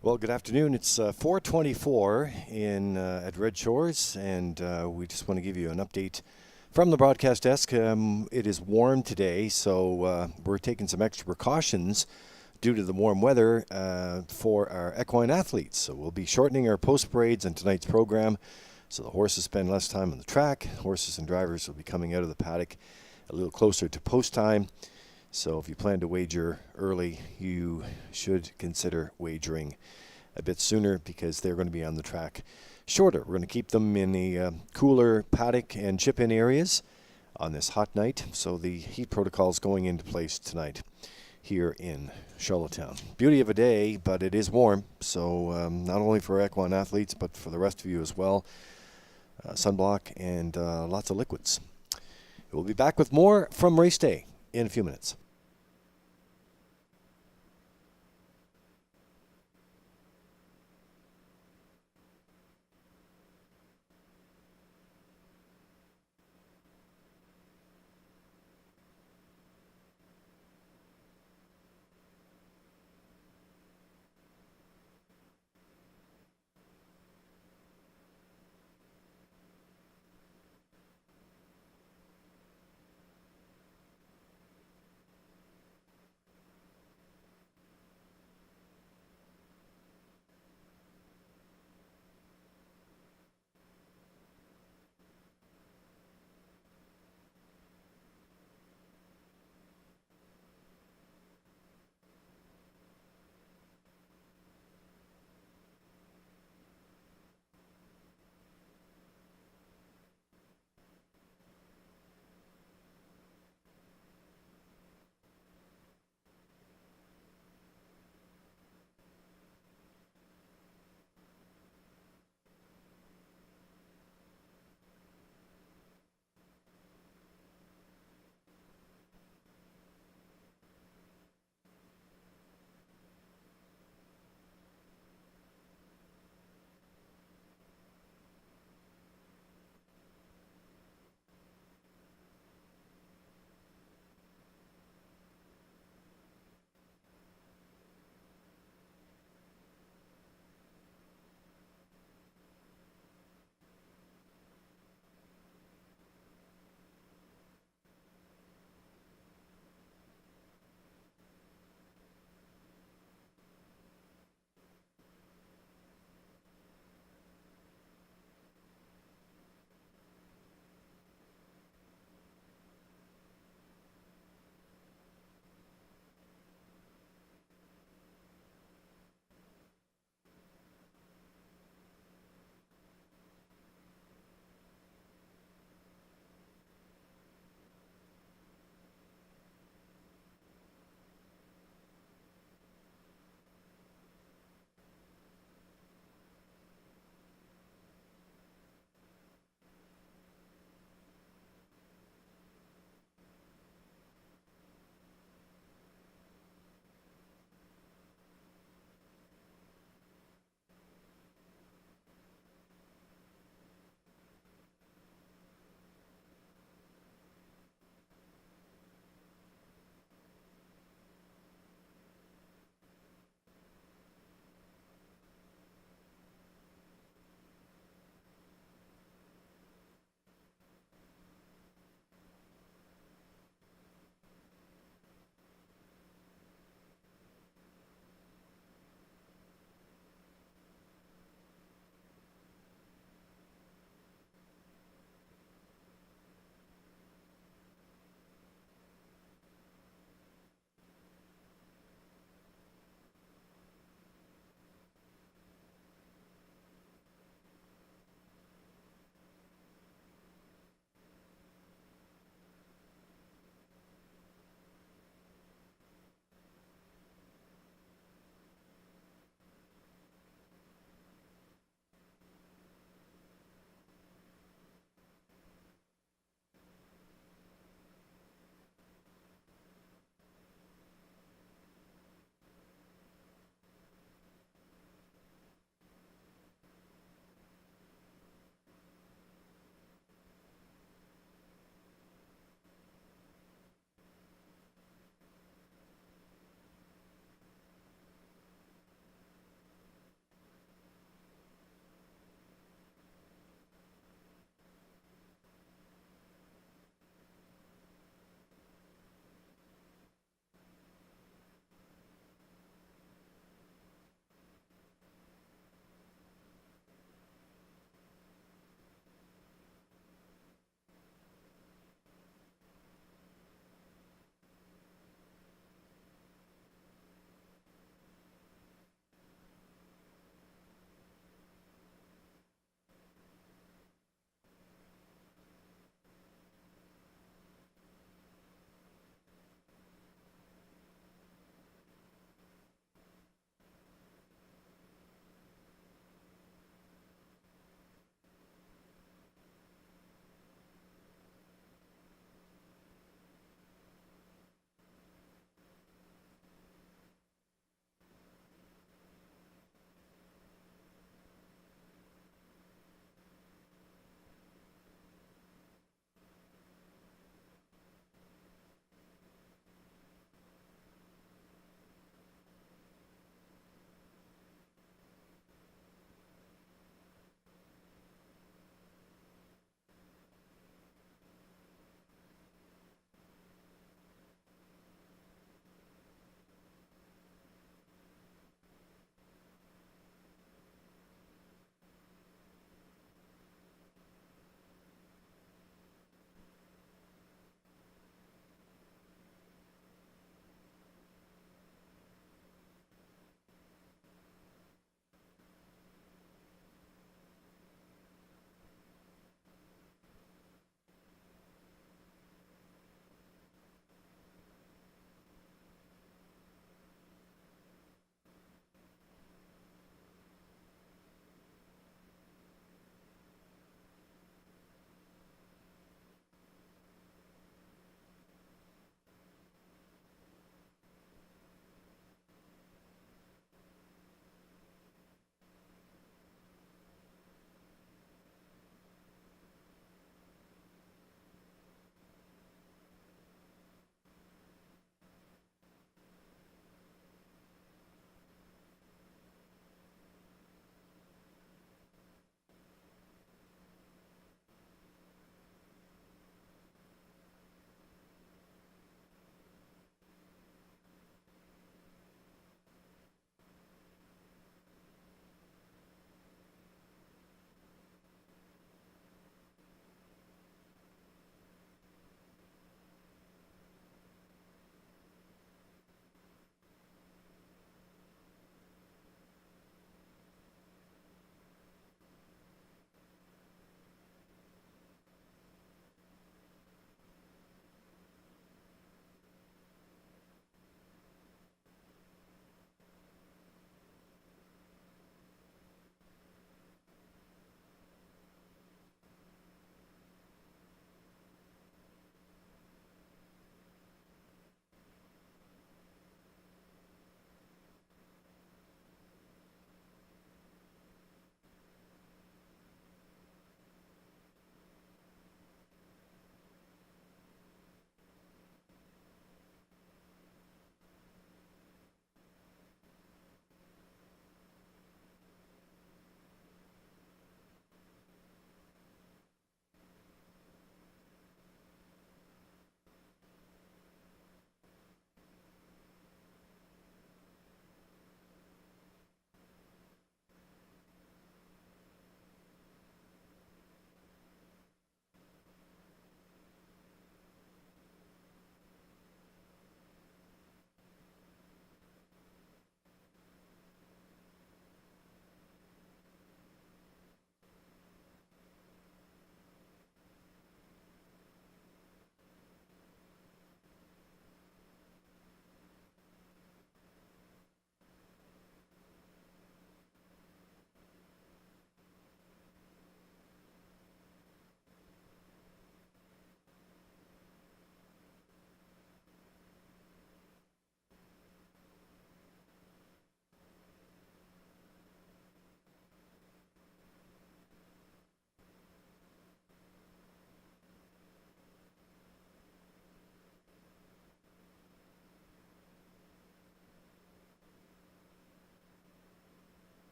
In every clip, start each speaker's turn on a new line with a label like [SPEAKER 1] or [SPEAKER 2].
[SPEAKER 1] Well, good afternoon. It's 4:24 in at Red Shores, and we just want to give you an update from the broadcast desk. It is warm today, so we're taking some extra precautions due to the warm weather for our equine athletes. So we'll be shortening our post parades on tonight's program, so the horses spend less time on the track. Horses and drivers will be coming out of the paddock a little closer to post time. So if you plan to wager early, you should consider wagering a bit sooner because they're going to be on the track shorter. We're going to keep them in the cooler paddock and chip-in areas on this hot night. So the heat protocol is going into place tonight here in Charlottetown. Beauty of a day, but it is warm. So not only for equine athletes, but for the rest of you as well. Sunblock and lots of liquids. We'll be back with more from Race Day in a few minutes.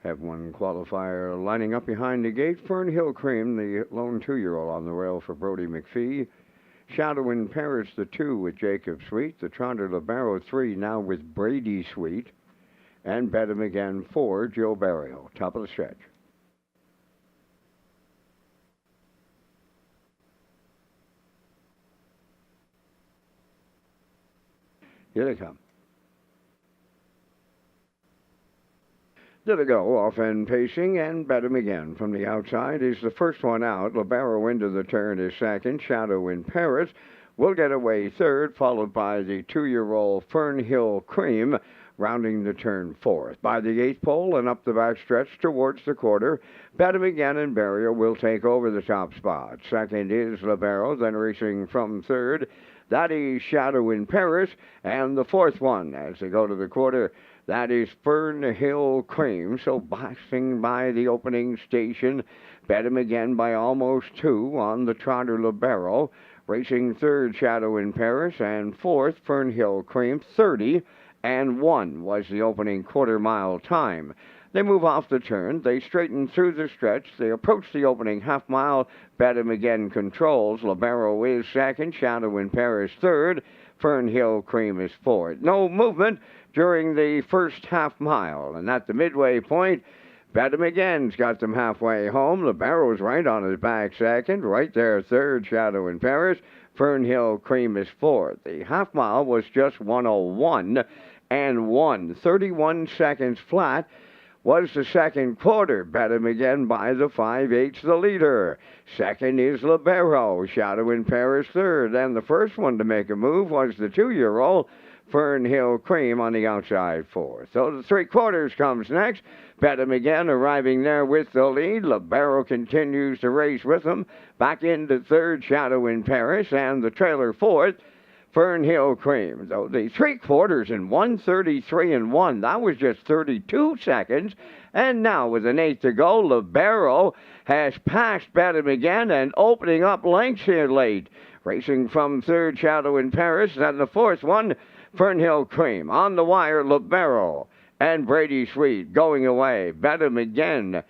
[SPEAKER 2] Have one qualifier lining up behind the gate. Fernhill Cream, the lone 2-year-old on the rail for Brody McPhee. Shadow in Paris, the 2 with Jacob Sweet. The Trotter Libero 3 now with Brady Sweet. And Bet 'em Again 4, Joe Barrio. Top of the stretch. Here they come. There they go, off and pacing, and Bet 'em Again. From the outside is the first one out. Libero into the turn is second. Shadow in Paris will get away third, followed by the 2-year-old Fernhill Cream, rounding the turn fourth. By the 8th pole and up the back stretch towards the quarter, Bet 'em Again and Barrier will take over the top spot. Second is Libero, then racing from third. That is Shadow in Paris, and the fourth one as they go to the quarter. That is Fernhill Cream. So passing by the opening station, Bet 'em Again by almost 2 on the Trotter Libero. Racing third, Shadow in Paris, and fourth, Fernhill Cream. 30-1 was the opening quarter-mile time. They move off the turn. They straighten through the stretch. They approach the opening half-mile. Bet 'em Again controls. Libero is second. Shadow in Paris third. Fernhill Cream is fourth. No movement during the first half-mile. And at the midway point, Bet 'em Again's got them halfway home. Libero's right on his back second. Right there third, Shadow in Paris. Fernhill Cream is fourth. The half-mile was just 1:01.1. 31 seconds flat was the second quarter. Bet 'em Again by the 5/8, the leader. Second is Libero. Shadow in Paris third. And the first one to make a move was the 2-year-old Fernhill Cream on the outside fourth. So the 3/4 comes next. Bet 'em Again arriving there with the lead. Libero continues to race with them. Back into third, Shadow in Paris. And the trailer fourth, Fernhill Cream. So the 3/4 in 1:33.1. That was just 32 seconds. And now with an 8 to go, Libero has passed Bet 'em Again and opening up lengths here late. Racing from third, Shadow in Paris. And the fourth one, Fernhill Cream. On the wire, Libero and Brady Sweet going away. Bet 'em Again.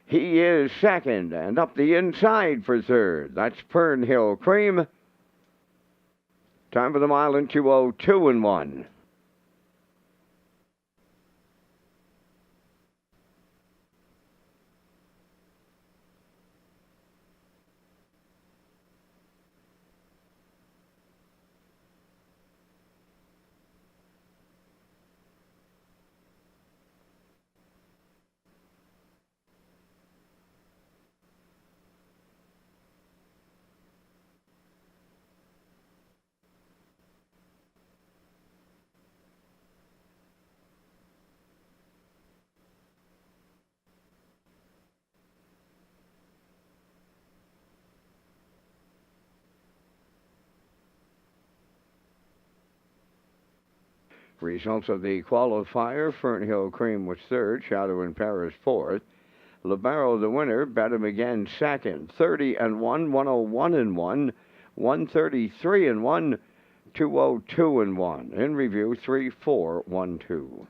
[SPEAKER 2] He is second. And up the inside for third. That's Fernhill Cream. Time for the mile in 2:02.1. Results of the qualifier, Fernhill Cream was third, Shadow in Paris fourth. Libero the winner, Bet 'em Again second. 30-1, 1:01.1, 1:33.1, 2:02.1. In review, 3-4-1-2.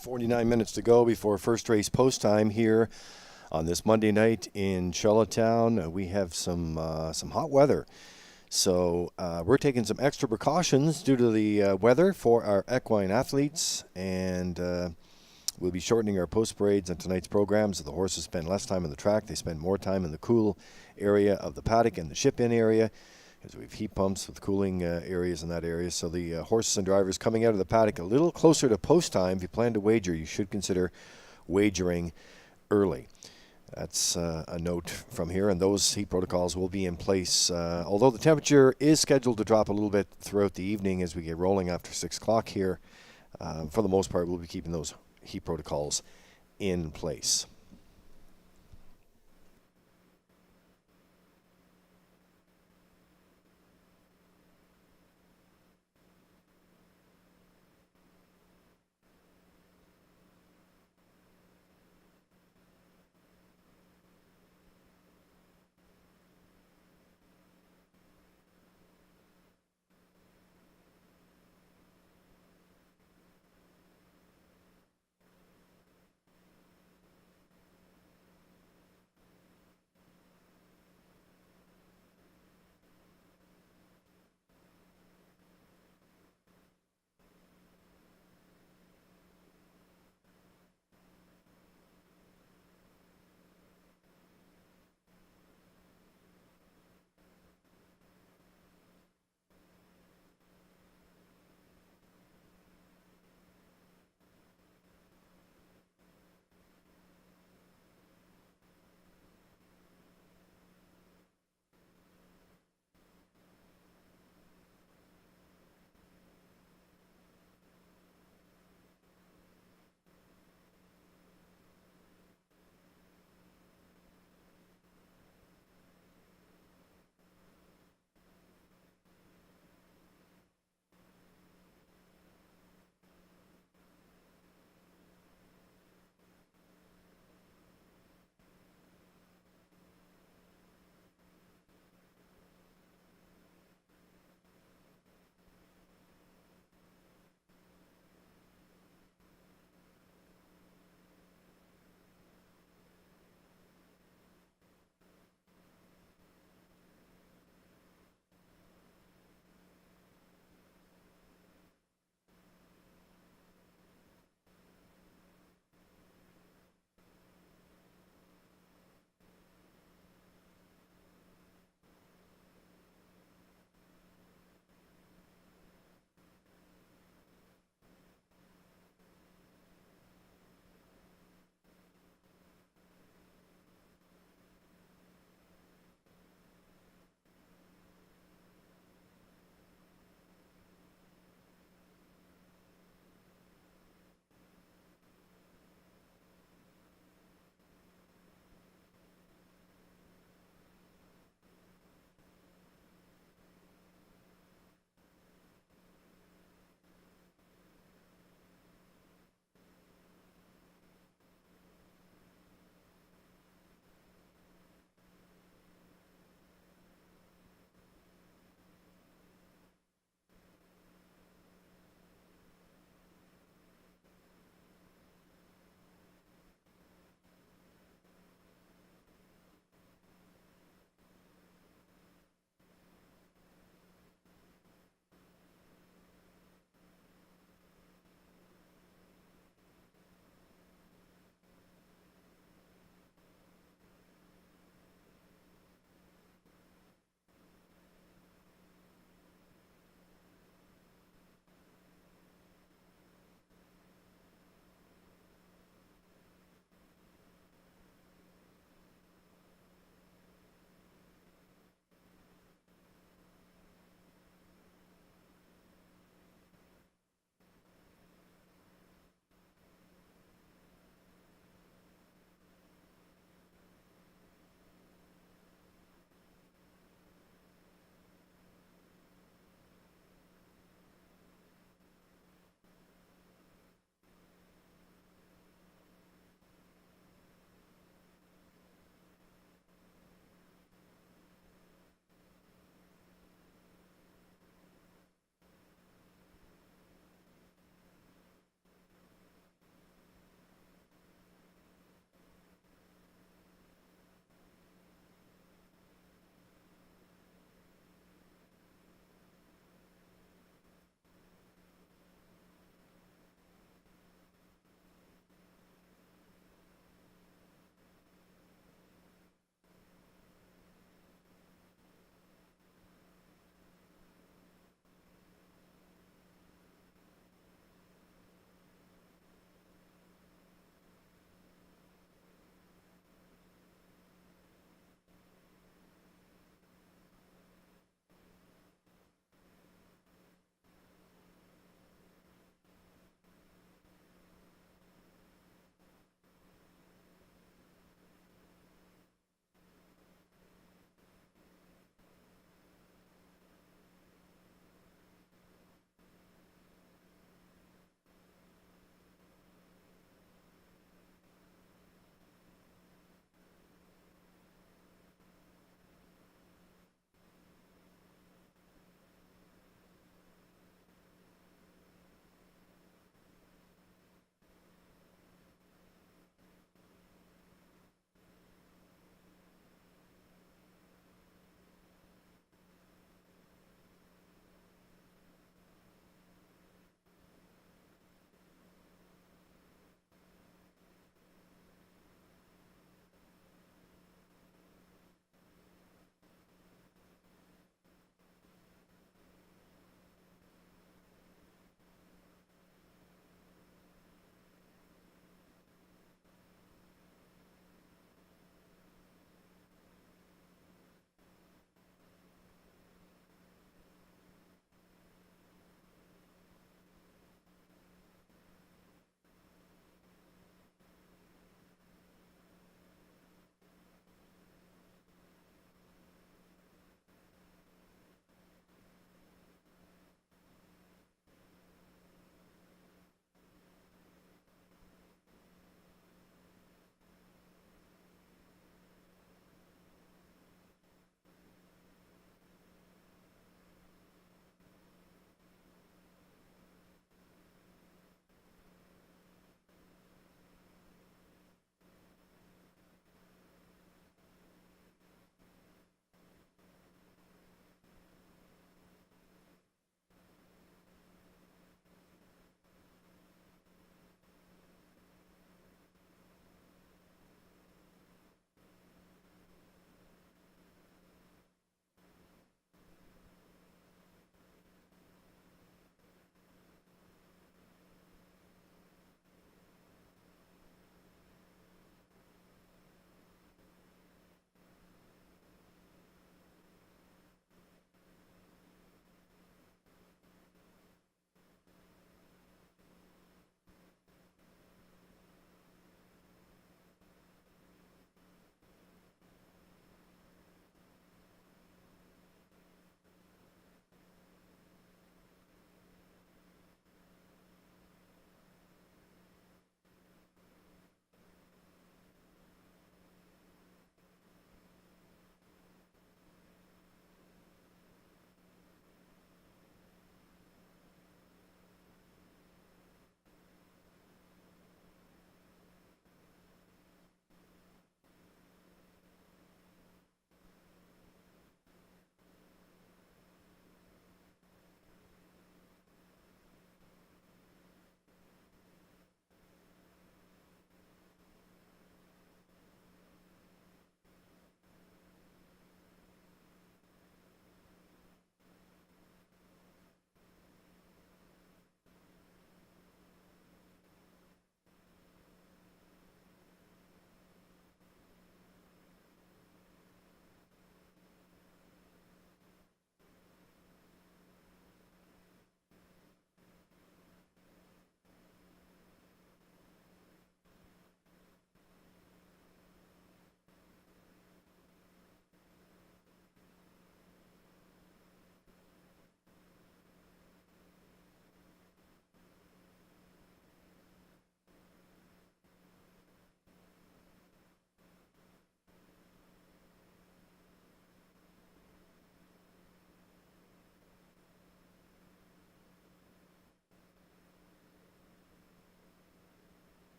[SPEAKER 1] 49 minutes to go before first race post time here on this Monday night in Charlottetown. We have some hot weather. So we're taking some extra precautions due to the weather for our equine athletes, and we'll be shortening our post parades on tonight's programs. So the horses spend less time on the track. They spend more time in the cool area of the paddock and the ship-in area, because we have heat pumps with cooling areas in that area. So the horses and drivers coming out of the paddock a little closer to post time. If you plan to wager, you should consider wagering early. That's a note from here, and those heat protocols will be in place. Although the temperature is scheduled to drop a little bit throughout the evening as we get rolling after 6 o'clock here, for the most part, we'll be keeping those heat protocols in place.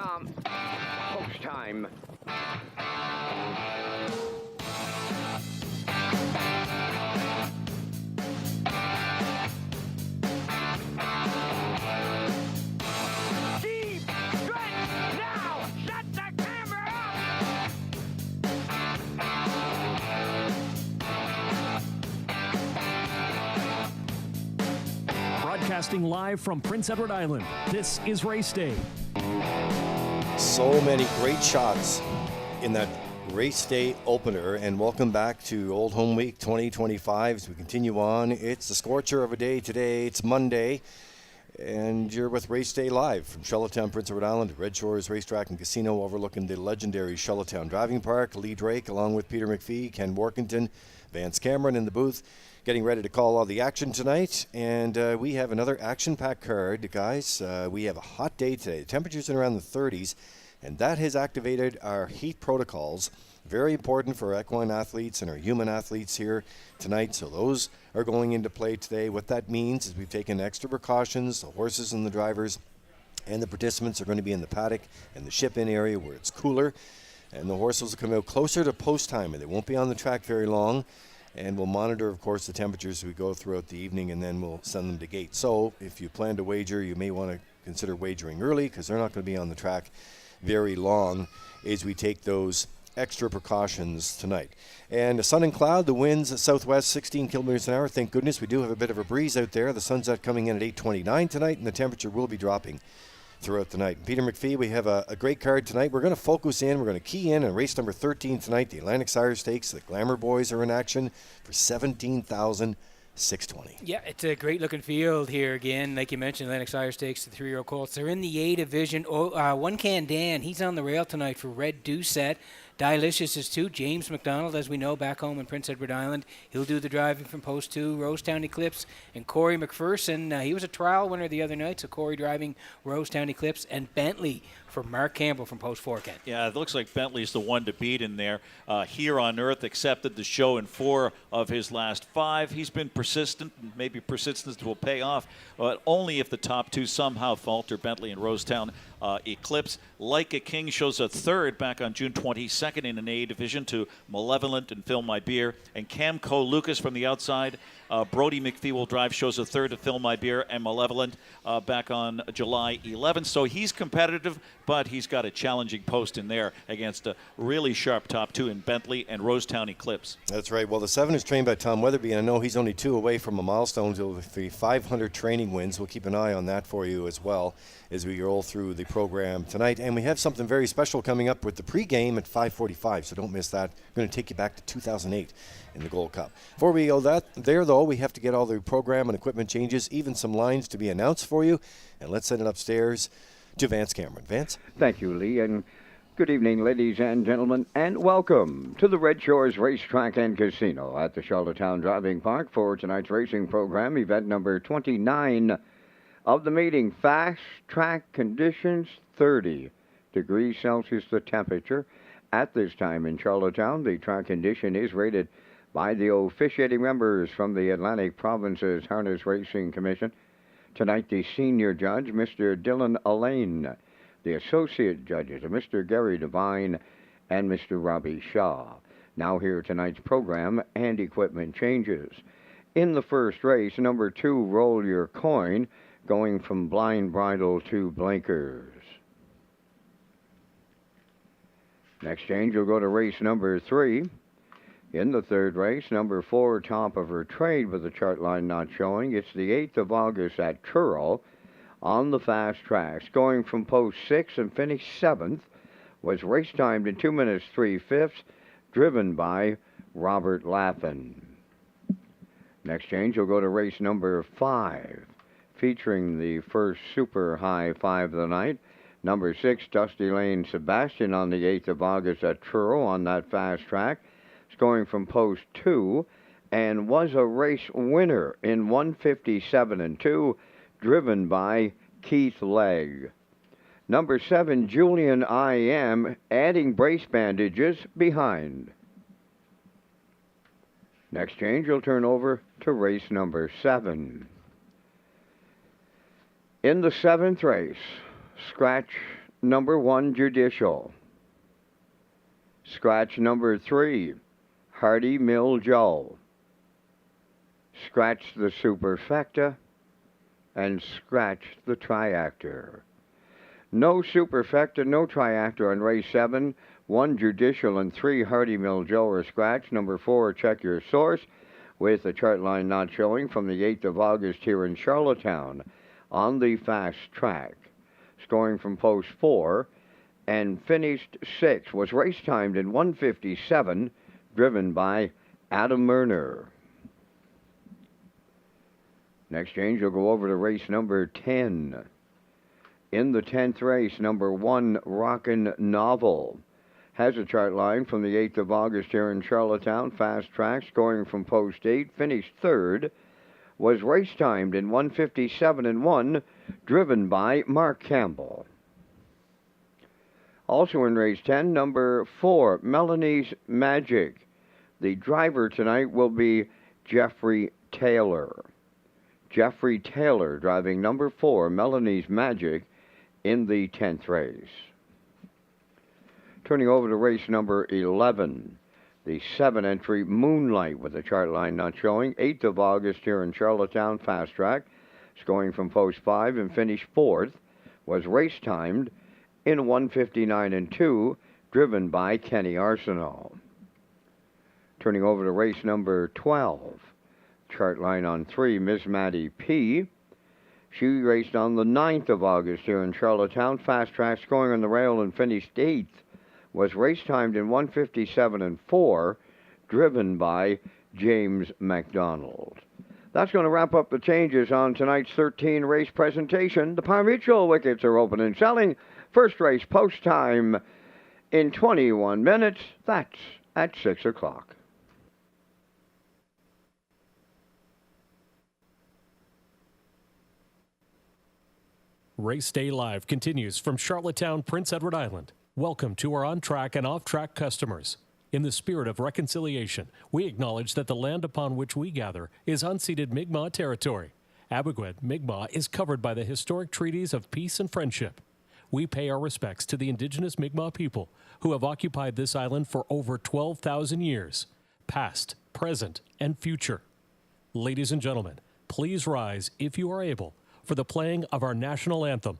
[SPEAKER 2] Tom. Post time. Deep stretch now. Shut the camera up.
[SPEAKER 3] Broadcasting live from Prince Edward Island, this is Race Day.
[SPEAKER 1] So many great shots in that race day opener, and welcome back to Old Home Week 2025 as we continue on. It's the scorcher of a day today. It's Monday, and you're with Race Day live from Charlottetown, Prince Edward Island, Red Shores Racetrack and Casino overlooking the legendary Charlottetown Driving Park. Lee Drake along with Peter McPhee, Ken Workington, Vance Cameron in the booth, getting ready to call all the action tonight. And we have another action-packed card, guys. We have a hot day today. The temperatures are around the 30s, and that has activated our heat protocols. Very important for our equine athletes and our human athletes here tonight. So those are going into play today. What that means is we've taken extra precautions. The horses and the drivers and the participants are going to be in the paddock and the ship-in area where it's cooler. And the horses will come out closer to post time, and they won't be on the track very long. And we'll monitor, of course, the temperatures as we go throughout the evening, and then we'll send them to gate. So if you plan to wager, you may want to consider wagering early because they're not going to be on the track very long as we take those extra precautions tonight. And the sun and cloud, the winds at southwest 16 kilometers an hour. Thank goodness we do have a bit of a breeze out there. The sun's out coming in at 8:29 tonight, and the temperature will be dropping throughout the night. Peter McPhee, we have a great card tonight. We're going to focus in. We're going to key in on race number 13 tonight, the Atlantic Sire Stakes. The Glamour Boys are in action for $17,620.
[SPEAKER 4] Yeah, it's a great-looking field here again. Like you mentioned, Atlantic Sire Stakes, the 3-year-old colts. They're in the A division. One Can Dan, he's on the rail tonight for Red Doucette. Dilicious is too. James McDonald, as we know, back home in Prince Edward Island. He'll do the driving from Post 2. Rosetown Eclipse and Corey McPherson. He was a trial winner the other night, so Corey driving Rosetown Eclipse. And Bentley for Mark Campbell from Post 4, Ken.
[SPEAKER 5] Yeah, it looks like Bentley's the one to beat in there. Here on Earth accepted the show in 4 of his last 5. He's been persistent, and maybe persistence will pay off, but only if the top 2 somehow falter. Bentley and Rosetown Eclipse. Like a King shows a 3rd back on June 22nd in an A division to Malevolent and Fill My Beer. And Camco Lucas from the outside. Brody McPhee will drive, shows a 3rd to Fill My Beer and Malevolent back on July 11th. So he's competitive, but he's got a challenging post in there against a really sharp top 2 in Bentley and Rosetown Eclipse.
[SPEAKER 1] That's right. Well, the 7 is trained by Tom Weatherby, and I know he's only 2 away from a milestone to the 500 training wins. We'll keep an eye on that for you as well as we roll through the program tonight. And we have something very special coming up with the pregame at 5:45, so don't miss that. We're going to take you back to 2008 in the Gold Cup. Before we go there, though, we have to get all the program and equipment changes, even some lines to be announced for you. And let's send it upstairs to Vance Cameron. Vance?
[SPEAKER 2] Thank you, Lee, and good evening, ladies and gentlemen, and welcome to the Red Shores Racetrack and Casino at the Charlottetown Driving Park for tonight's racing program, event number 29 of the meeting. Fast track conditions, 30 degrees Celsius the temperature. At this time in Charlottetown, the track condition is rated by the officiating members from the Atlantic Provinces Harness Racing Commission. Tonight, the senior judge, Mr. Dylan Allain. The associate judges are Mr. Gary Devine and Mr. Robbie Shaw. Now here tonight's program and equipment changes. In the first race, number 2, Roll Your Coin, going from blind bridle to blinkers. Next change, we'll go to race number 3. In the third race, number 4, Top of Her Trade, with the chart line not showing. It's the 8th of August at Truro on the fast tracks. Going from post 6 and finished 7th, was race timed in 2 minutes 3/5, driven by Robert Lappin. Next change, we'll go to race number 5, featuring the first super high 5 of the night. Number 6, Dusty Lane Sebastian, on the 8th of August at Truro on that fast track. Going from post 2 and was a race winner in 157 and 2, driven by Keith Legg. Number 7, Julian I.M., adding brace bandages behind. Next change, we'll turn over to race number 7. In the 7th race, scratch number 1, Judicial. Scratch number 3, Hardy Mill Joe. Scratch the superfecta and scratch the triactor. No superfecta, no triactor on race 7. 1 Judicial and 3 Hardy Mill Joe are scratched. Number 4, check your source, with the chart line not showing from the 8th of August here in Charlottetown on the fast track. Scoring from post 4 and finished 6, was race timed in 1:57, driven by Adam Murner. Next change, you'll go over to race number 10. In the 10th race, number 1, Rockin' Novel, has a chart line from the 8th of August here in Charlottetown. Fast track, scoring from post 8, finished 3rd, was race timed in 1:57 and 1, driven by Mark Campbell. Also in race 10, number 4, Melanie's Magic. The driver tonight will be Jeffrey Taylor. Jeffrey Taylor driving number 4, Melanie's Magic, in the 10th race. Turning over to race number 11, the 7 entry Moonlight, with the chart line not showing. 8th of August here in Charlottetown, fast track, scoring from post 5 and finished 4th, was race timed in 1:59 and 2, driven by Kenny Arsenault. Turning over to race number 12, chart line on 3, Miss Maddie P. She raced on the 9th of August here in Charlottetown, fast track, scoring on the rail and finished 8th, was race timed in 1:57 and 4, driven by James McDonald. That's going to wrap up the changes on tonight's 13 race presentation. The Par Mutual wickets are open and selling. First race post time in 21 minutes. That's at 6 o'clock.
[SPEAKER 3] Race Day Live continues from Charlottetown, Prince Edward Island. Welcome to our on-track and off-track customers. In the spirit of reconciliation, we acknowledge that the land upon which we gather is unceded Mi'kmaq territory. Abogwed, Mi'kmaq is covered by the historic treaties of peace and friendship. We pay our respects to the indigenous Mi'kmaq people who have occupied this island for over 12,000 years, past, present, and future. Ladies and gentlemen, please rise, if you are able, for the playing of our national anthem.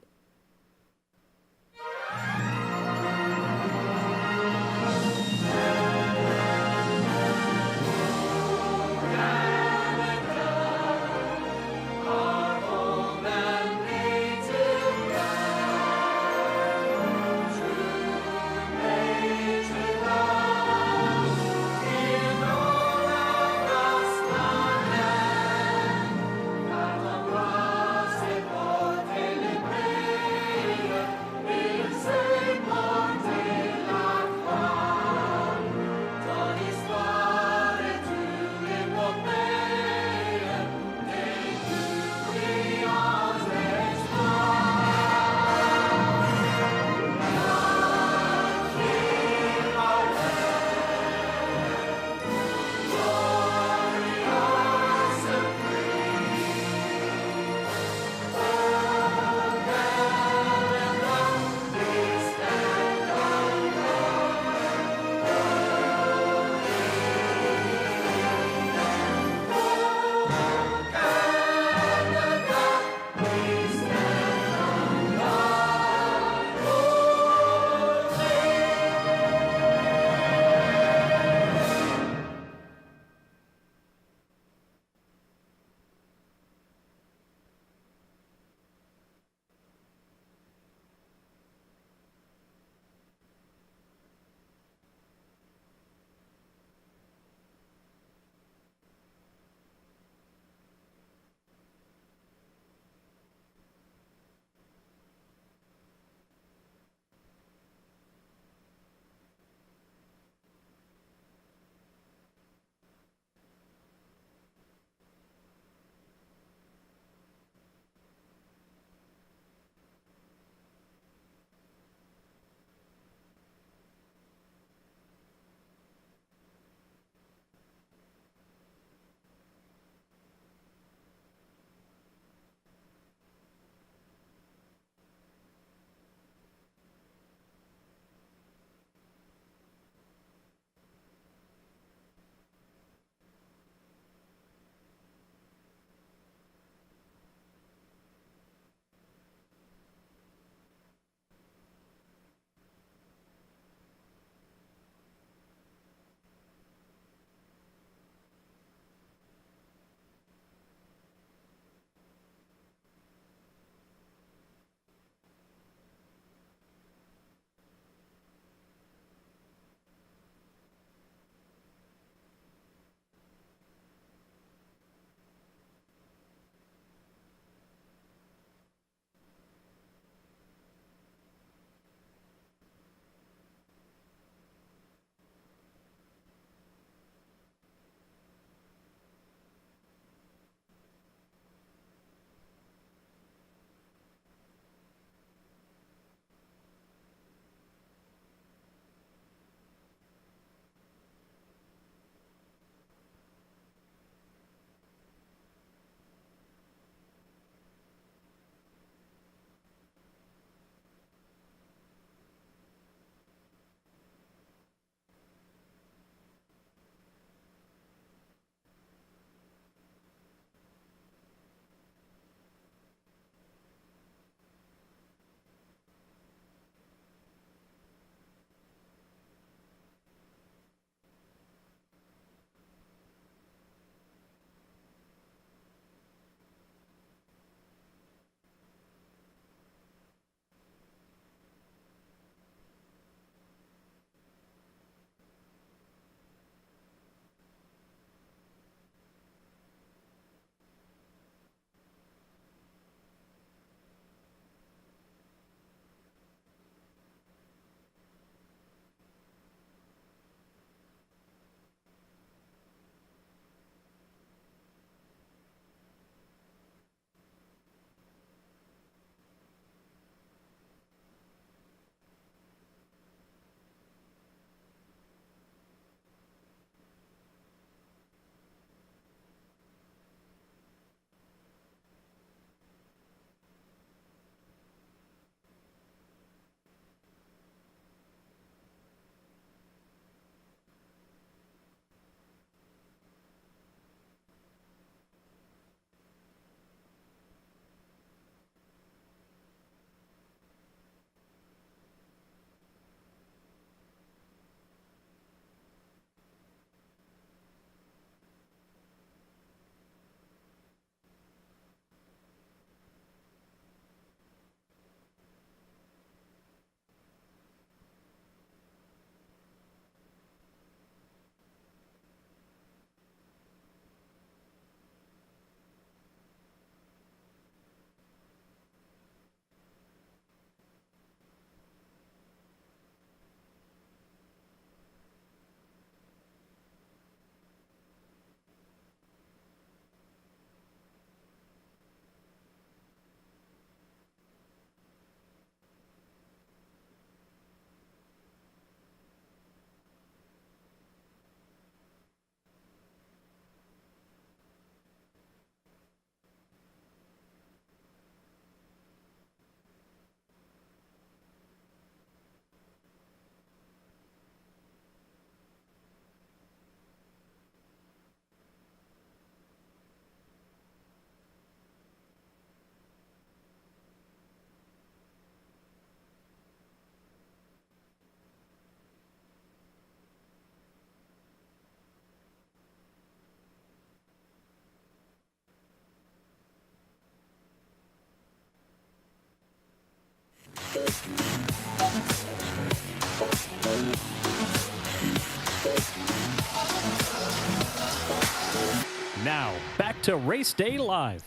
[SPEAKER 3] Now, back to Race Day Live.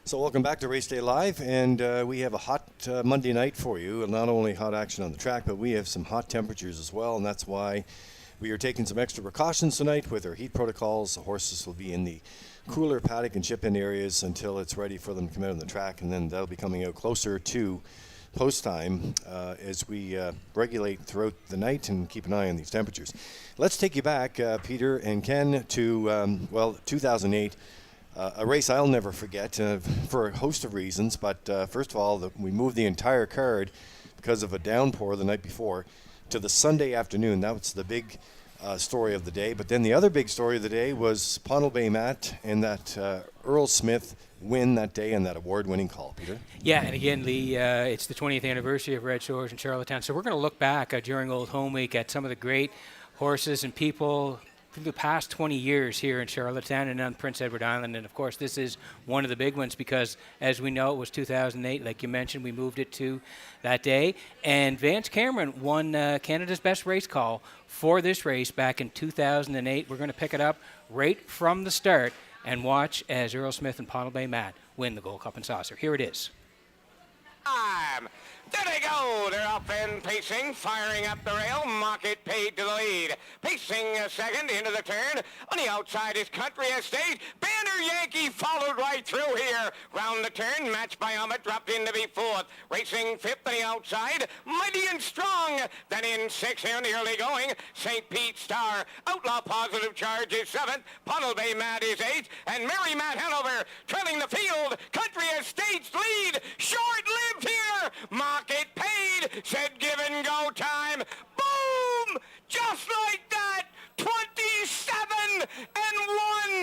[SPEAKER 1] So welcome back to Race Day Live, and we have a hot Monday night for you. Not only hot action on the track, but we have some hot temperatures as well, and that's why we are taking some extra precautions tonight with our heat protocols. The horses will be in the cooler paddock and chip-in areas until it's ready for them to come out on the track, and then that'll be coming out closer to post time as we regulate throughout the night and keep an eye on these temperatures. Let's take you back, Peter and Ken, to 2008. A race I'll never forget for a host of reasons, but first of all, we moved the entire card because of a downpour the night before to the Sunday afternoon. That was the big story of the day. But then the other big story of the day was Pondle Bay Matt and that Earl Smith win that day and that award-winning call, Peter.
[SPEAKER 4] Yeah, and again, Lee, it's the 20th anniversary of Redshores in Charlottetown, so we're going to look back during Old Home Week at some of the great horses and people through the past 20 years here in Charlottetown and on Prince Edward Island. And, of course, this is one of the big ones because, as we know, it was 2008. Like you mentioned, we moved it to that day. And Vance Cameron won Canada's Best Race Call for this race back in 2008. We're going to pick it up right from the start and watch as Earl Smith and Pondle Bay Matt win the Gold Cup and Saucer. Here it is.
[SPEAKER 6] There they go. They're up and pacing, firing up the rail. Mocket paid to the lead. Pacing a second into the turn. On the outside is Country Estate. Banner Yankee followed right through here. Round the turn, Match by Ahmet dropped in to be fourth. Racing fifth on the outside. Mighty and Strong. Then in sixth here in the early going. St. Pete Star. Outlaw Positive Charge is seventh. Pondle Bay Matt is eighth. And Mary Matt Hanover trailing the field. Country Estate's lead. Short-lived here. Market paid, said give and go time. Boom! Just like that. 27 and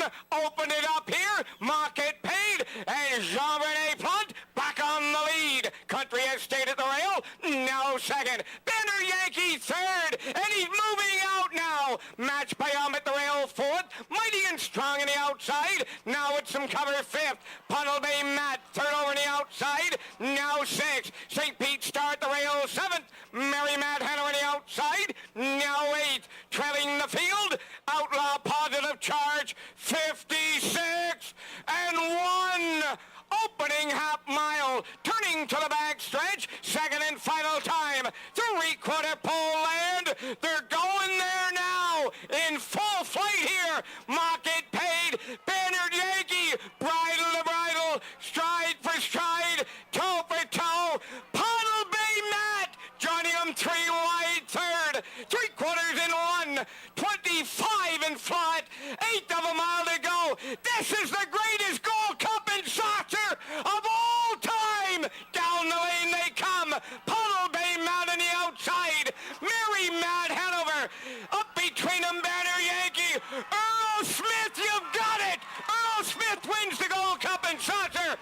[SPEAKER 6] 1. Open it up here. Market paid. And Jean-René Plante back on the lead. Country Estate at the rail. Now second. Banner Yankee third. And he's moving out now. Match by at the rail fourth. Mighty and Strong on the outside. Now it's some cover fifth. Pondle Bay Matt third over on the outside. Now sixth. St. Pete Star at the rail seventh. Mary Matt Hanover on the outside. Now eighth. Trailing the field. Outlaw Positive Charge 56 and 1. Opening half mile, turning to the back stretch, second and final time, three-quarter pole land, they're going there now, in full flight here, Market paid, Banner Yankee, bridle to bridle, stride for stride, toe for toe, Pondle Bay Matt, joining them three wide third, three-quarters in 1, 25 and flat, eighth of a mile to go, this is the greatest Gold Cup and Saucer of all time. Down the lane they come. Pondle Bay Matt on the outside. Mary Matt Hanover. Up between them, Banner Yankee. Earl Smith, you've got it. Earl Smith wins the Gold Cup and Saucer.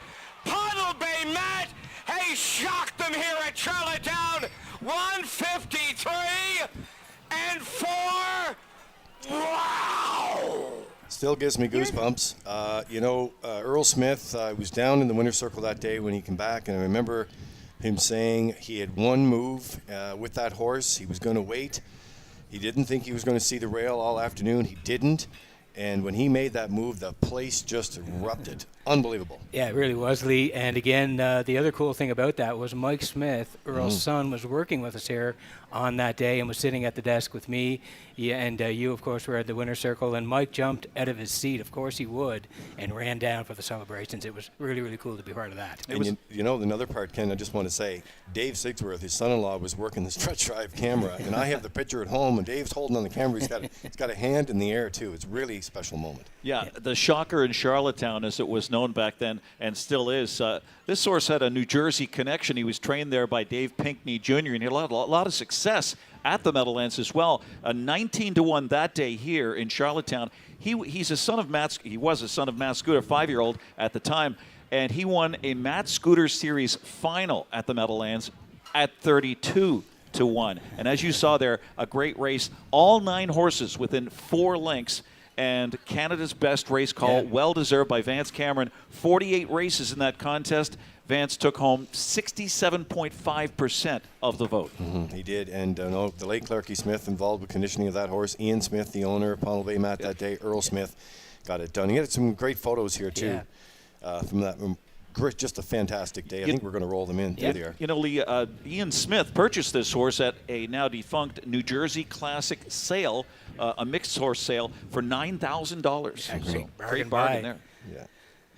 [SPEAKER 6] Pondle Bay Matt has shocked them here at Charlottetown. 153 and 4. Wow!
[SPEAKER 1] Still gives me goosebumps. Earl Smith was down in the winner's circle that day when he came back, and I remember him saying he had one move with that horse. He was going to wait. He didn't think he was going to see the rail all afternoon. He didn't. And when he made that move, the place just erupted. Unbelievable.
[SPEAKER 4] Yeah, it really was, Lee. And again, the other cool thing about that was Mike Smith, Earl's son, was working with us here on that day and was sitting at the desk with me. Yeah, and you, of course, were at the winner's circle. And Mike jumped out of his seat, of course he would, and ran down for the celebrations. It was really, really cool to be part of that.
[SPEAKER 1] And another part, Ken, I just want to say, Dave Sigsworth, his son-in-law, was working the stretch drive camera. And I have the picture at home, and Dave's holding on the camera. He's got a hand in the air, too. It's really a special moment.
[SPEAKER 5] Yeah, the shocker in Charlottetown, as it was known back then and still is, this horse had a New Jersey connection. He was trained there by Dave Pinkney Jr., and he had a lot of success at the Meadowlands as well. 19-1 that day here in Charlottetown. He's a son of Matt. He was a son of Matt Scooter, 5-year-old at the time, and he won a Matt Scooter Series final at the Meadowlands at 32-1. And as you saw there, a great race. All 9 horses within 4 lengths. and Canada's best race call, well deserved by Vance Cameron. 48 races in that contest. Vance took home 67.5% of the vote.
[SPEAKER 1] He did, and no, the late Clarkie Smith involved with conditioning of that horse. Ian Smith, the owner of Pownal Bay Mat that day. Earl Smith got it done. He had some great photos here too from that. Just a fantastic day. I think we're going to roll them in. There they are.
[SPEAKER 5] You know, Lee, Ian Smith purchased this horse at a now defunct New Jersey Classic sale, a mixed horse sale, for $9,000. So, great bargain there.
[SPEAKER 1] Yeah.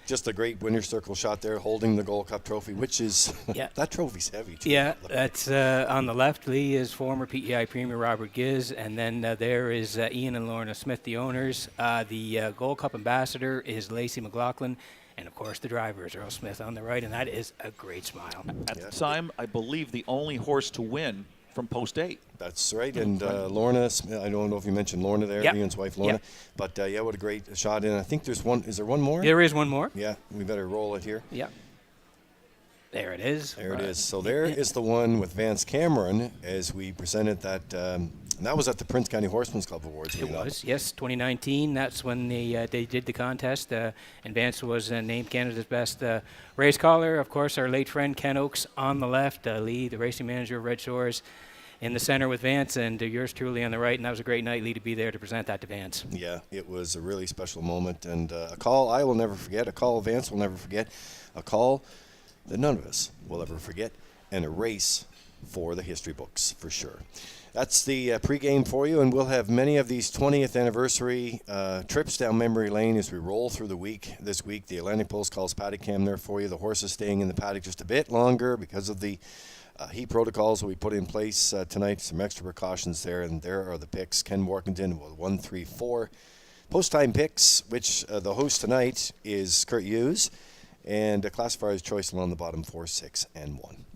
[SPEAKER 1] Just a great winner's circle shot there, holding the Gold Cup trophy, which is, that trophy's heavy too.
[SPEAKER 4] Yeah, that's on the left. Lee is former PEI Premier Robert Giz, and then there is Ian and Lorna Smith, the owners. The Gold Cup ambassador is Lacey McLaughlin, and of course the driver is Earl Smith on the right, and that is a great smile.
[SPEAKER 5] At the time, I believe the only horse to win from post 8.
[SPEAKER 1] That's right, and Lorna Smith, I don't know if you mentioned Lorna there, Ian's wife Lorna, but what a great shot. And I think there's one, is there one more?
[SPEAKER 4] There is one more.
[SPEAKER 1] Yeah, we better roll it here.
[SPEAKER 4] Yeah. There it is.
[SPEAKER 1] There it is. So there is the one with Vance Cameron as we presented that. And that was at the Prince County Horsemen's Club Awards.
[SPEAKER 4] It was, yes, 2019. That's when they did the contest, and Vance was named Canada's best race caller. Of course, our late friend Ken Oakes on the left, Lee, the racing manager of Red Shores, in the center with Vance, and yours truly on the right. And that was a great night, Lee, to be there to present that to Vance.
[SPEAKER 1] Yeah, it was a really special moment, and a call I will never forget, a call Vance will never forget, a call that none of us will ever forget, and a race for the history books, for sure. That's the pregame for you, and we'll have many of these 20th anniversary trips down memory lane as we roll through the week. This week, the Atlantic Pulse calls paddock cam there for you. The horses staying in the paddock just a bit longer because of the heat protocols that we put in place tonight. Some extra precautions there, and there are the picks. Ken Workington with 1, 3, 4. Post-time picks, which the host tonight is Kurt Hughes, and a classifier's choice along the bottom, 4, 6, and 1.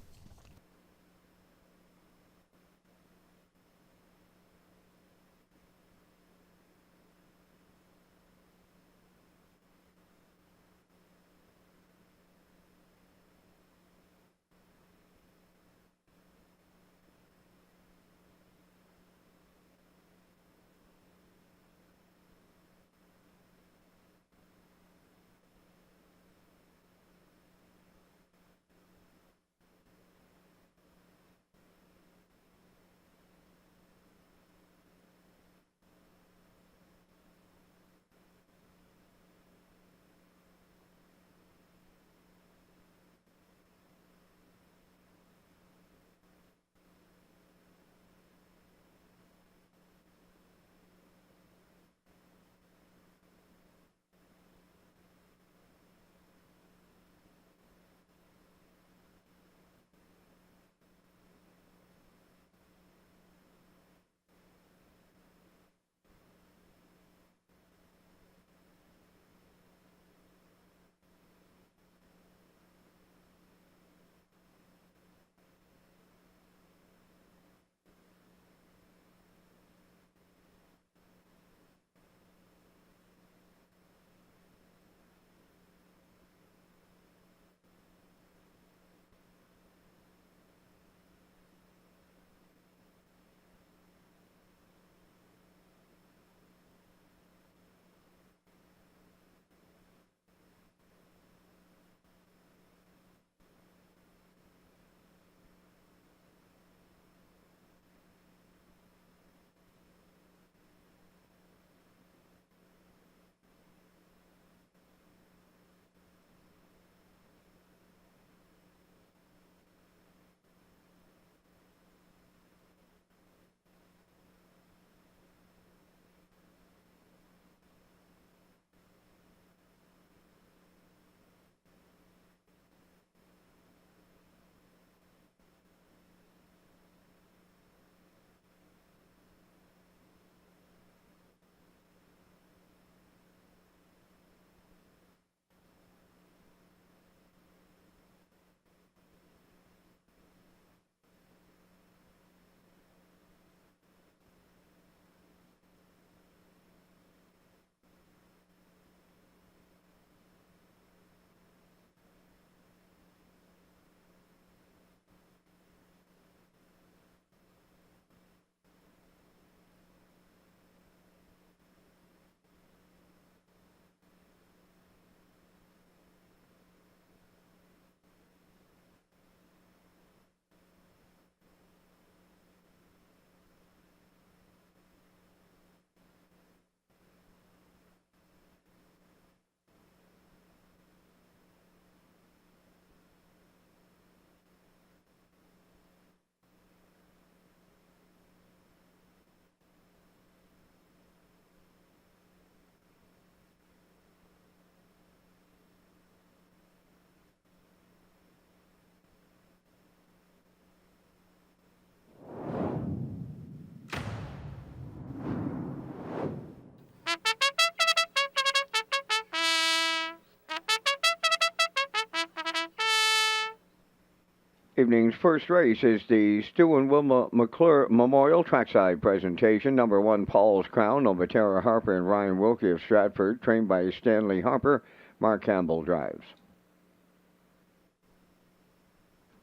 [SPEAKER 2] Evening's first race is the Stu and Wilma McClure Memorial Trackside Presentation. Number 1, Paul's Crown, over Tara Harper and Ryan Wilkie of Stratford, trained by Stanley Harper. Mark Campbell drives.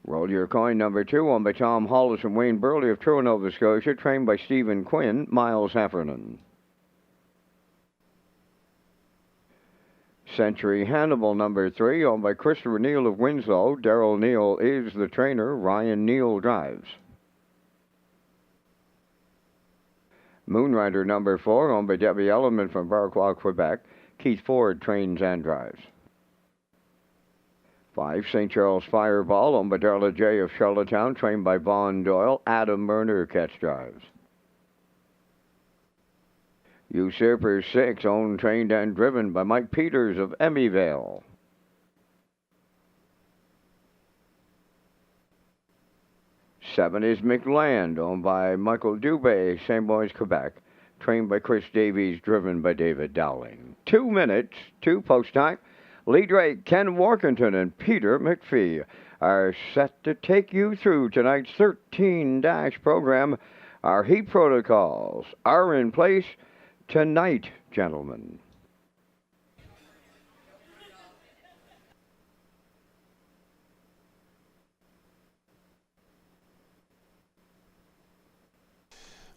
[SPEAKER 2] Roll your coin. Number 2, on by Tom Hollis and Wayne Burley of Truro, Nova Scotia, trained by Stephen Quinn. Miles Heffernan. Century Hannibal, number 3, owned by Christopher Neal of Winslow. Darrell Neal is the trainer. Ryan Neal drives. Moonrider, number 4, owned by Debbie Ellerman from Barquois, Quebec. Keith Ford trains and drives. 5, St. Charles Fireball, owned by Darla J. of Charlottetown, trained by Vaughn Doyle. Adam Murner catch drives. Usurper 6, owned, trained, and driven by Mike Peters of Emmyvale. 7 is McLand, owned by Michael Dubé, St. Bois, Quebec, trained by Chris Davies, driven by David Dowling. 2 minutes, 2 post time. Lee Drake, Ken Workington, and Peter McPhee are set to take you through tonight's 13-dash program. Our heat protocols are in place tonight, gentlemen.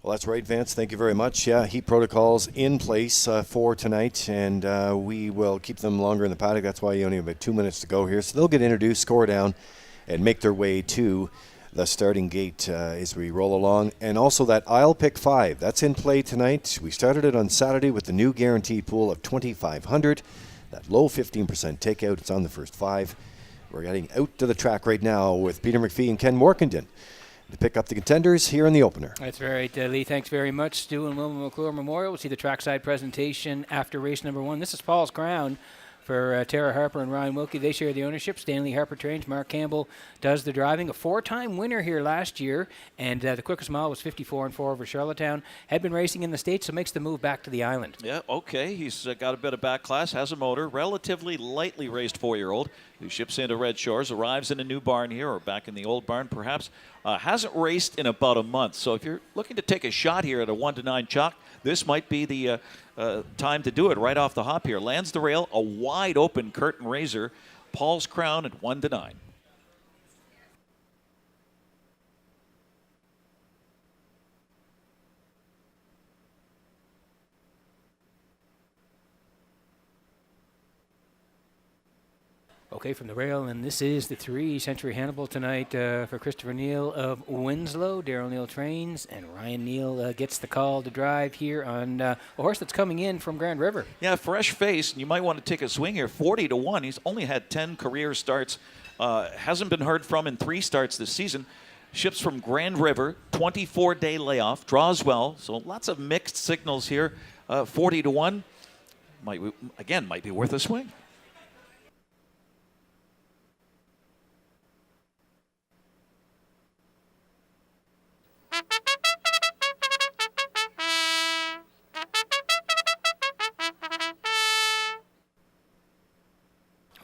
[SPEAKER 1] Well, that's right, Vance. Thank you very much. Yeah, heat protocols in place for tonight, and we will keep them longer in the paddock. That's why you only have about 2 minutes to go here. So they'll get introduced, score down, and make their way to the starting gate as we roll along. And also that aisle pick 5, that's in play tonight. We started it on Saturday with the new guaranteed pool of $2,500. That low 15% takeout, it's on the first 5. We're getting out to the track right now with Peter McPhee and Ken Morkington to pick up the contenders here in the opener.
[SPEAKER 4] That's right, Lee. Thanks very much. Stu and Wilma McClure Memorial. We'll see the trackside presentation after race number 1. This is Paul's Crown for Tara Harper and Ryan Wilkie. They share the ownership. Stanley Harper trains. Mark Campbell does the driving. A 4-time winner here last year, and the quickest mile was 54 and 4 over Charlottetown. Had been racing in the States, so makes the move back to the island.
[SPEAKER 5] Yeah, okay. He's got a bit of back class, has a motor, relatively lightly raced 4-year-old who ships into Red Shores, arrives in a new barn here, or back in the old barn perhaps. Hasn't raced in about a month, so if you're looking to take a shot here at a 1-9 chalk, this might be the time to do it right off the hop here. Lands the rail, a wide open curtain raiser. Paul's Crown at 1-9.
[SPEAKER 4] Okay, from the rail, and this is the 3 Century Hannibal tonight for Christopher Neal of Winslow. Darrell Neal trains, and Ryan Neal gets the call to drive here on a horse that's coming in from Grand River.
[SPEAKER 5] Yeah, fresh face, and you might want to take a swing here. 40-1. He's only had 10 career starts. Hasn't been heard from in 3 starts this season. Ships from Grand River, 24-day layoff, draws well, so lots of mixed signals here. 40-1 might be worth a swing.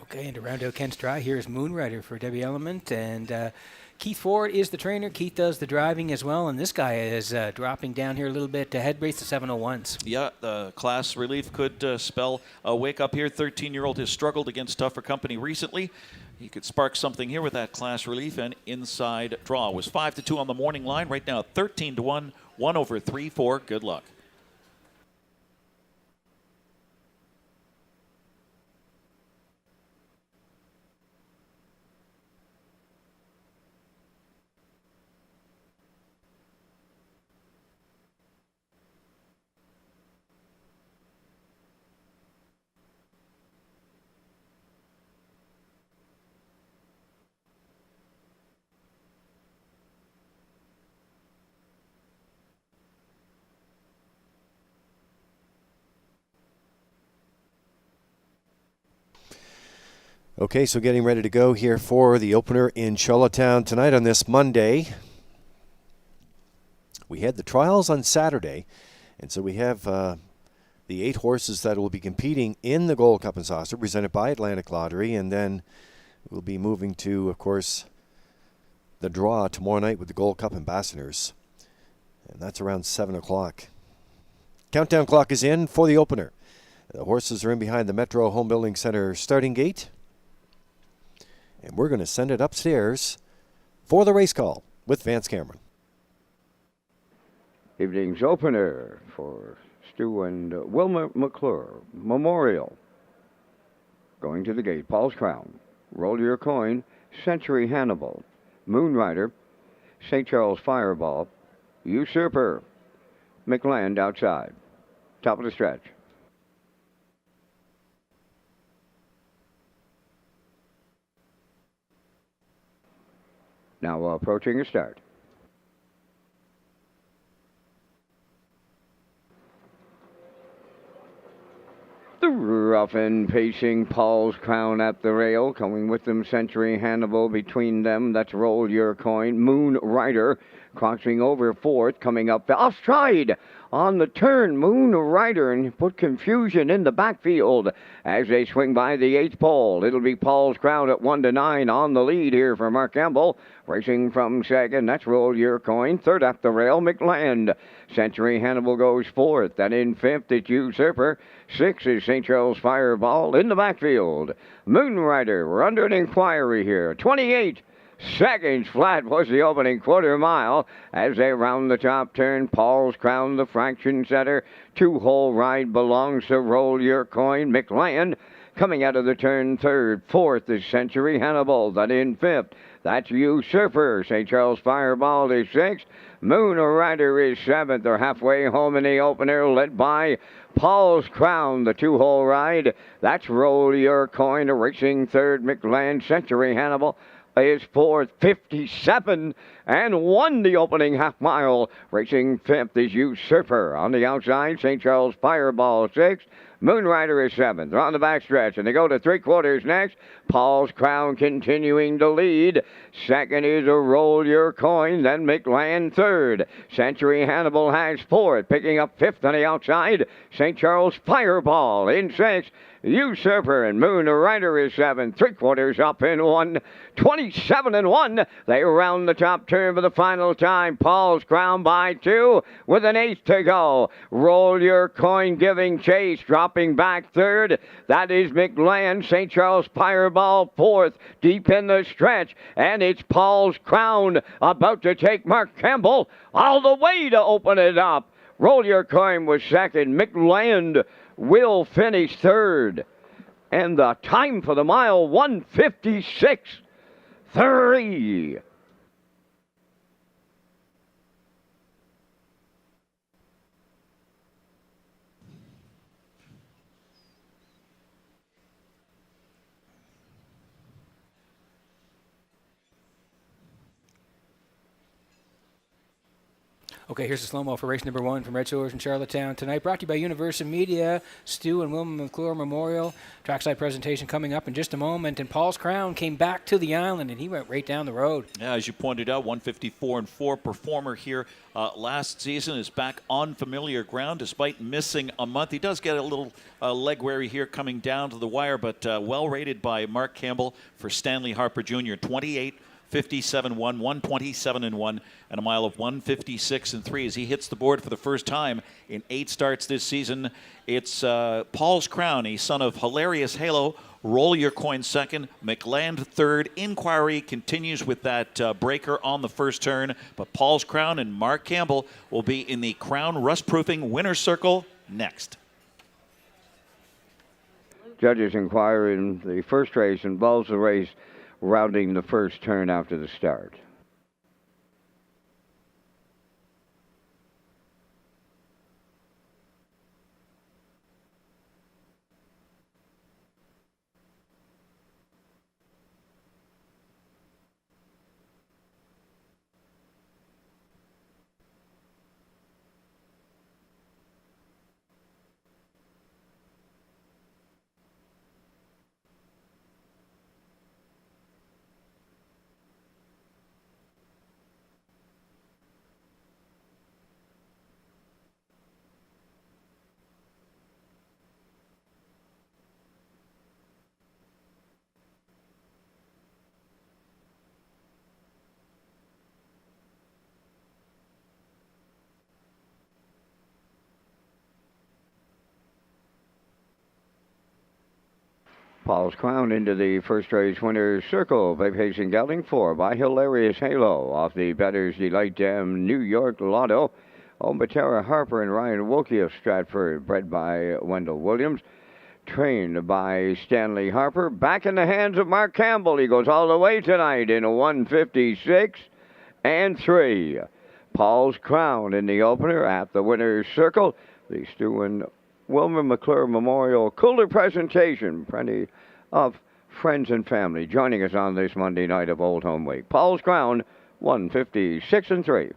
[SPEAKER 4] Okay, and to round out Kent's Dry, here's Moonrider for Debbie Element, and Keith Ford is the trainer. Keith does the driving as well, and this guy is dropping down here a little bit. Head race to 701s.
[SPEAKER 5] Yeah, the class relief could spell a wake up here. 13-year-old has struggled against tougher company recently. He could spark something here with that class relief and inside draw. It was 5-2 on the morning line. Right now, 13-1, 1 over 3-4. Good luck.
[SPEAKER 1] Okay, so getting ready to go here for the opener in Charlottetown tonight on this Monday. We had the trials on Saturday, and so we have the 8 horses that will be competing in the Gold Cup and Saucer presented by Atlantic Lottery, and then we'll be moving to, of course, the draw tomorrow night with the Gold Cup Ambassadors. And that's around 7 o'clock. Countdown clock is in for the opener. The horses are in behind the Metro Home Building Center starting gate. And we're going to send it upstairs for the race call with Vance Cameron.
[SPEAKER 2] Evening's opener for Stu and Wilma McClure Memorial. Going to the gate, Paul's Crown, Roll Your Coin, Century Hannibal, Moonrider, St. Charles Fireball, Usurper, McLand outside. Top of the stretch. Now approaching a start. The rough and pacing Paul's Crown at the rail. Coming with them, Century Hannibal between them. That's Roll Your Coin. Moon Rider crossing over fourth. Coming up off stride on the turn. Moon Rider, and put confusion in the backfield as they swing by the eighth pole. It'll be Paul's Crown at 1-9 on the lead here for Mark Campbell. Racing from second, that's Roll Your Coin. Third at the rail, McLand. Century Hannibal goes fourth. And in fifth, it's Usurper. Sixth is St. Charles Fireball in the backfield. Moonrider, we're under an inquiry here. 28 seconds flat was the opening quarter mile as they round the top turn. Paul's Crown, the fraction setter. Two-hole ride belongs to Roll Your Coin. McLand coming out of the turn third. Fourth is Century Hannibal. Then in fifth, that's Usurper. St. Charles Fireball is sixth. Moon Rider is seventh. They're halfway home in the opener, led by Paul's Crown, the two-hole ride. That's Roll Your Coin, racing third. McLand. Century Hannibal is fourth, 57, and won the opening half mile. Racing fifth is Usurper. On the outside, St. Charles Fireball sixth. Moonrider is seventh. They're on the backstretch, and they go to three-quarters next. Paul's Crown continuing to lead. Second is a Roll Your Coin, then McLand third. Century Hannibal has fourth, picking up fifth on the outside. St. Charles Fireball in sixth. Usurper and Moon Rider is seventh. Three-quarters up in one. 27-1. They round the top turn for the final time. Paul's Crown by two with an eighth to go. Roll Your Coin giving chase, dropping back third. That is McLand. St. Charles Fireball fourth, deep in the stretch. And it's Paul's Crown about to take Mark Campbell all the way to open it up. Roll Your Coin was second. McLand will finish third. And the time for the mile, 1:56.3.
[SPEAKER 4] Okay, here's the slow-mo for race number one from Redshores in Charlottetown tonight. Brought to you by Universal Media, Stu and Wilma McClure Memorial. Trackside presentation coming up in just a moment. And Paul's Crown came back to the island, and he went right down the road.
[SPEAKER 5] Yeah, as you pointed out, 154-4 performer here last season is back on familiar ground despite missing a month. He does get a little leg weary here coming down to the wire, but well rated by Mark Campbell for Stanley Harper Jr. 57-1, 127-1, and a mile of 156-3 as he hits the board for the first time in 8 starts this season. It's Paul's Crown, a son of Hilarious Halo. Roll Your Coin second, McLand third. Inquiry continues with that breaker on the first turn, but Paul's Crown and Mark Campbell will be in the Crown Rust-Proofing Winner's Circle next.
[SPEAKER 2] Judges inquiry in the first race involves the race rounding the first turn after the start. Paul's Crown into the first race winner's circle by pacing gelding 4 by Hilarious Halo off the Bettor's Delight Dam New York Lotto. Ombatera Harper and Ryan Wilkie of Stratford, bred by Wendell Williams, trained by Stanley Harper. Back in the hands of Mark Campbell. He goes all the way tonight in a 156 and 3. Paul's Crown in the opener at the winner's circle. The Stu and Wilmer McClure Memorial Cooler presentation. Plenty of friends and family joining us on this Monday night of Old Home Week. Paul's Crown, 156 and 3.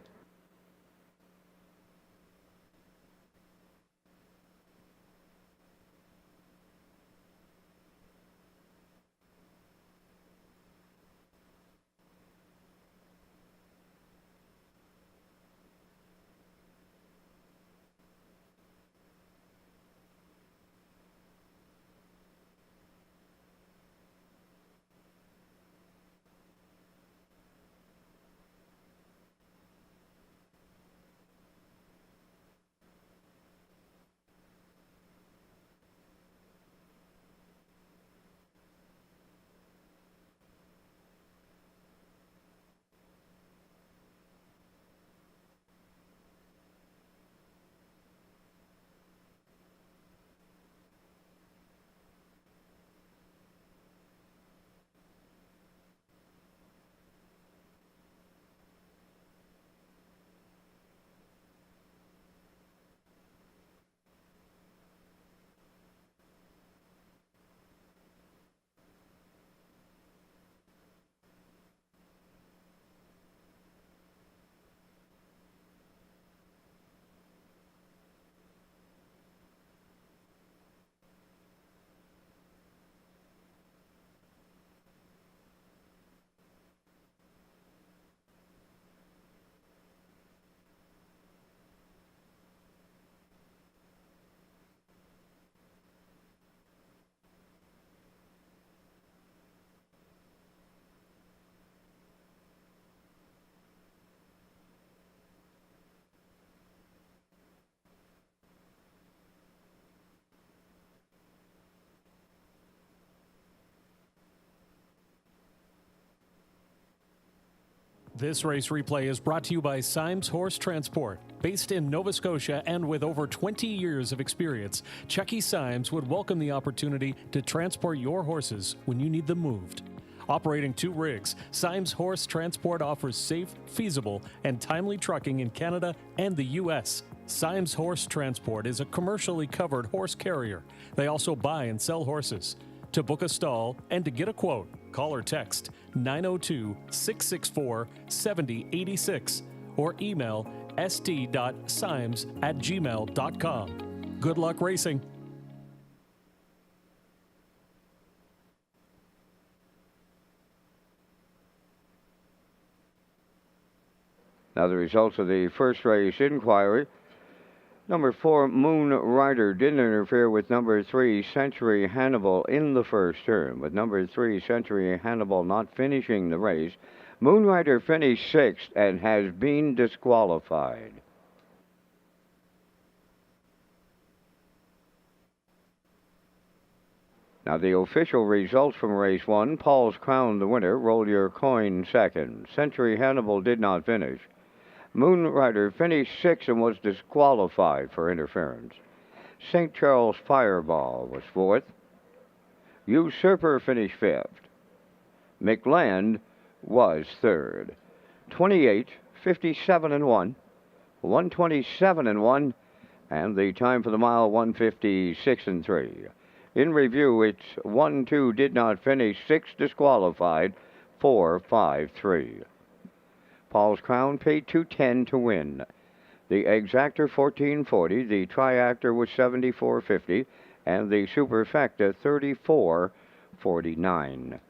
[SPEAKER 3] This race replay is brought to you by Symes Horse Transport. Based in Nova Scotia and with over 20 years of experience, Chucky Symes would welcome the opportunity to transport your horses when you need them moved. Operating 2 rigs, Symes Horse Transport offers safe, feasible, and timely trucking in Canada and the U.S. Symes Horse Transport is a commercially covered horse carrier. They also buy and sell horses. To book a stall and to get a quote, call or text 902-664-7086 or email st.symes@gmail.com. Good luck racing.
[SPEAKER 2] Now the results of the first race inquiry. Number 4, Moon Rider, didn't interfere with number 3, Century Hannibal, in the first turn. With number 3, Century Hannibal, not finishing the race, Moon Rider finished 6th and has been disqualified. Now the official results from race 1, Paul's Crown the winner, roll your coin second. Century Hannibal did not finish. Moon Rider finished 6th and was disqualified for interference. St. Charles Fireball was 4th. Usurper finished 5th. McLand was 3rd. 28, 57 and 1, 127 and 1, and the time for the mile 156 and 3. In review, it's 1-2 did not finish, 6 disqualified, 4, 5, 3. Paul's Crown paid $210 to win. The exactor $14.40, the triactor was $74.50, and the superfecta $34.49.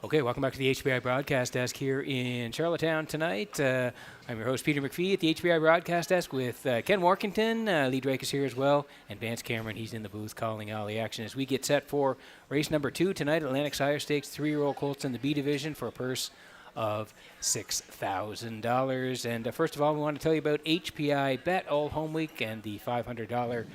[SPEAKER 4] Okay, welcome back to the HBI Broadcast Desk here in Charlottetown tonight. I'm your host, Peter McPhee, at the HBI Broadcast Desk with Ken Workington. Lee Drake is here as well, and Vance Cameron, he's in the booth calling all the action as we get set for race number 2 tonight, Atlantic Sire Stakes, 3-year-old colts in the B division for a purse of $6,000. And first of all, we want to tell you about HPI Bet all home week and the $500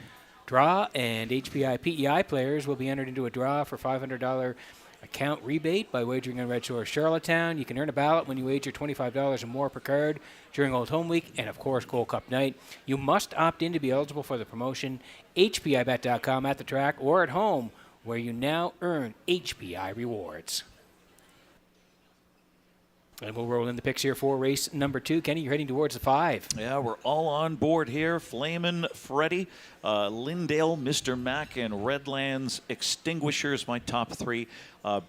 [SPEAKER 4] draw. And HPI PEI players will be entered into a draw for $500 account rebate by wagering on Red Shores Charlottetown. You can earn a ballot when you wager $25 or more per card during Old Home Week and, of course, Gold Cup night. You must opt in to be eligible for the promotion. HPIBet.com at the track or at home, where you now earn HPI rewards. And we'll roll in the picks here for race number 2. Kenny, you're heading towards the 5.
[SPEAKER 5] Yeah, we're all on board here. Flamin' Freddy, Lindale, Mr. Mac, and Redlands Extinguishers, my top 3.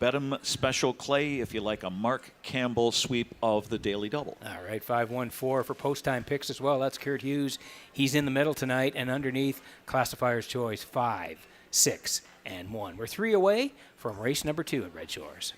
[SPEAKER 5] Bedham Special Clay, if you like a Mark Campbell sweep of the Daily Double.
[SPEAKER 4] All right, 514 for post-time picks as well. That's Kurt Hughes. He's in the middle tonight, and underneath, Classifier's Choice, 5, 6, and 1. We're 3 away from race number 2 at Red Shores.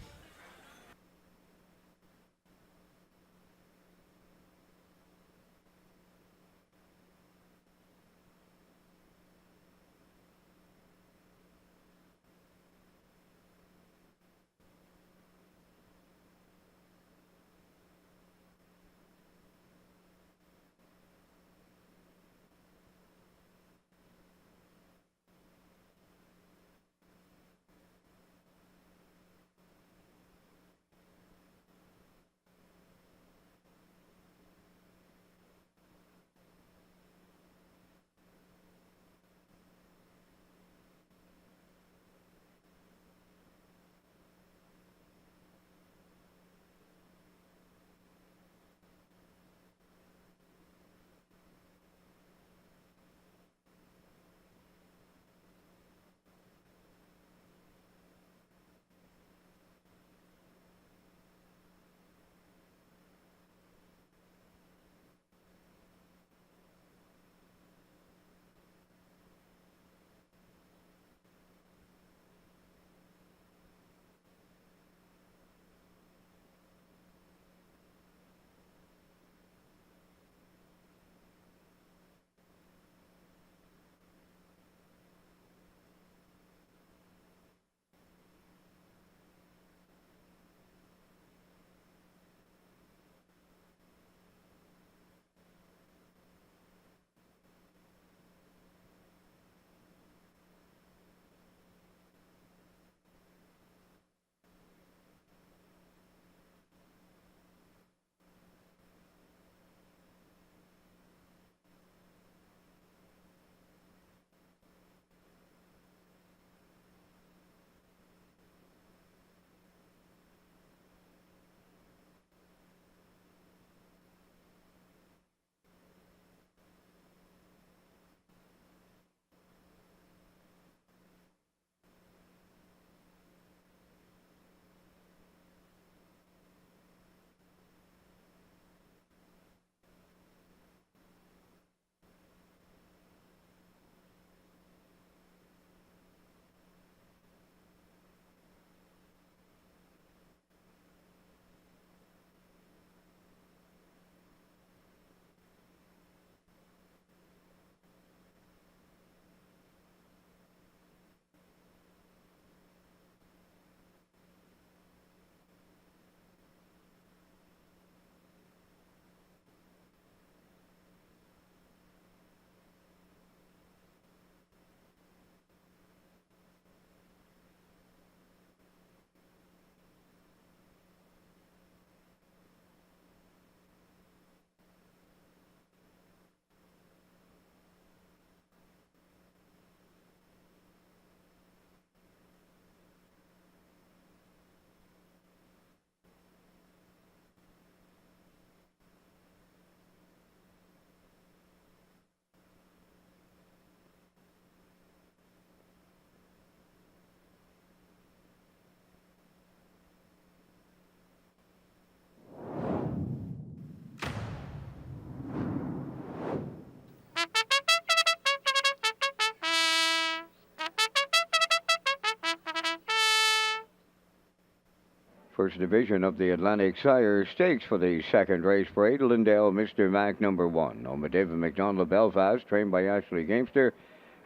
[SPEAKER 2] First division of the Atlantic Sire Stakes for the second race parade. Lindale, Mr. Mac, number 1. Home of David McDonald of Belfast, trained by Ashley Gamester.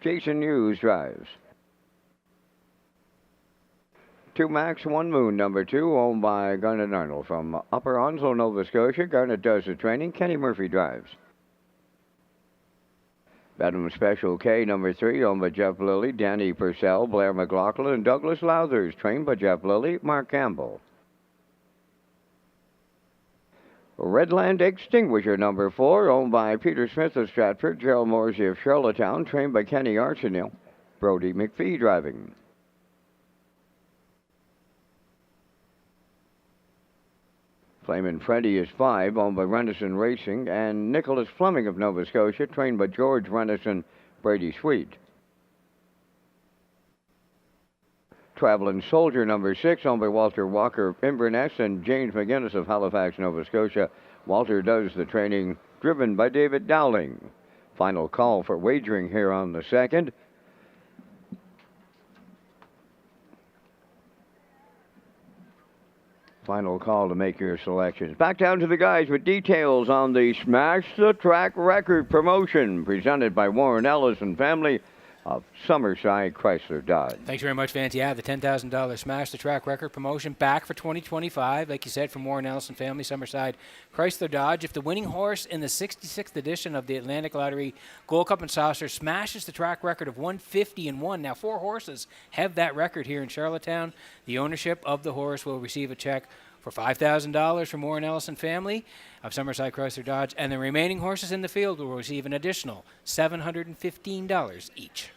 [SPEAKER 2] Jason Hughes drives. 2 Max, 1 Moon, number 2, owned by Garnet Arnold from Upper Onslow, Nova Scotia. Garnet does the training. Kenny Murphy drives. Bedham Special K, number 3, owned by Jeff Lilly, Danny Purcell, Blair McLaughlin, and Douglas Lowthers, trained by Jeff Lilly, Mark Campbell. Redland Extinguisher, number 4, owned by Peter Smith of Stratford, Gerald Morsey of Charlottetown, trained by Kenny Arsenal, Brody McPhee driving. Flamin' Freddy is 5, owned by Renison Racing, and Nicholas Fleming of Nova Scotia, trained by George Renison, Brady Sweet. Traveling Soldier, number 6, owned by Walter Walker of Inverness and James McGuinness of Halifax, Nova Scotia. Walter does the training, driven by David Dowling. Final call for wagering here on the 2nd. Final call to make your selections. Back down to the guys with details on the Smash the Track Record promotion presented by Warren Ellis and family of Summerside Chrysler Dodge.
[SPEAKER 4] Thanks very much, Vance. Yeah, the $10,000 Smash the Track Record promotion back for 2025. Like you said, from Warren Ellis and family, Summerside Chrysler Dodge. If the winning horse in the 66th edition of the Atlantic Lottery Gold Cup and Saucer smashes the track record of 150-1, now 4 horses have that record here in Charlottetown, the ownership of the horse will receive a check for $5,000 from Warren Ellis and family of Summerside Chrysler Dodge, and the remaining horses in the field will receive an additional $715 each.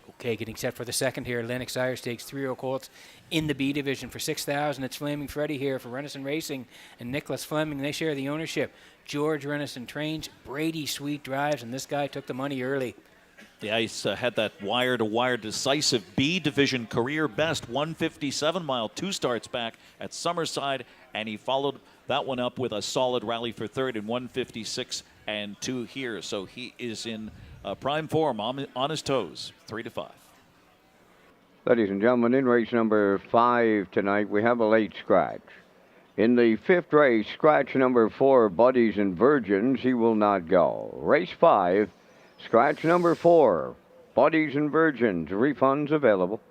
[SPEAKER 4] Okay, getting set for the second here. Atlantic Sire Stakes 3-year-old colts in the B division for $6,000. It's Flaming Freddy here for Renison Racing and Nicholas Fleming. They share the ownership. George Renison trains, Brady Sweet drives, and this guy took the money early.
[SPEAKER 5] Yeah, he's had that wire-to-wire decisive B division career best 157 mile, 2 starts back at Summerside, and he followed that one up with a solid rally for third in 156 and 2 here. So he is in prime form, on his toes, 3-5.
[SPEAKER 2] Ladies and gentlemen, in race number 5 tonight, we have a late scratch. In the 5th race, scratch number 4, Buddies and Virgins, he will not go. Race 5, scratch number 4, Buddies and Virgins, refunds available.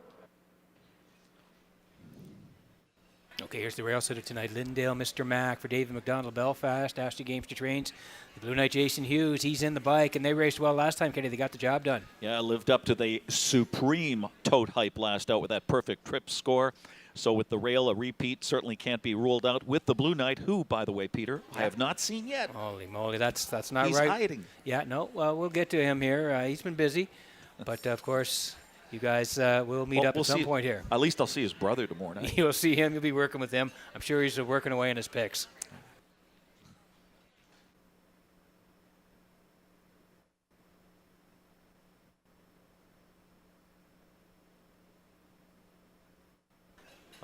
[SPEAKER 4] Okay, here's the rail sitter tonight. Lindale, Mr. Mac for David McDonald, Belfast. Ashley Gamester trains. The Blue Knight, Jason Hughes, he's in the bike, and they raced well last time, Kenny. They got the job done.
[SPEAKER 5] Yeah, lived up to the supreme tote hype last out with that perfect trip score. So with the rail, a repeat certainly can't be ruled out with the Blue Knight, who, by the way, Peter, I have not seen yet.
[SPEAKER 4] Holy moly, that's not
[SPEAKER 5] He's
[SPEAKER 4] right.
[SPEAKER 5] He's hiding.
[SPEAKER 4] Yeah, no, well, we'll get to him here. He's been busy, but of course, you guys will meet up at some point here.
[SPEAKER 5] At least I'll see his brother tomorrow night.
[SPEAKER 4] You'll see him. You'll be working with him. I'm sure he's working away on his picks.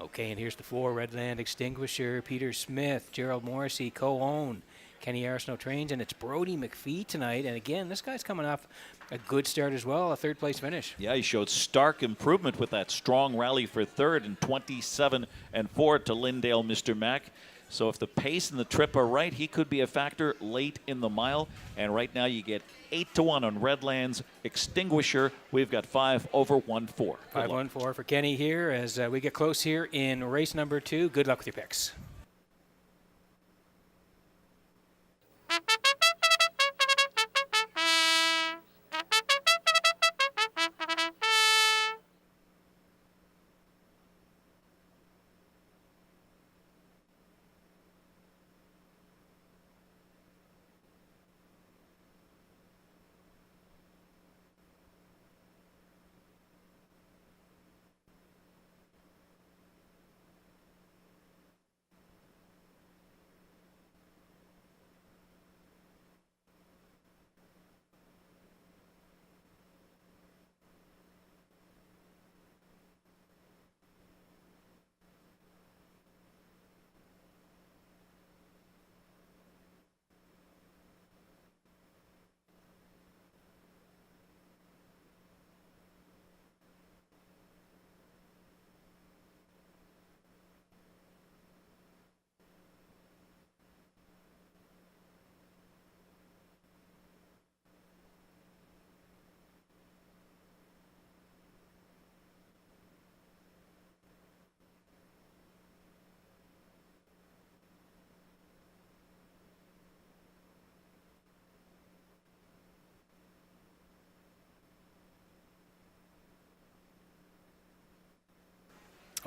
[SPEAKER 4] Okay, and here's the 4, Redland Extinguisher, Peter Smith, Gerald Morrissey, co-own, Kenny Arsenault trains, and it's Brody McPhee tonight. And again, this guy's coming off a good start as well, a 3rd place finish.
[SPEAKER 5] Yeah, he showed stark improvement with that strong rally for 3rd and 27 and 4 to Lindale, Mr. Mac. So if the pace and the trip are right, he could be a factor late in the mile. And right now you get 8-1 on Redland's Extinguisher. We've got 5 over 1-4.
[SPEAKER 4] 5-1-4 for Kenny here as we get close here in race number 2. Good luck with your picks.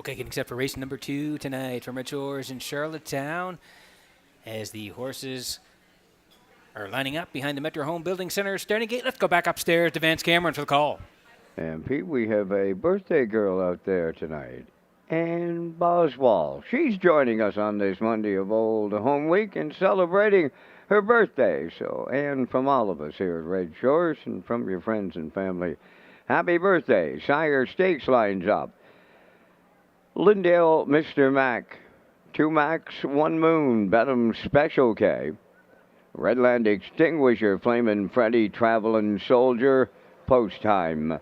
[SPEAKER 4] Okay, getting set for race number 2 tonight from Redshores in Charlottetown as the horses are lining up behind the Metro Home Building Center starting gate. Let's go back upstairs to Vance Cameron for the call.
[SPEAKER 2] And Pete, we have a birthday girl out there tonight. Ann Boswell. She's joining us on this Monday of Old Home Week and celebrating her birthday. So, Ann, from all of us here at Red Shores and from your friends and family, happy birthday. Sire Stakes lines up. Lindale, Mr. Mac. 2 Max, 1 Moon, Bedham Special K. Redland Extinguisher, Flamin' Freddy, Travelin' Soldier, Post Time.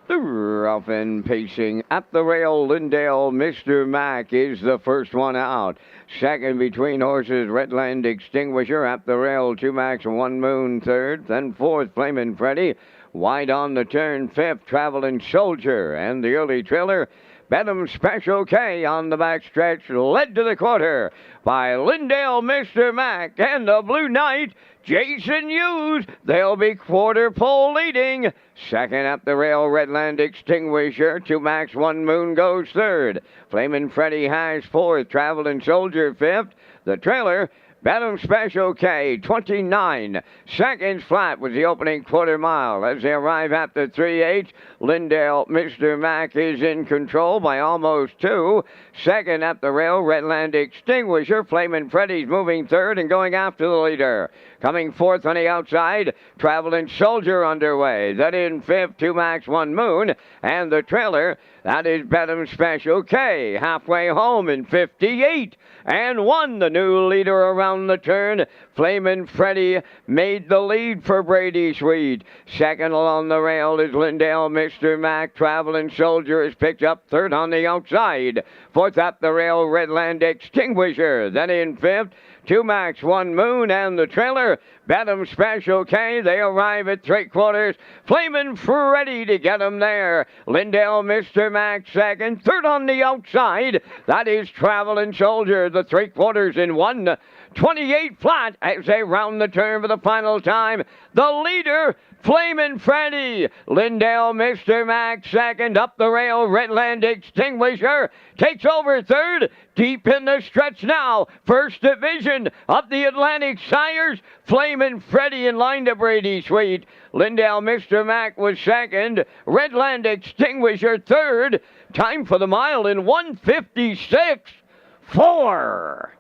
[SPEAKER 2] The rough and pacing at the rail, Lindale, Mr. Mac is the first one out. Second between horses, Redland Extinguisher at the rail, 2 Max, 1 Moon, third. Then fourth, Flamin' Freddy. Wide on the turn, fifth, Travelin' Soldier. And the early trailer, Bedham Special K on the backstretch, led to the quarter by Lindale, Mr. Mac, and the Blue Knight, Jason Hughes. They'll be quarter pole leading. Second at the rail, Redland Extinguisher. 2 Max, 1 Moon goes third. Flamin' Freddy has fourth. Travelin' Soldier fifth. The trailer, Bedham Special K, 29 seconds flat was the opening quarter mile. As they arrive at the 3/8, Lindale, Mr. Mac is in control by almost 2. Second at the rail, Redland Extinguisher. Flamin' Freddy's moving third and going after the leader. Coming fourth on the outside, Travelin' Soldier underway. Then in fifth, 2 Max, 1 Moon. And the trailer, that is Bedham Special K, halfway home in 58. And 1, the new leader around the turn. Flamin' Freddy made the lead for Brady Sweet. Second along the rail is Lindale, Mr. Mac. Travelin' Soldier is picked up third on the outside. Fourth at the rail, Redland Extinguisher. Then in fifth, 2 Max, 1 Moon, and the trailer, Bedham Special K. They arrive at 3/4. Flamin' Freddy to get them there. Lindale, Mr. Mac second. Third on the outside, that is Travelin' Soldier. The 3/4 in 1:28 flat as they round the turn for the final time. The leader, Flamin' Freddy. Lindale, Mr. Mac second. Up the rail, Redland Extinguisher takes over third. Deep in the stretch now. First division of the Atlantic Sires. Flamin' Freddy in line to Brady Sweet. Lindale, Mr. Mac was second. Redland Extinguisher third. Time for the mile in 1:56.4.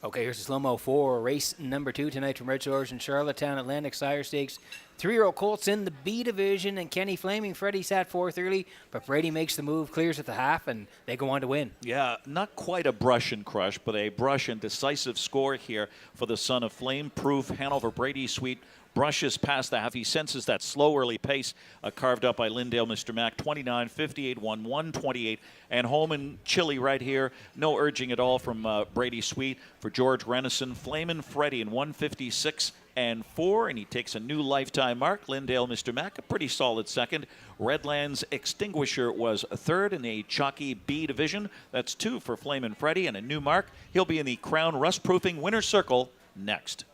[SPEAKER 4] Okay, here's a slow-mo for race number 2 tonight from Redshores in Charlottetown. Atlantic Sire Stakes. 3-year-old colts in the B division, and Kenny Flaming Freddy sat fourth early, but Brady makes the move, clears at the half, and they go on to win.
[SPEAKER 5] Yeah, not quite a brush and crush, but a brush and decisive score here for the son of flame-proof Hanover Brady Sweet. Brushes past the half. He senses that slow early pace carved up by Lindale, Mr. Mac. 29, 58, 1, 128. And home and chilly right here. No urging at all from Brady Sweet for George Renison. Flamin' Freddy in 156.4, and he takes a new lifetime mark. Lindale, Mr. Mac, a pretty solid second. Redland's Extinguisher was a third in the chalky B division. That's 2 for Flamin' Freddy and a new mark. He'll be in the Crown Rust-Proofing Winner's Circle next.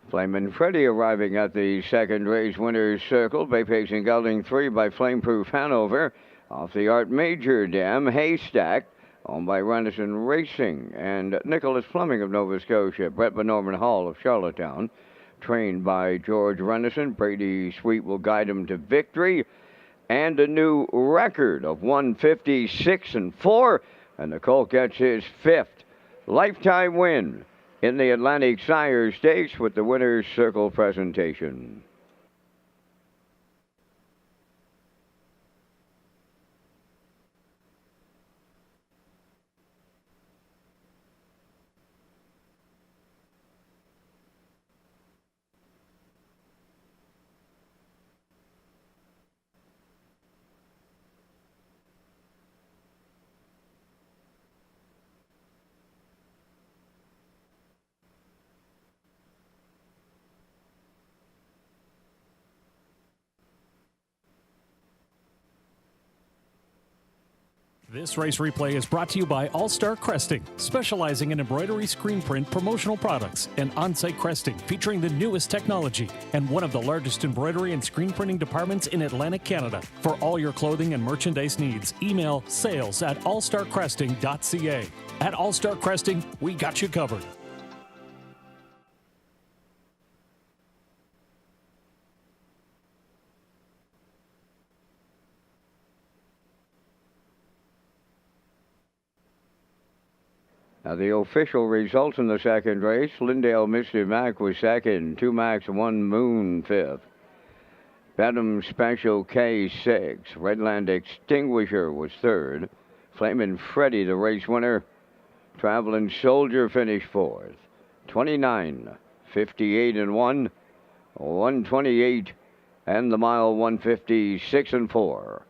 [SPEAKER 2] Flamin' Freddy arriving at the second race winner's circle. Bay Pacing Gelding 3 by Flameproof Hanover. Off the Art Major Dam, Haystack, owned by Renison Racing. And Nicholas Fleming of Nova Scotia. Brett Norman Hall of Charlottetown. Trained by George Renison. Brady Sweet will guide him to victory. And a new record of 156 and 4. And the colt gets his 5th lifetime win in the Atlantic Sire Stakes with the winner's circle presentation.
[SPEAKER 3] This race replay is brought to you by All Star Cresting, specializing in embroidery, screen print, promotional products, and on-site cresting featuring the newest technology, and one of the largest embroidery and screen printing departments in Atlantic Canada. For all your clothing and merchandise needs, email sales@allstarcresting.ca. At All Star Cresting, we got you covered.
[SPEAKER 2] Now the official results in the second race. Lindale Mr. Mac was second. 2 Max 1 Moon fifth. Benham Special K6. Redland Extinguisher was third. Flamin' Freddy, the race winner. Traveling Soldier finished fourth. 29, 58 and 1. 128 and the mile 156 and 4.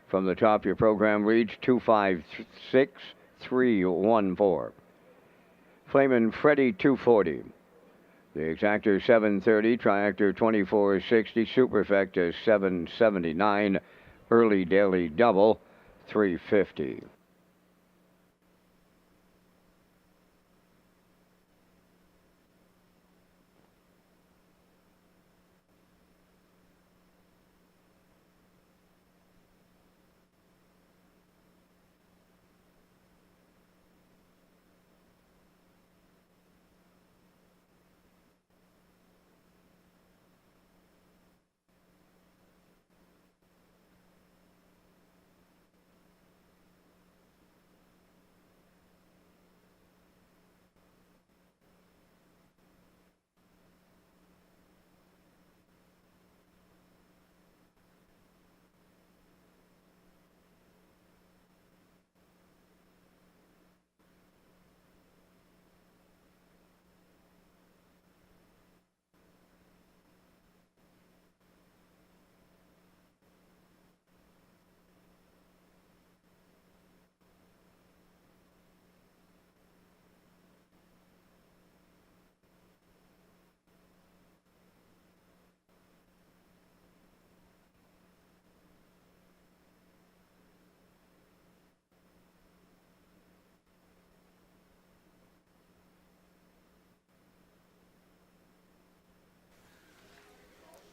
[SPEAKER 2] From the top, your program reads 256-314. Flamin' Freddy 240. The Exactor 730, Triactor 2460, Superfecta 779, Early Daily Double 350.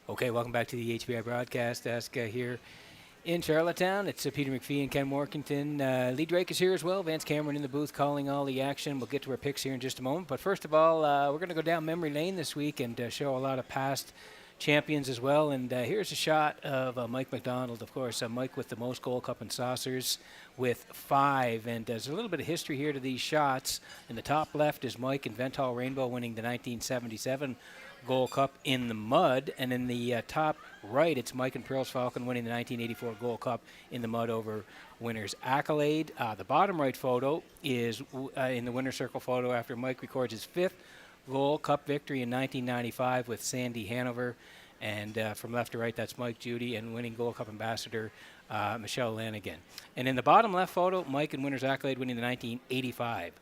[SPEAKER 4] Okay, welcome back to the HBI broadcast desk here in Charlottetown. It's Peter McPhee and Ken Morkington. Lee Drake is here as well. Vance Cameron in the booth calling all the action. We'll get to our picks here in just a moment. But first of all, we're going to go down memory lane this week and show a lot of past champions as well. And here's a shot of Mike McDonald, of course. Mike with the most Gold Cup and Saucers with 5. And there's a little bit of history here to these shots. In the top left is Mike in Ventall Rainbow winning the 1977 Gold Cup in the mud, and in the top right, it's Mike and Pearls Falcon winning the 1984 Gold Cup in the mud over Winner's Accolade. The bottom right photo is in the winner's circle photo after Mike records his 5th Gold Cup victory in 1995 with Sandy Hanover, and from left to right, that's Mike Judy and winning Gold Cup ambassador Michelle Lanigan. And in the bottom left photo, Mike and Winner's Accolade winning the 1985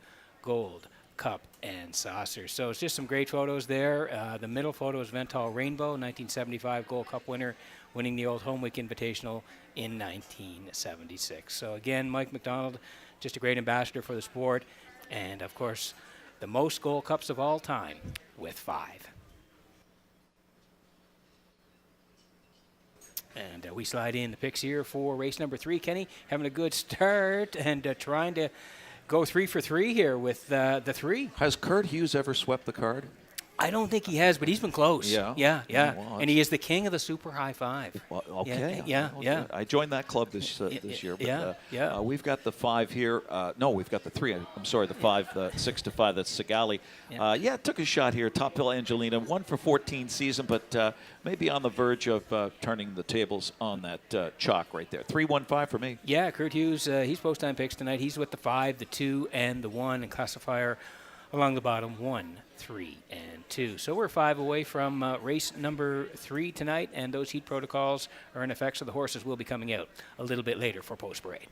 [SPEAKER 4] Gold Cup and Saucers. So it's just some great photos there. The middle photo is Ventall Rainbow, 1975 Gold Cup winner, winning the Old Home Week Invitational in 1976. So again, Mike McDonald, just a great ambassador for the sport, and of course, the most Gold Cups of all time with 5. And we slide in the picks here for race number 3. Kenny having a good start and trying to go 3 for 3 here with the 3.
[SPEAKER 5] Has Kurt Hughes ever swept the card?
[SPEAKER 4] I don't think he has, but he's been close.
[SPEAKER 5] Yeah.
[SPEAKER 4] Yeah.
[SPEAKER 5] Well,
[SPEAKER 4] and he is the king of the super high 5.
[SPEAKER 5] Well, okay.
[SPEAKER 4] Yeah.
[SPEAKER 5] I joined that club this year. But, we've got the 5 here. No, we've got the 3. I'm sorry, the 5, the 6 to 5. That's Sigali. Took a shot here. Top Hill Angelina, 1 for 14 season, but maybe on the verge of turning the tables on that chalk right there. 3-1-5 for me.
[SPEAKER 4] Yeah, Kurt Hughes, he's post-time picks tonight. He's with the 5, the 2, and the 1, and classifier along the bottom, 1, 3, and 2. So we're 5 away from race number 3 tonight, and those heat protocols are in effect, so the horses will be coming out a little bit later for post-parade.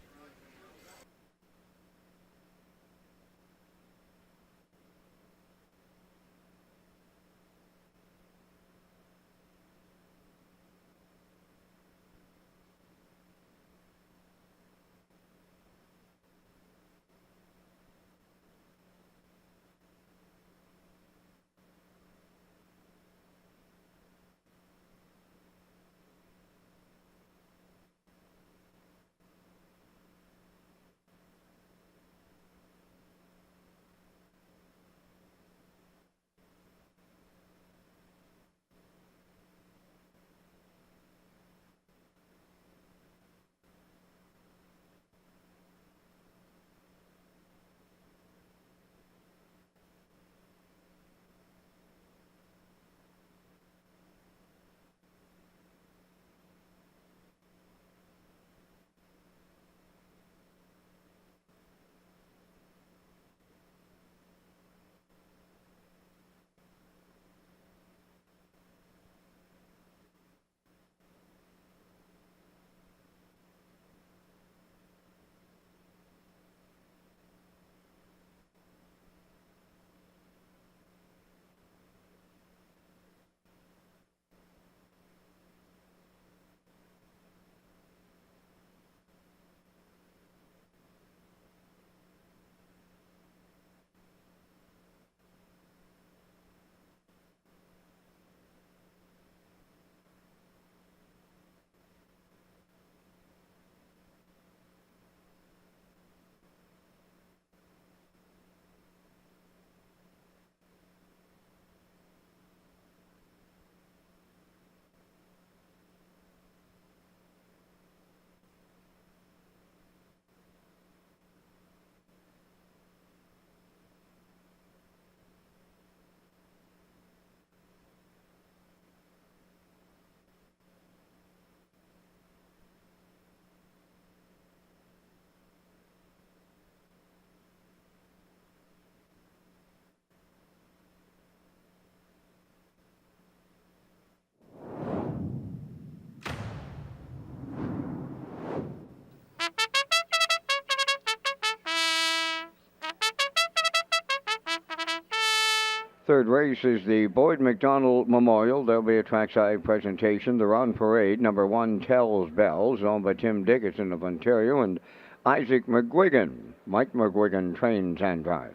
[SPEAKER 2] Third race is the Boyd McDonald Memorial. There'll be a trackside presentation. They're on parade. Number 1, Tells Bells, owned by Tim Dickinson of Ontario, and Isaac McGuigan. Mike McGuigan trains and drives.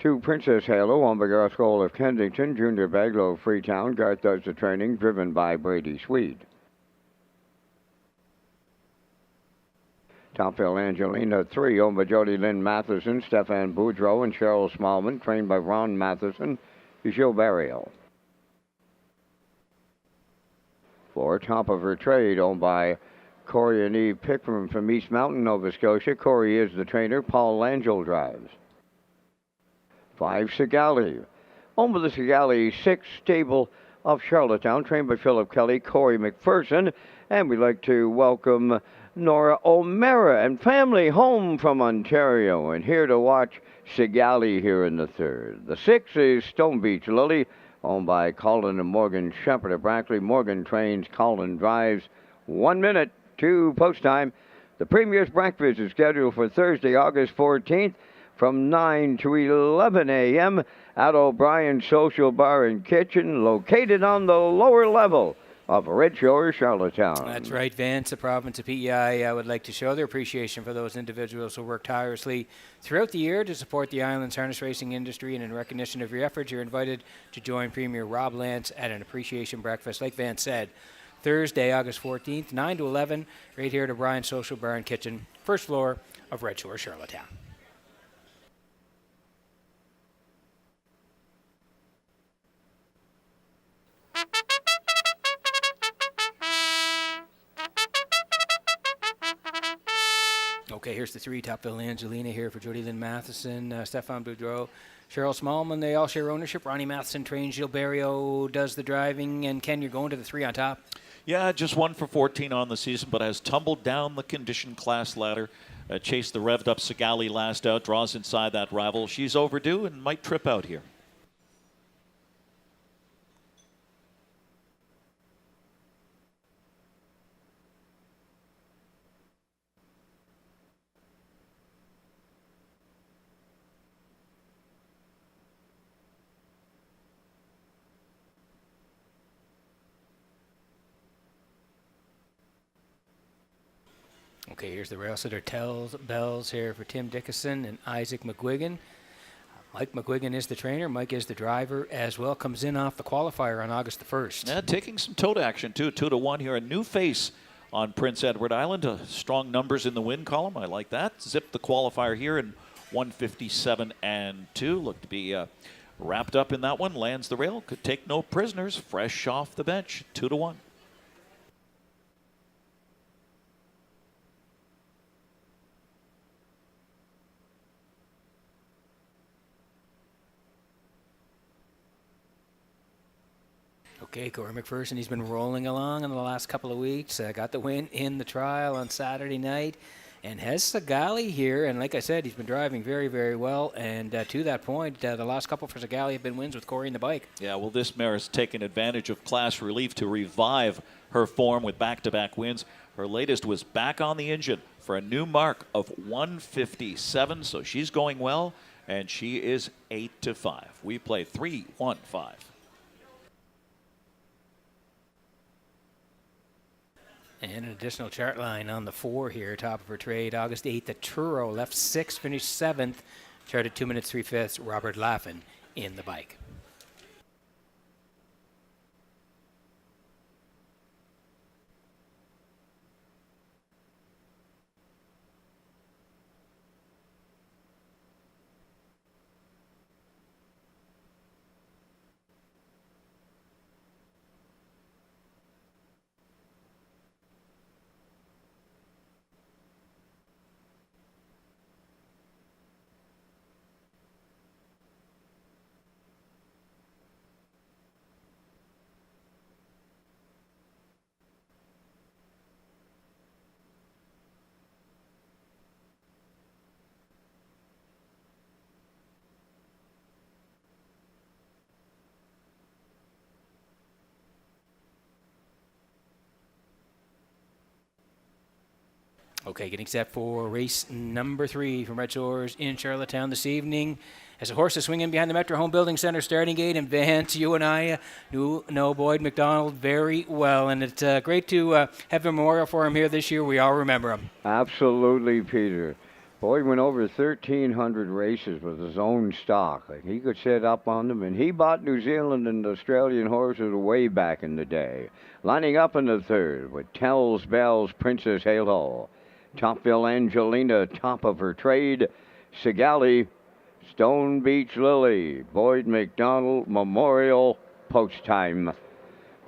[SPEAKER 2] 2, Princess Halo, owned by Garth Cole of Kensington. Junior Baglow of Freetown. Garth does the training, driven by Brady Swede. Top Hill Angelina 3, owned by Jody Lynn Matheson, Stefan Boudreau, and Cheryl Smallman, trained by Ron Matheson, Gilles Barriel. 4, Top of Her Trade, owned by Corey and Eve Pickram from East Mountain, Nova Scotia. Corey is the trainer. Paul Langell drives. 5, Sigali, owned by the Sigali 6 stable of Charlottetown, trained by Philip Kelly, Corey McPherson, and we'd like to welcome Nora O'Mara and family home from Ontario, and here to watch Sigali here in the 3rd. The 6 is Stone Beach Lily, owned by Colin and Morgan Shepherd of Brackley. Morgan trains, Colin drives. 1 minute to post time. The Premier's Breakfast is scheduled for Thursday, August 14th from 9 to 11 a.m. at O'Brien's Social Bar and Kitchen, located on the lower level of Red Shores, Charlottetown.
[SPEAKER 4] That's right, Vince. The province of PEI would like to show their appreciation for those individuals who work tirelessly throughout the year to support the island's harness racing industry, and in recognition of your efforts, you're invited to join Premier Rob Lance at an appreciation breakfast, like Vance said, Thursday, August 14th, 9 to 11, right here at O'Brien's Social Bar and Kitchen, first floor of Red Shore, Charlottetown. Okay, here's the three. Top Bill Angelina here for Jody Lynn Matheson, Stefan Boudreau, Cheryl Smallman. They all share ownership. Ronnie Matheson trains. Gilles Barrio does the driving. And Ken, you're going to the three on top.
[SPEAKER 5] Yeah, just 1 for 14 on the season, but has tumbled down the condition class ladder. Chased the revved up Sigali last out, draws inside that rival. She's overdue and might trip out here.
[SPEAKER 4] Okay, here's the rail sitter bells here for Tim Dickinson and Isaac McGuigan. Mike McGuigan is the trainer. Mike is the driver as well. Comes in off the qualifier on August the 1st.
[SPEAKER 5] Yeah, taking some tote action, too. 2 to 1 here. A new face on Prince Edward Island. Strong numbers in the win column. I like that. Zipped the qualifier here in 157 and 2. Looked to be wrapped up in that one. Lands the rail. Could take no prisoners. Fresh off the bench. 2 to 1.
[SPEAKER 4] Okay, Corey McPherson, he's been rolling along in the last couple of weeks. Got the win in the trial on Saturday night. And has Sigali here, and like I said, he's been driving very, very well. And to that point, the last couple for Sigali have been wins with Corey in the bike. Yeah,
[SPEAKER 5] well, this mare has taken advantage of class relief to revive her form with back-to-back wins. Her latest was back on the engine for a new mark of 157, so she's going well, and she is 8 to 5. We play 3-1-5.
[SPEAKER 4] And an additional chart line on the 4 here, top of her trade. August 8th, the Turo left 6th, finished 7th. Charted 2 minutes 3/5. Robert Laffin in the bike. Okay, getting set for race number 3 from Red Shores in Charlottetown this evening. As the horse is swinging behind the Metro Home Building Center starting gate, and Vance, you and I know Boyd McDonald very well, and it's great to have a memorial for him here this year. We all remember him.
[SPEAKER 2] Absolutely, Peter. Boyd went over 1,300 races with his own stock. Like, he could sit up on them, and he bought New Zealand and Australian horses way back in the day. Lining up in the 3rd with Tells Bells, Princess Halo. Topville Angelina, top of her trade. Sigali, Stone Beach Lily, Boyd McDonald Memorial, post time.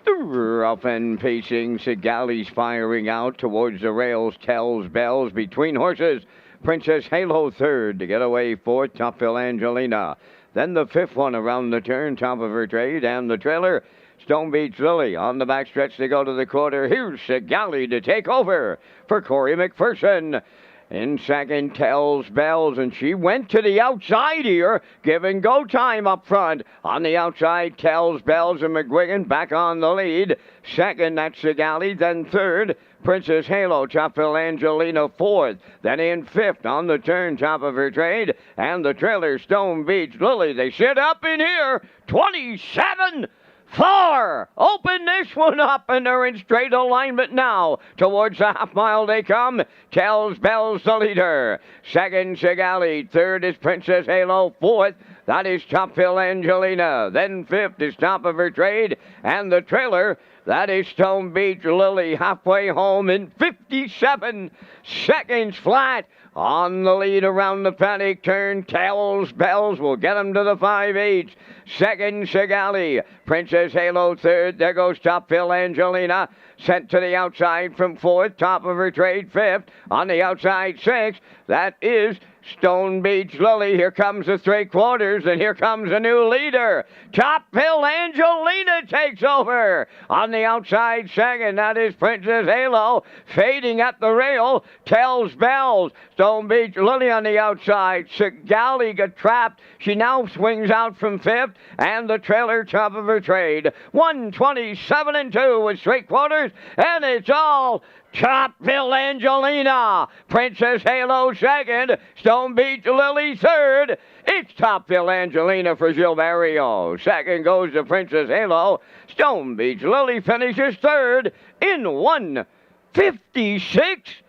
[SPEAKER 2] Rough and pacing, Sigali's firing out towards the rails. Tells Bells between horses. Princess Halo 3rd to get away 4th, Topville Angelina. Then the 5th one around the turn, top of her trade, and the trailer. Stone Beach Lily on the backstretch to go to the quarter. Here's Sigali to take over for Corey McPherson. In second, Tells Bells, and she went to the outside here, giving go time up front. On the outside, Tells Bells and McGuigan back on the lead. Second, that's Sigali. Then 3rd, Princess Halo, Topville Angelina 4th. Then in 5th on the turn, top of her trade. And the trailer, Stone Beach Lily. They sit up in here, 27 4. Open this one up, and they're in straight alignment now. Towards the half mile they come. Tells Bell's the leader. Second, Sigali. Third is Princess Halo. Fourth, that is Topville Angelina. Then fifth is Top of Her Trade. And the trailer, that is Stone Beach Lily, halfway home in 57 seconds flat. On the lead around the paddock turn, Tells Bells will get him to the 5/8. Second, Sigali. Princess Halo third. There goes Topville Angelina. Sent to the outside from fourth. Top of Her Trade fifth. On the outside sixth. That is Stone Beach Lily. Here comes the 3/4, and here comes a new leader. Topville Angelina takes over. On the outside second, that is Princess Halo. Fading at the rail, Tells Bells. Stone Beach Lily on the outside. Sigali got trapped. She now swings out from fifth, and the trailer Top of Her Trade. 1:27.2 with 3/4, and it's all Topville Angelina. Princess Halo second. Stone Beach Lily third. It's Topville Angelina for Gilberto. Second goes to Princess Halo. Stone Beach Lily finishes third in 1:56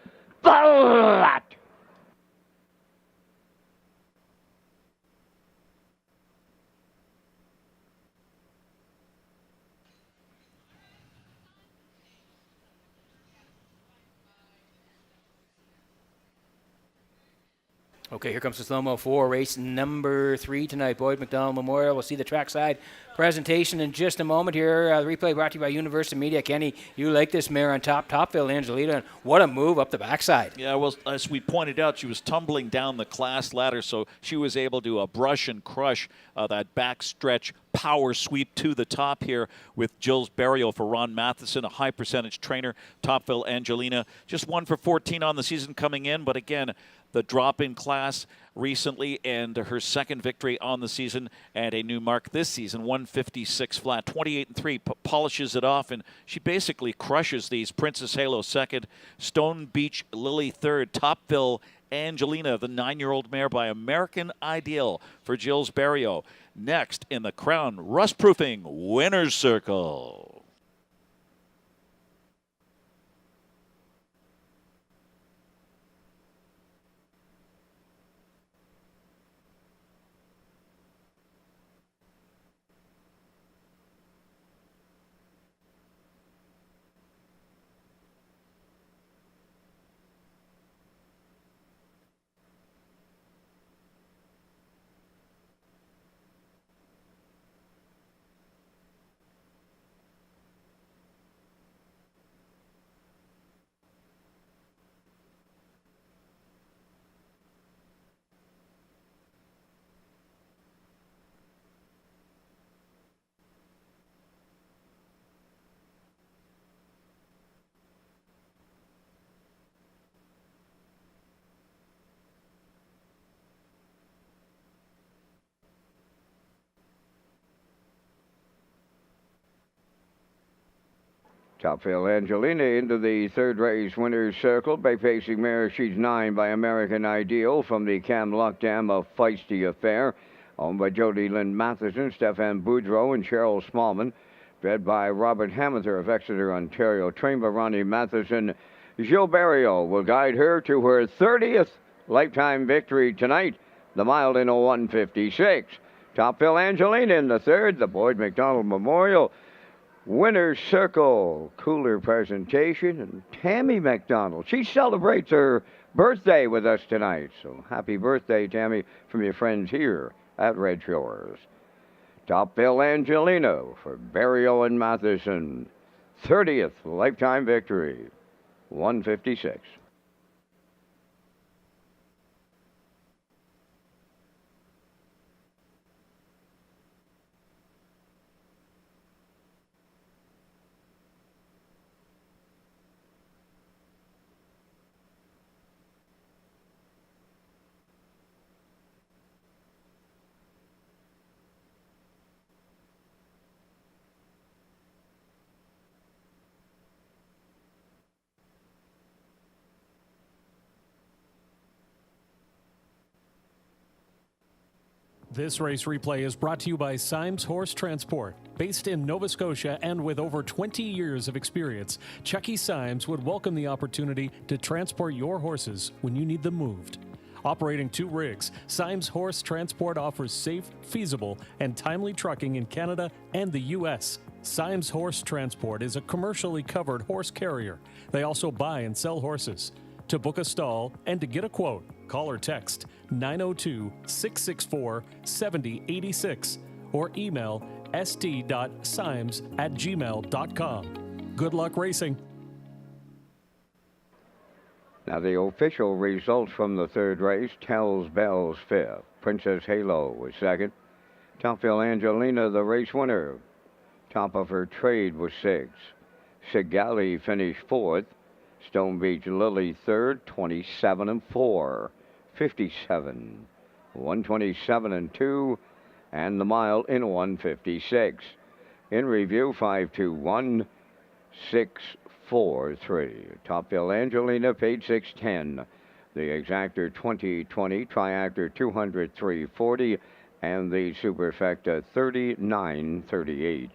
[SPEAKER 2] flat.
[SPEAKER 4] Okay, here comes the slow-mo for race number 3 tonight, Boyd McDonald Memorial. We'll see the trackside presentation in just a moment here. The replay brought to you by University Media. Kenny, you like this mare on top, Topville Angelina, and what a move up the backside.
[SPEAKER 5] Yeah, well, as we pointed out, she was tumbling down the class ladder, so she was able to brush and crush that backstretch power sweep to the top here with Jill's Burial for Ron Matheson, a high percentage trainer. Topville Angelina, just 1 for 14 on the season coming in, but again, the drop in class recently and her second victory on the season and a new mark this season, 1:56 flat, 28-3, polishes it off, and she basically crushes these. Princess Halo second, Stone Beach Lily third, Topville Angelina, the 9-year-old mare by American Ideal for Jill's Barrio. Next in the Crown Rust-Proofing Winner's Circle.
[SPEAKER 2] Topville Angelina into the third race winner's circle. Bay-facing mare, she's 9 by American Ideal from the Cam Lockdam of Feisty Affair. Owned by Jody Lynn Matheson, Stefan Boudreau, and Cheryl Smallman. Bred by Robert Hamather of Exeter, Ontario. Trained by Ronnie Matheson. Gilberto will guide her to her 30th lifetime victory tonight. The mile in a 1:56. Topville Angelina in the third. The Boyd McDonald Memorial Winner's Circle cooler presentation, and Tammy McDonald. She celebrates her birthday with us tonight. So happy birthday, Tammy, from your friends here at Red Shores. Topville Angelina for Barrio and Matheson. 30th lifetime victory. 1:56.
[SPEAKER 3] This race replay is brought to you by Symes Horse Transport. Based in Nova Scotia and with over 20 years of experience, Chucky Symes would welcome the opportunity to transport your horses when you need them moved. Operating 2 rigs, Symes Horse Transport offers safe, feasible, and timely trucking in Canada and the U.S. Symes Horse Transport is a commercially covered horse carrier. They also buy and sell horses. To book a stall and to get a quote, call or text 902-664-7086 or email st.symes@gmail.com. Good luck racing.
[SPEAKER 2] Now the official results from the third race: Tells Bells 5th, Princess Halo was 2nd, Topville Angelina the race winner, Top of Her Trade was 6th, Sigali finished 4th, Stone Beach Lily 3rd, 27-4, 57, 127-2, and the mile in 156. In review, 5-2-1, 6-4-3. Topville Angelina paid $610. The Exactor 2020, Triactor 203.40, and the Superfecta 39.38.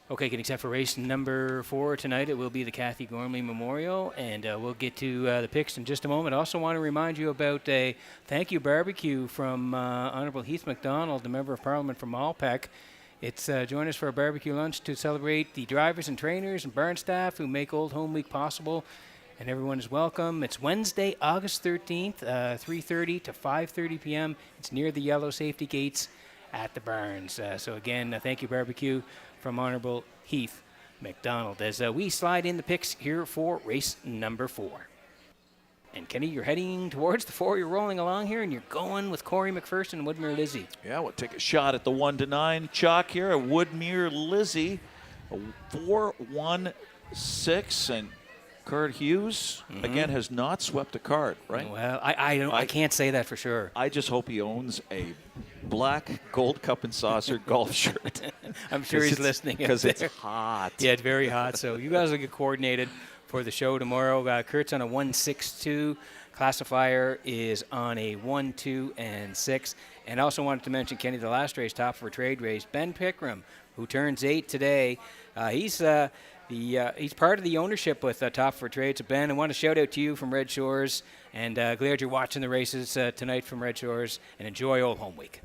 [SPEAKER 4] Okay, getting set for race number 4 tonight. It will be the Kathy Gormley Memorial, and we'll get to the picks in just a moment. I also want to remind you about a thank you barbecue from Honourable Heath MacDonald, the Member of Parliament from Malpeck. It's join us for a barbecue lunch to celebrate the drivers and trainers and barn staff who make Old Home Week possible, and everyone is welcome. It's Wednesday, August 13th, 3:30 to 5:30 p.m. It's near the yellow safety gates at the barns. So again, thank you barbecue from Honourable Heath MacDonald as we slide in the picks here for race number 4. And Kenny, you're heading towards the 4. You're rolling along here, and you're going with Corey McPherson and Woodmere Lizzie.
[SPEAKER 5] Yeah, we'll take a shot at the 1-9 chalk here at Woodmere Lizzie. 4-1-6, and Kurt Hughes again has not swept a card, right?
[SPEAKER 4] Well, I can't say that for sure.
[SPEAKER 5] I just hope he owns a black Gold Cup and Saucer golf shirt.
[SPEAKER 4] I'm sure he's listening.
[SPEAKER 5] Because it's hot.
[SPEAKER 4] Yeah, it's very hot. So you guys will get coordinated for the show tomorrow. Kurt's on a 1-6-2. Classifier is on a 1-2-6. And I also wanted to mention, Kenny, the last race, Top for Trade race, Ben Pickram, who turns 8 today. He's part of the ownership with Top for Trade. So, Ben, I want to shout out to you from Red Shores, and glad you're watching the races tonight from Red Shores, and enjoy Old Home Week.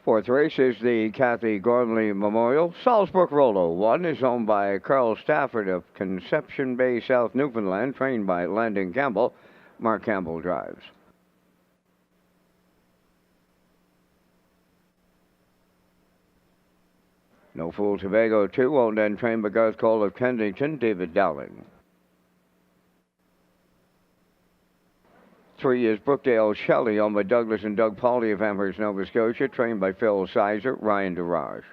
[SPEAKER 2] Fourth race is the Kathy Gormley Memorial. Salzburg Rolo 1 is owned by Carl Stafford of Conception Bay, South Newfoundland, trained by Landon Campbell. Mark Campbell drives. No Fool Tobago 2, owned and trained by Garth Cole of Kensington, David Dowling. 3 is Brookdale Shelley, owned by Douglas and Doug Pauley of Amherst, Nova Scotia, trained by Phil Sizer, Ryan Durage.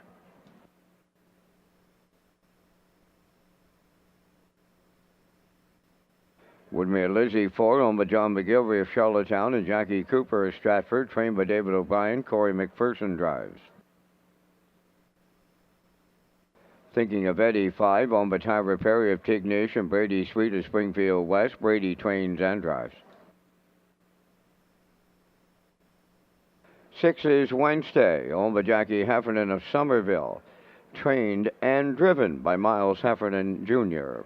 [SPEAKER 2] Woodmere Lizzie 4, owned by John McGilvery of Charlottetown and Jackie Cooper of Stratford, trained by David O'Brien. Corey McPherson drives. Thinking of Eddie 5, owned by Tyra Perry of Tignish and Brady Sweet of Springfield West. Brady trains and drives. 6 is Wednesday, owned by Jackie Heffernan of Somerville, trained and driven by Miles Heffernan Jr.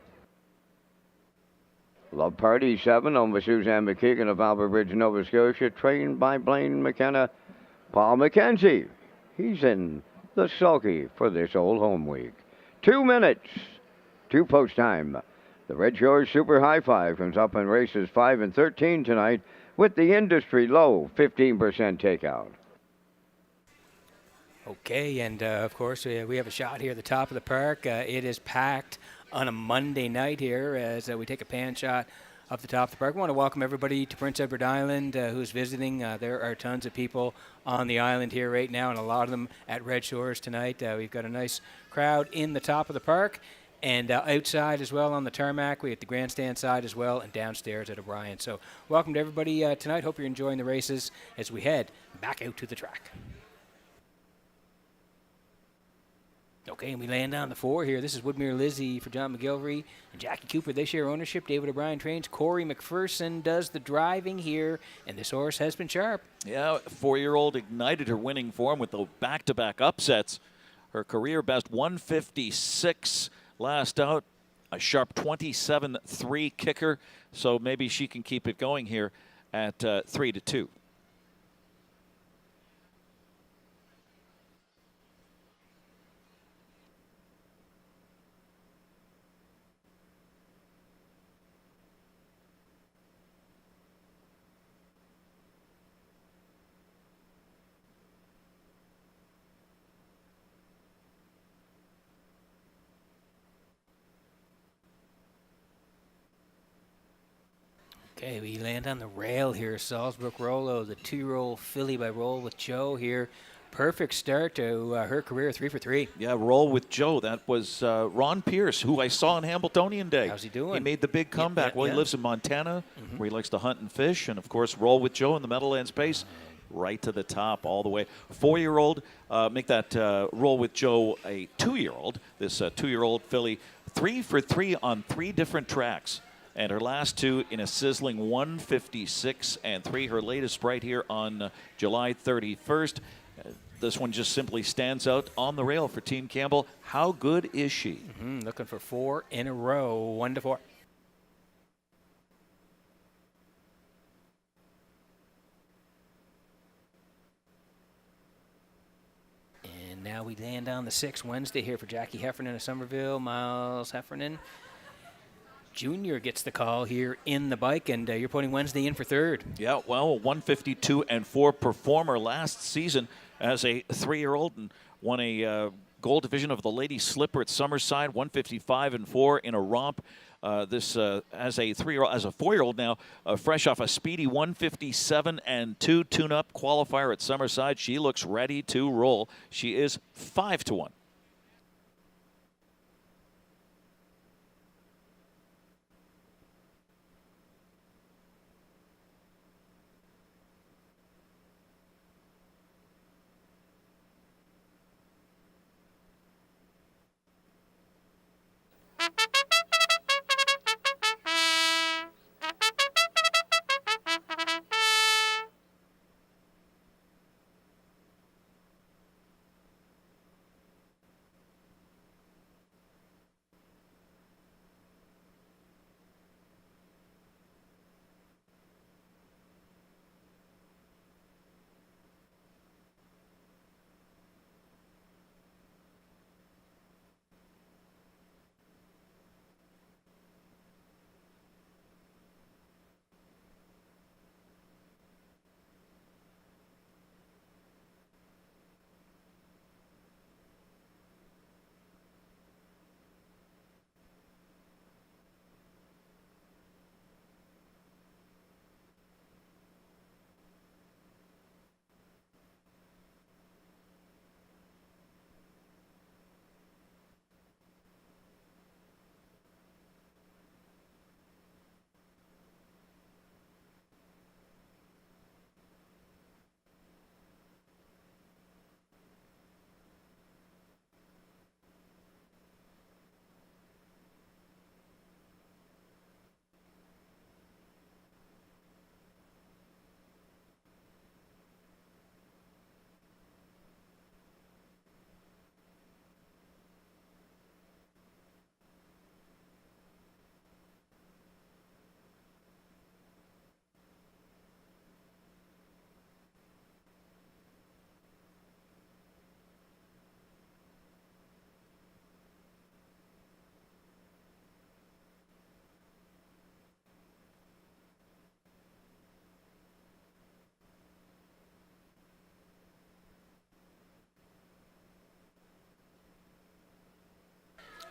[SPEAKER 2] Love Party 7, owned by Suzanne McKeegan of Albert Bridge, Nova Scotia, trained by Blaine McKenna. Paul McKenzie, he's in the sulky for this old home week. 2 minutes to post time. The Redshores Super High Five comes up in races 5 and 13 tonight with the industry low 15% takeout.
[SPEAKER 4] Okay, and of course we have a shot here at the top of the park. It is packed on a Monday night here as we take a pan shot up the top of the park. I want to welcome everybody to Prince Edward Island who's visiting. There are tons of people on the island here right now, and a lot of them at Red Shores tonight. We've got a nice crowd in the top of the park, and outside as well on the tarmac. We have the grandstand side as well, and downstairs at O'Brien. So welcome to everybody tonight. Hope you're enjoying the races as we head back out to the track. Okay, and we land on the 4 here. This is Woodmere Lizzie for John McGilvery and Jackie Cooper. They share ownership. David O'Brien trains. Corey McPherson does the driving here, and this horse has been sharp.
[SPEAKER 5] Yeah, 4-year-old ignited her winning form with the back-to-back upsets. Her career best 156 last out, a sharp 27-3 kicker, so maybe she can keep it going here at 3-2.
[SPEAKER 4] Okay, we land on the rail here. Salzburg Rolo, the 2-year-old filly by Roll with Joe here. Perfect start to her career, 3 for 3.
[SPEAKER 5] Yeah, Roll with Joe. That was Ron Pierce, who I saw on Hambletonian Day.
[SPEAKER 4] How's he doing?
[SPEAKER 5] He made the big comeback. He lives in Montana, where he likes to hunt and fish. And, of course, Roll with Joe in the Meadowlands Space, right to the top all the way. 4-year-old, make that Roll with Joe a 2-year-old. This 2-year-old filly, 3 for 3 on 3 different tracks. And her last 2 in a sizzling 156-3. Her latest right here on July 31st. This one just simply stands out on the rail for Team Campbell. How good is she?
[SPEAKER 4] Looking for 4 in a row, 1-4. And now we land on the 6 Wednesday here for Jackie Heffernan of Somerville. Miles Heffernan Jr. gets the call here in the bike, and you're putting Wednesday in for 3rd.
[SPEAKER 5] Yeah, well, a 152-4 performer last season as a 3-year-old and won a gold division of the Lady Slipper at Summerside, 155-4 in a romp. This as a 3-year-old, as a 4-year-old now, fresh off a speedy 157-2 tune-up qualifier at Summerside. She looks ready to roll. She is 5-1.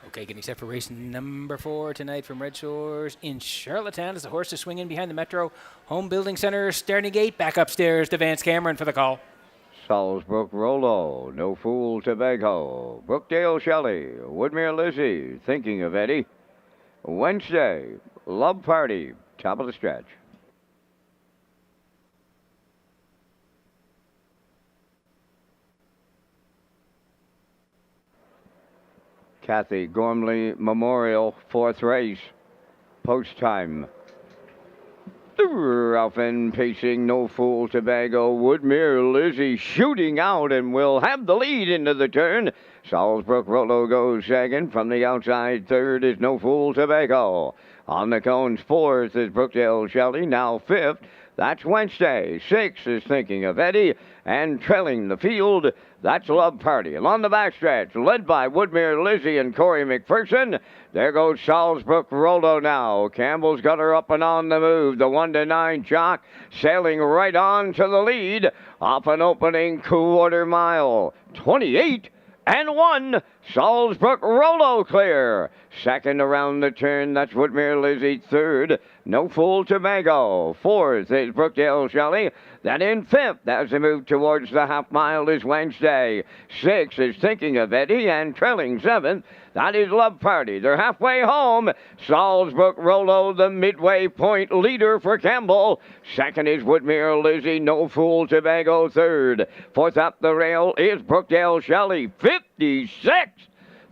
[SPEAKER 4] Okay, getting set for race number 4 tonight from Red Shores in Charlottetown as the horses swing in behind the Metro Home Building Center starting gate. Back upstairs to Vance Cameron for the call.
[SPEAKER 2] Salzbrook Rollo, No Fool Tobago, Brookdale Shelley, Woodmere Lizzie, Thinking of Eddie. Wednesday, Love Party, top of the stretch. Kathy Gormley Memorial, 4th race, post time. Ralph N. pacing, No Fool Tobago, Woodmere Lizzie shooting out and will have the lead into the turn. Salzbrook Rollo goes second. From the outside, third is No Fool Tobago. On the cones, 4th is Brookdale Shelley, now 5th. That's Wednesday. 6th is Thinking of Eddie, and trailing the field, that's Love Party. Along the backstretch, led by Woodmere Lizzie and Corey McPherson. There goes Salzbrook Rollo now. Campbell's got her up and on the move. The 1-9 jock sailing right on to the lead off an opening quarter mile. 28 and 1. Salzbrook Rollo clear. Second around the turn, that's Woodmere Lizzie. Third, No Fool Tobago. 4th is Brookdale Shelley. Then in 5th, as they move towards the half mile, is Wednesday. 6th is Thinking of Eddie, and trailing 7th, that is Love Party. They're halfway home. Salzbrook Rollo, the midway point leader for Campbell. Second is Woodmere Lizzie, No Fool Tobago. Third. 4th up the rail is Brookdale Shelley. 56.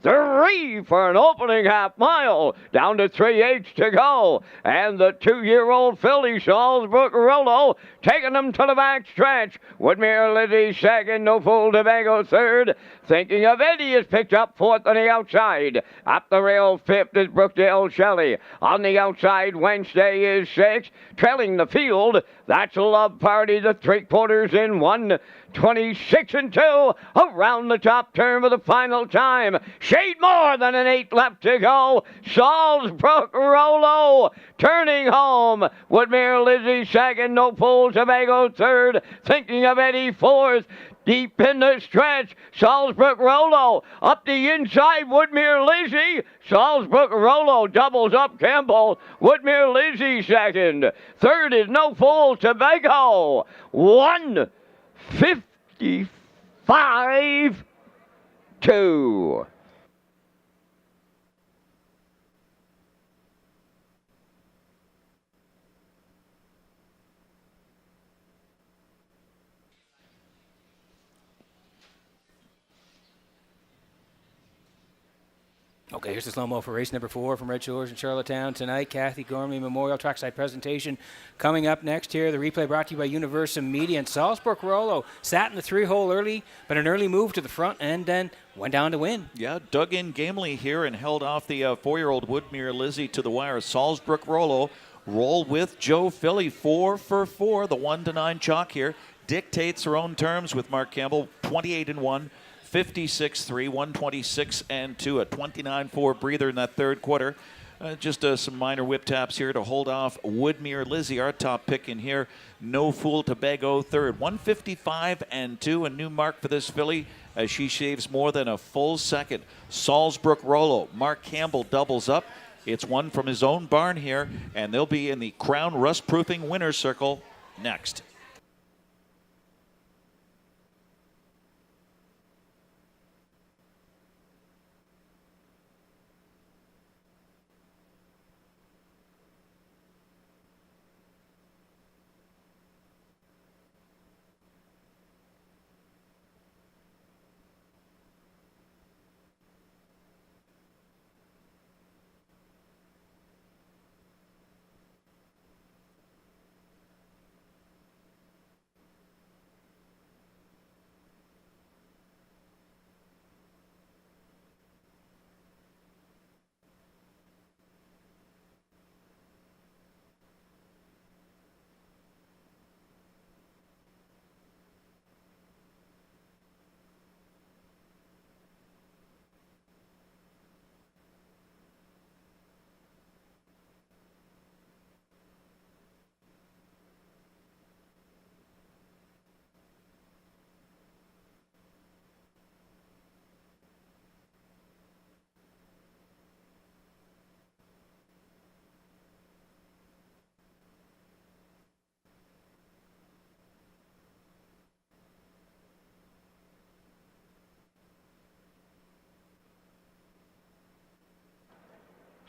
[SPEAKER 2] 3 for an opening half mile, down to 3/8 to go. And the 2-year-old filly, Salzbrook Rollo, taking them to the back stretch. Woodmere Lizzie second, No Fool Tobago third. Thinking of Eddie is picked up 4th on the outside. Up the rail 5th is Brookdale Shelley. On the outside, Wednesday is 6th. Trailing the field, that's Love Party, the 3/4 in 1. 26 and 2 around the top turn for the final time. Shade more than an 8 left to go. Salzbrook Rollo turning home. Woodmere Lizzie second, No Fool Tobago third. Thinking of Eddie 4th. Deep in the stretch, Salzbrook Rollo up the inside, Woodmere Lizzie. Salzbrook Rollo doubles up Campbell. Woodmere Lizzie second. Third is No Fool Tobago. 1:55.2.
[SPEAKER 4] Okay, here's the slow-mo for race number 4 from Red Shores in Charlottetown tonight. Kathy Gormley Memorial Trackside presentation coming up next here. The replay brought to you by Universum Media. And Salzbrook Rollo sat in the 3-hole early, but an early move to the front and then went down to win.
[SPEAKER 5] Yeah, dug in gamely here and held off the 4-year-old Woodmere Lizzie to the wire. Salzbrook Rollo rolled with Joe Philly 4 for 4. The 1-9 chalk here dictates her own terms with Mark Campbell, 28 and 1. 56-3, 126 and 2, a 29-4 breather in that third quarter. Just some minor whip taps here to hold off Woodmere Lizzie, our top pick in here. No Fool Tobago third, 155 and 2, a new mark for this filly as she shaves more than a full second. Salzbrook Rollo, Mark Campbell doubles up. It's one from his own barn here, and they'll be in the Crown Rust Proofing Winner's Circle next.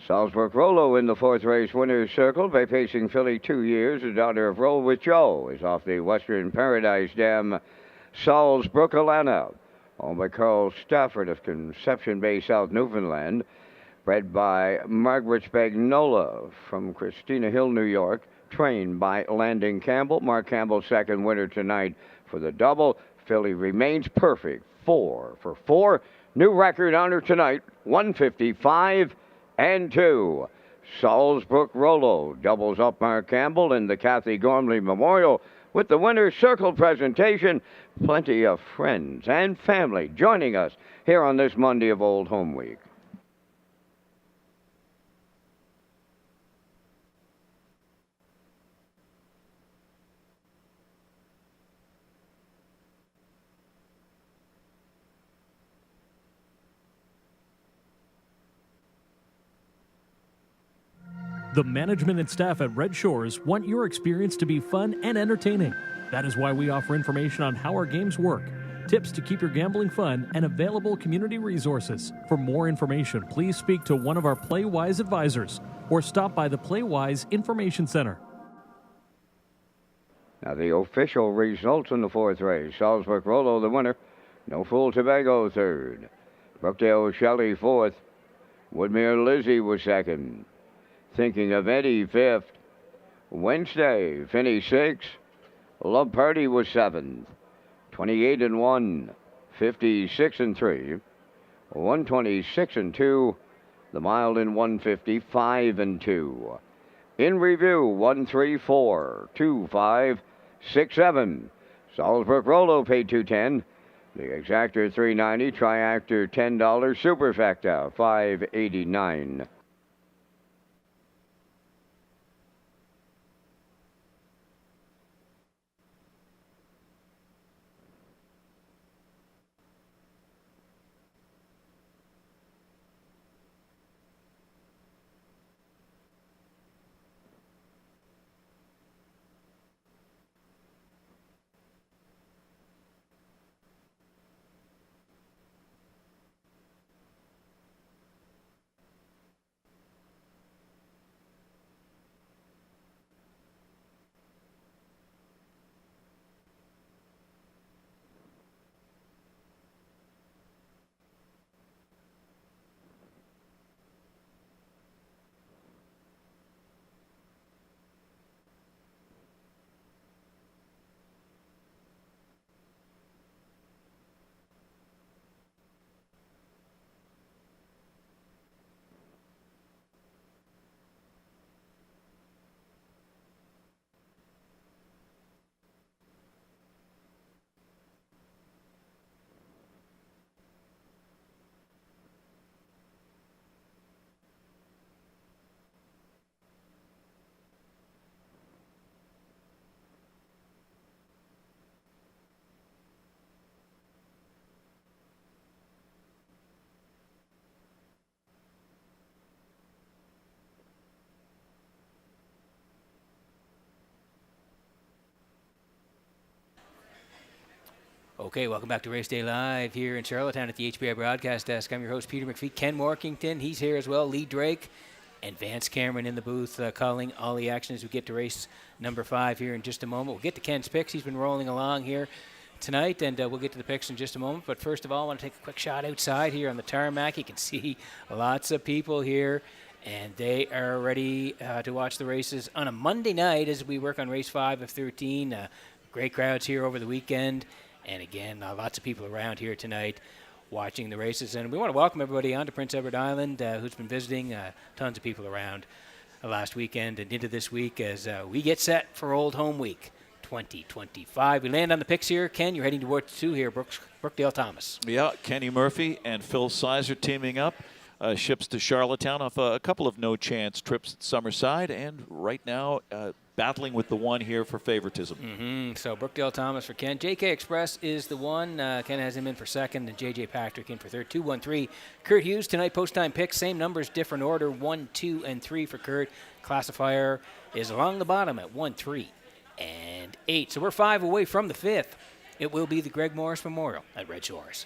[SPEAKER 2] Salzburg Rollo in the fourth race winner's circle by pacing filly 2 years. The daughter of Roll with Joe is off the Western Paradise Dam. Salzburg Alana, owned by Carl Stafford of Conception Bay, South Newfoundland. Bred by Margaret Spagnola from Christina Hill, New York. Trained by Landon Campbell. Mark Campbell, second winner tonight for the double. Filly remains perfect. 4 for 4. New record on her tonight, 155 and 2. Salzburg Rollo doubles up Mark Campbell in the Kathy Gormley Memorial with the winner's circle presentation. Plenty of friends and family joining us here on this Monday of Old Home Week.
[SPEAKER 3] The management and staff at Red Shores want your experience to be fun and entertaining. That is why we offer information on how our games work, tips to keep your gambling fun, and available community resources. For more information, please speak to one of our PlayWise advisors or stop by the PlayWise Information Center.
[SPEAKER 2] Now the official results in the fourth race. Salzburg Rollo, the winner. No Fool Tobago, third. Brookdale Shelley, fourth. Woodmere Lizzie was second. Thinking of Eddie, fifth. Wednesday, Finney, sixth. Love Party was seventh. 28 and 1. 56 and 3. 126 and 2. The Mild in 155 and 2. In review, 1, 3, 4, 2, 5, 6, 7. Salzburg Rollo paid $210. The Exactor $390. Triactor $10. Superfecta $589.
[SPEAKER 4] Okay, welcome back to Race Day Live here in Charlottetown at the HBI Broadcast Desk. I'm your host, Peter McPhee. Ken Morkington, he's here as well. Lee Drake and Vance Cameron in the booth calling all the action as we get to race number 5 here in just a moment. We'll get to Ken's picks. He's been rolling along here tonight, and we'll get to the picks in just a moment. But first of all, I want to take a quick shot outside here on the tarmac. You can see lots of people here, and they are ready to watch the races on a Monday night as we work on race 5 of 13. Great crowds here over the weekend. And again, lots of people around here tonight watching the races. And we want to welcome everybody on to Prince Edward Island who's been visiting. Tons of people around last weekend and into this week as we get set for Old Home Week 2025. We land on the picks here. Ken, you're heading towards 2 here. Brookdale Thomas.
[SPEAKER 5] Yeah, Kenny Murphy and Phil Sizer teaming up. Ships to Charlottetown off a couple of no-chance trips at Summerside. And right now, battling with the one here for favoritism.
[SPEAKER 4] So Brookdale Thomas for Ken. JK Express is the one. Ken has him in for second, and JJ Patrick in for third. 2, 1, 3. Kurt Hughes tonight, post-time picks. Same numbers, different order. 1, 2, and 3 for Kurt. Classifier is along the bottom at 1, 3, and 8. So we're 5 away from the 5th. It will be the Greg Morris Memorial at Red Shores.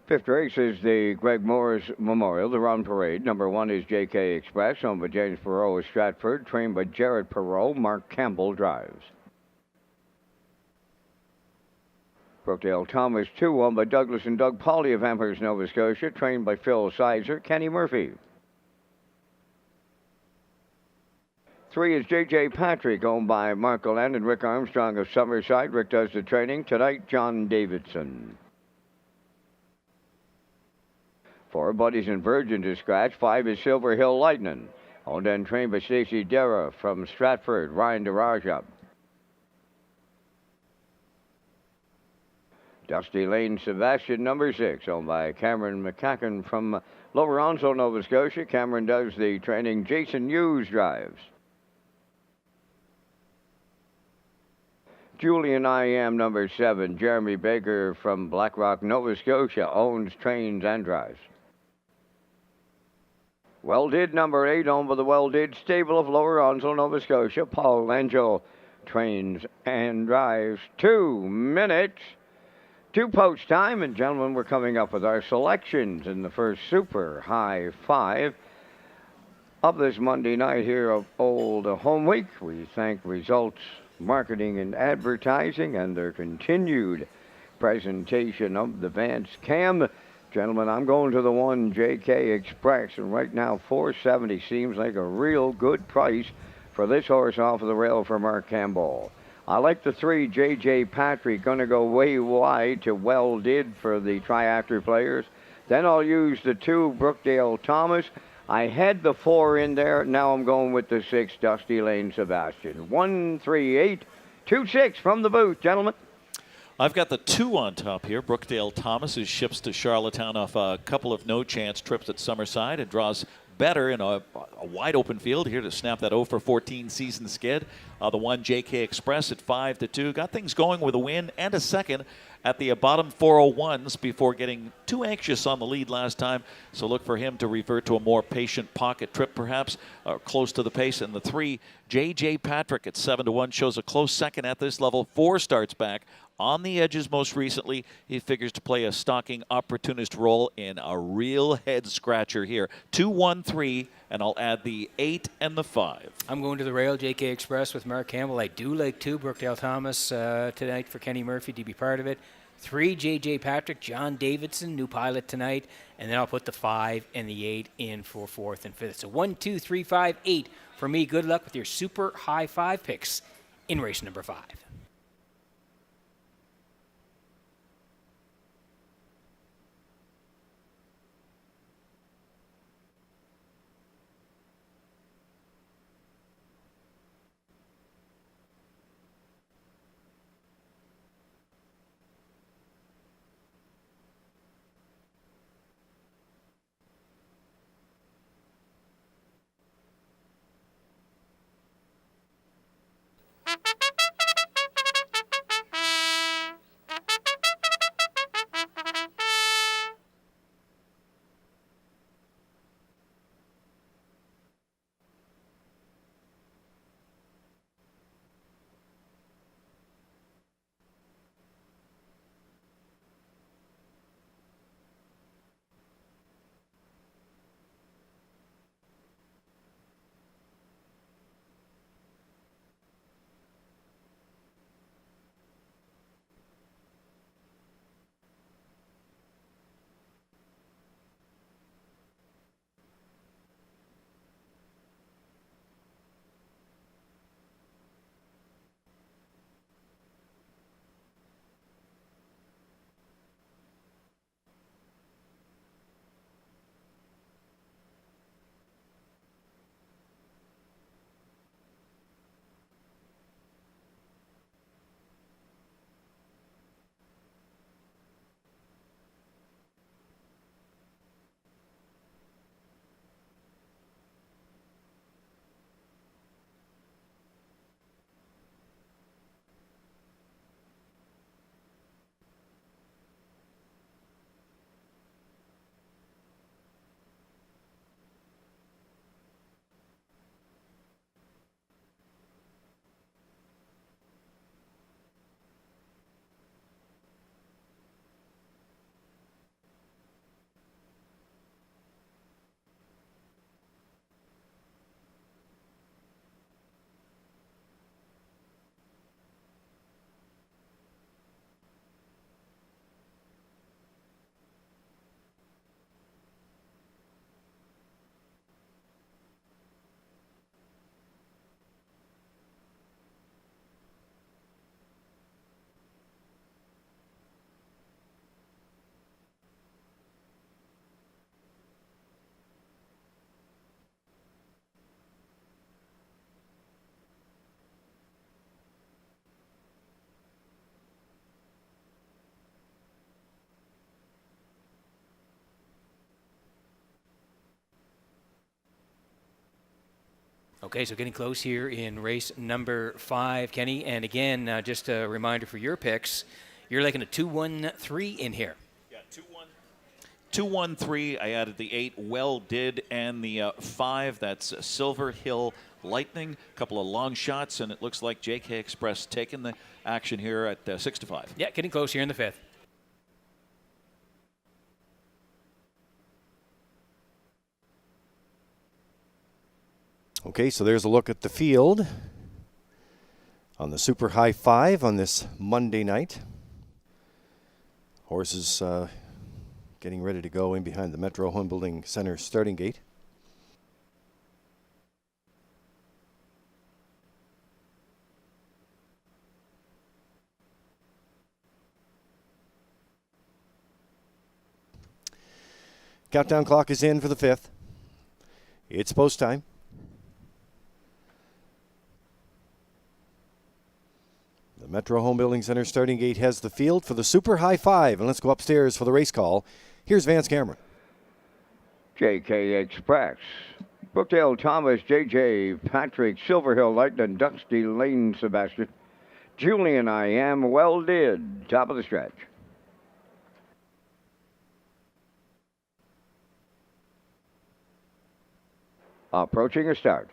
[SPEAKER 2] Fifth race is the Greg Morris Memorial, the Run Parade. Number 1 is JK Express, owned by James Perot of Stratford, trained by Jared Perot. Mark Campbell drives. Brookdale Thomas 2, owned by Douglas and Doug Pauley of Amherst, Nova Scotia, trained by Phil Sizer. Kenny Murphy. 3 is J.J. Patrick, owned by Mark Glenn and Rick Armstrong of Summerside. Rick does the training. Tonight, John Davidson. 4, Buddies and Virgin to scratch. 5 is Silver Hill Lightning, owned and trained by Stacy Dera from Stratford. Ryan DeRaja. Dusty Lane Sebastian, number 6, owned by Cameron McCacken from Lower Onslow, Nova Scotia. Cameron does the training. Jason Hughes drives. Julian I Am, number 7, Jeremy Baker from Blackrock, Nova Scotia, owns, trains, and drives. Well Did, number 8, owned by the Well Did stable of Lower Onslow, Nova Scotia. Paul Angel trains and drives. 2 minutes to post time, and gentlemen, we're coming up with our selections in the first Super High 5 of this Monday night here of Old Home Week. We thank Results Marketing and Advertising and their continued presentation of the Vance Cam. Gentlemen, I'm going to the 1 JK Express, and right now $470 seems like a real good price for this horse off of the rail for Mark Campbell. I like the 3 JJ Patrick, going to go way wide to Well Did for the Triactor players. Then I'll use the 2 Brookdale Thomas. I had the 4 in there. Now I'm going with the 6 Dusty Lane Sebastian. 1, 3, 8, 2, 6 from the booth, gentlemen.
[SPEAKER 5] I've got the 2 on top here. Brookdale Thomas, who ships to Charlottetown off a couple of no-chance trips at Summerside and draws better in a wide-open field here to snap that 0 for 14 season skid. The 1 JK Express at 5-2. Got things going with a win and a second at the bottom 401s before getting too anxious on the lead last time. So look for him to revert to a more patient pocket trip, perhaps, close to the pace. And the 3, J.J. Patrick at 7-1 shows a close second at this level. 4 starts back on the edges most recently. He figures to play a stalking opportunist role in a real head-scratcher here. 2, 1, 3, and I'll add the 8 and the 5.
[SPEAKER 4] I'm going to the rail, JK Express with Mark Campbell. I do like 2, Brookdale Thomas tonight for Kenny Murphy to be part of it. 3, J.J. Patrick, John Davidson, new pilot tonight. And then I'll put the 5 and the 8 in for 4th and 5th. So 1, 2, 3, 5, 8 for me. Good luck with your Super High 5 picks in race number 5. Okay, so getting close here in race number 5, Kenny. And again, just a reminder for your picks, you're liking a 2-1-3 in here.
[SPEAKER 5] Yeah, 2-1-3. I added the 8, Well Did, and the 5. That's Silver Hill Lightning. A couple of long shots, and it looks like JK Express taking the action here at 6-5.
[SPEAKER 4] Yeah, getting close here in the 5th.
[SPEAKER 1] Okay, so there's a look at the field on the Super High 5 on this Monday night. Horses getting ready to go in behind the Metro Home Building Center starting gate. Countdown clock is in for the 5th. It's post time. The Metro Home Building Center starting gate has the field for the Super High 5. And let's go upstairs for the race call. Here's Vance Cameron.
[SPEAKER 2] JK Express. Brookdale Thomas, JJ Patrick, Silverhill Lightning, Dusty Lane Sebastian. Julian I Am, Well Did. Top of the stretch. Approaching a start.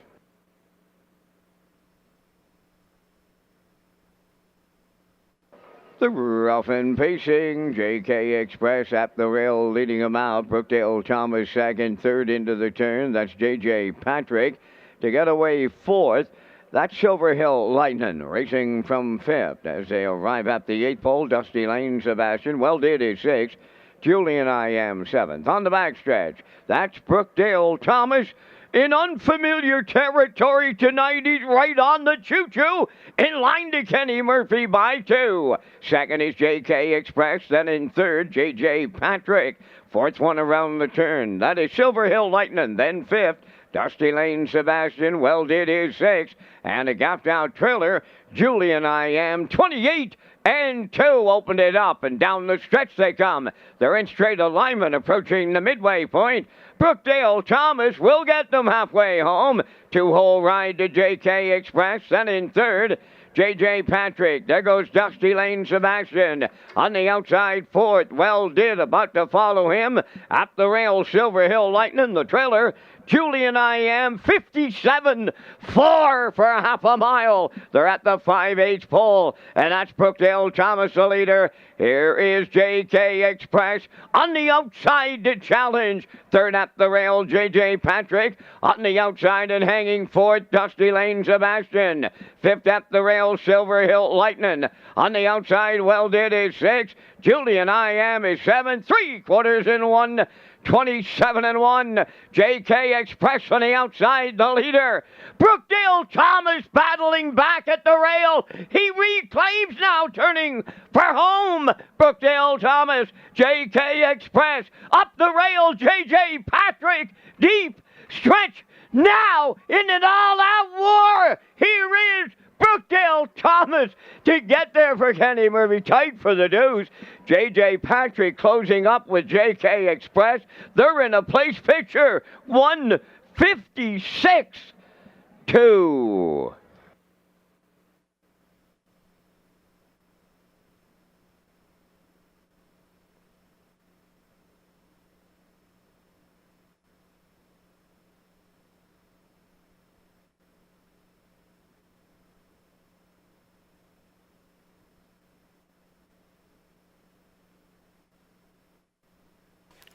[SPEAKER 2] The rough and pacing, JK Express at the rail, leading him out. Brookdale Thomas second, third into the turn. That's JJ Patrick. To get away fourth, that's Silver Hill Lightning racing from fifth. As they arrive at the 8th pole, Dusty Lane Sebastian. Well Did is sixth. Julian I Am seventh. On the backstretch, that's Brookdale Thomas. In unfamiliar territory tonight, he's right on the choo-choo. In line to Kenny Murphy by 2. Second is JK Express. Then in third, JJ Patrick. Fourth one around the turn. That is Silver Hill Lightning. Then fifth, Dusty Lane Sebastian. Well Did is sixth. And a gapped out trailer, Julian I Am 28. And 2 opened it up, and down the stretch they come. They're in straight alignment, approaching the midway point. Brookdale Thomas will get them halfway home. 2-hole ride to JK Express. Then in third, JJ Patrick. There goes Dusty Lane Sebastian. On the outside, fourth, Well Did, about to follow him. At the rail, Silver Hill Lightning, the trailer. Julian I Am, 57-4 for half a mile. They're at the 5/8 pole, and that's Brookdale Thomas, the leader. Here is JK Express on the outside to challenge. Third at the rail, JJ Patrick. On the outside and hanging fourth, Dusty Lane Sebastian. Fifth at the rail, Silver Hill Lightning. On the outside, Well Did is 6. Julian I Am is 7. 3/4 in 1. 27-1. JK Express on the outside, the leader. Brookdale Thomas battling back at the rail. He reclaims now, turning for home. Brookdale Thomas, JK Express up the rail. JJ Patrick, deep stretch now in an all-out war. Here is Brookdale Thomas to get there for Kenny Murphy. Tight for the deuce. JJ Patrick closing up with JK Express. They're in a place picture. 156-2.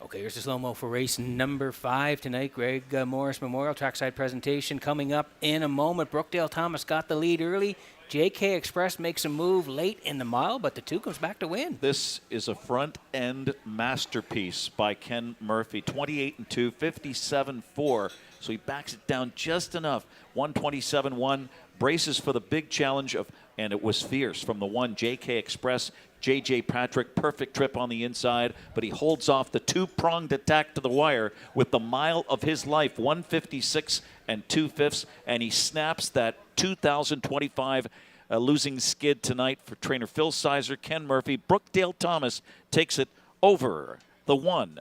[SPEAKER 4] Okay, here's the slow-mo for race number 5 tonight. Greg Morris Memorial Trackside presentation coming up in a moment. Brookdale Thomas got the lead early. JK Express makes a move late in the mile, but the 2 comes back to win.
[SPEAKER 5] This is a front-end masterpiece by Ken Murphy. 28-2, 57-4. So he backs it down just enough. 127-1, braces for the big challenge of, and it was fierce from the 1, JK Express. JJ Patrick, perfect trip on the inside, but he holds off the 2-pronged attack to the wire with the mile of his life, 156 2/5, and he snaps that 2025 losing skid tonight for trainer Phil Sizer, Ken Murphy. Brookdale Thomas takes it over the 1,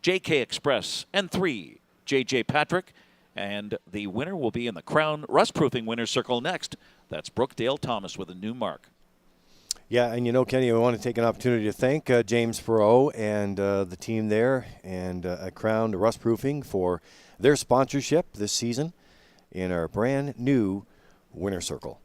[SPEAKER 5] JK Express, and 3, JJ Patrick. And the winner will be in the Crown Rust-Proofing Winner's Circle next. That's Brookdale Thomas with a new mark.
[SPEAKER 1] Yeah, and you know, Kenny, I want to take an opportunity to thank James Perot and the team there and at Crown Rustproofing for their sponsorship this season in our brand new Winner Circle.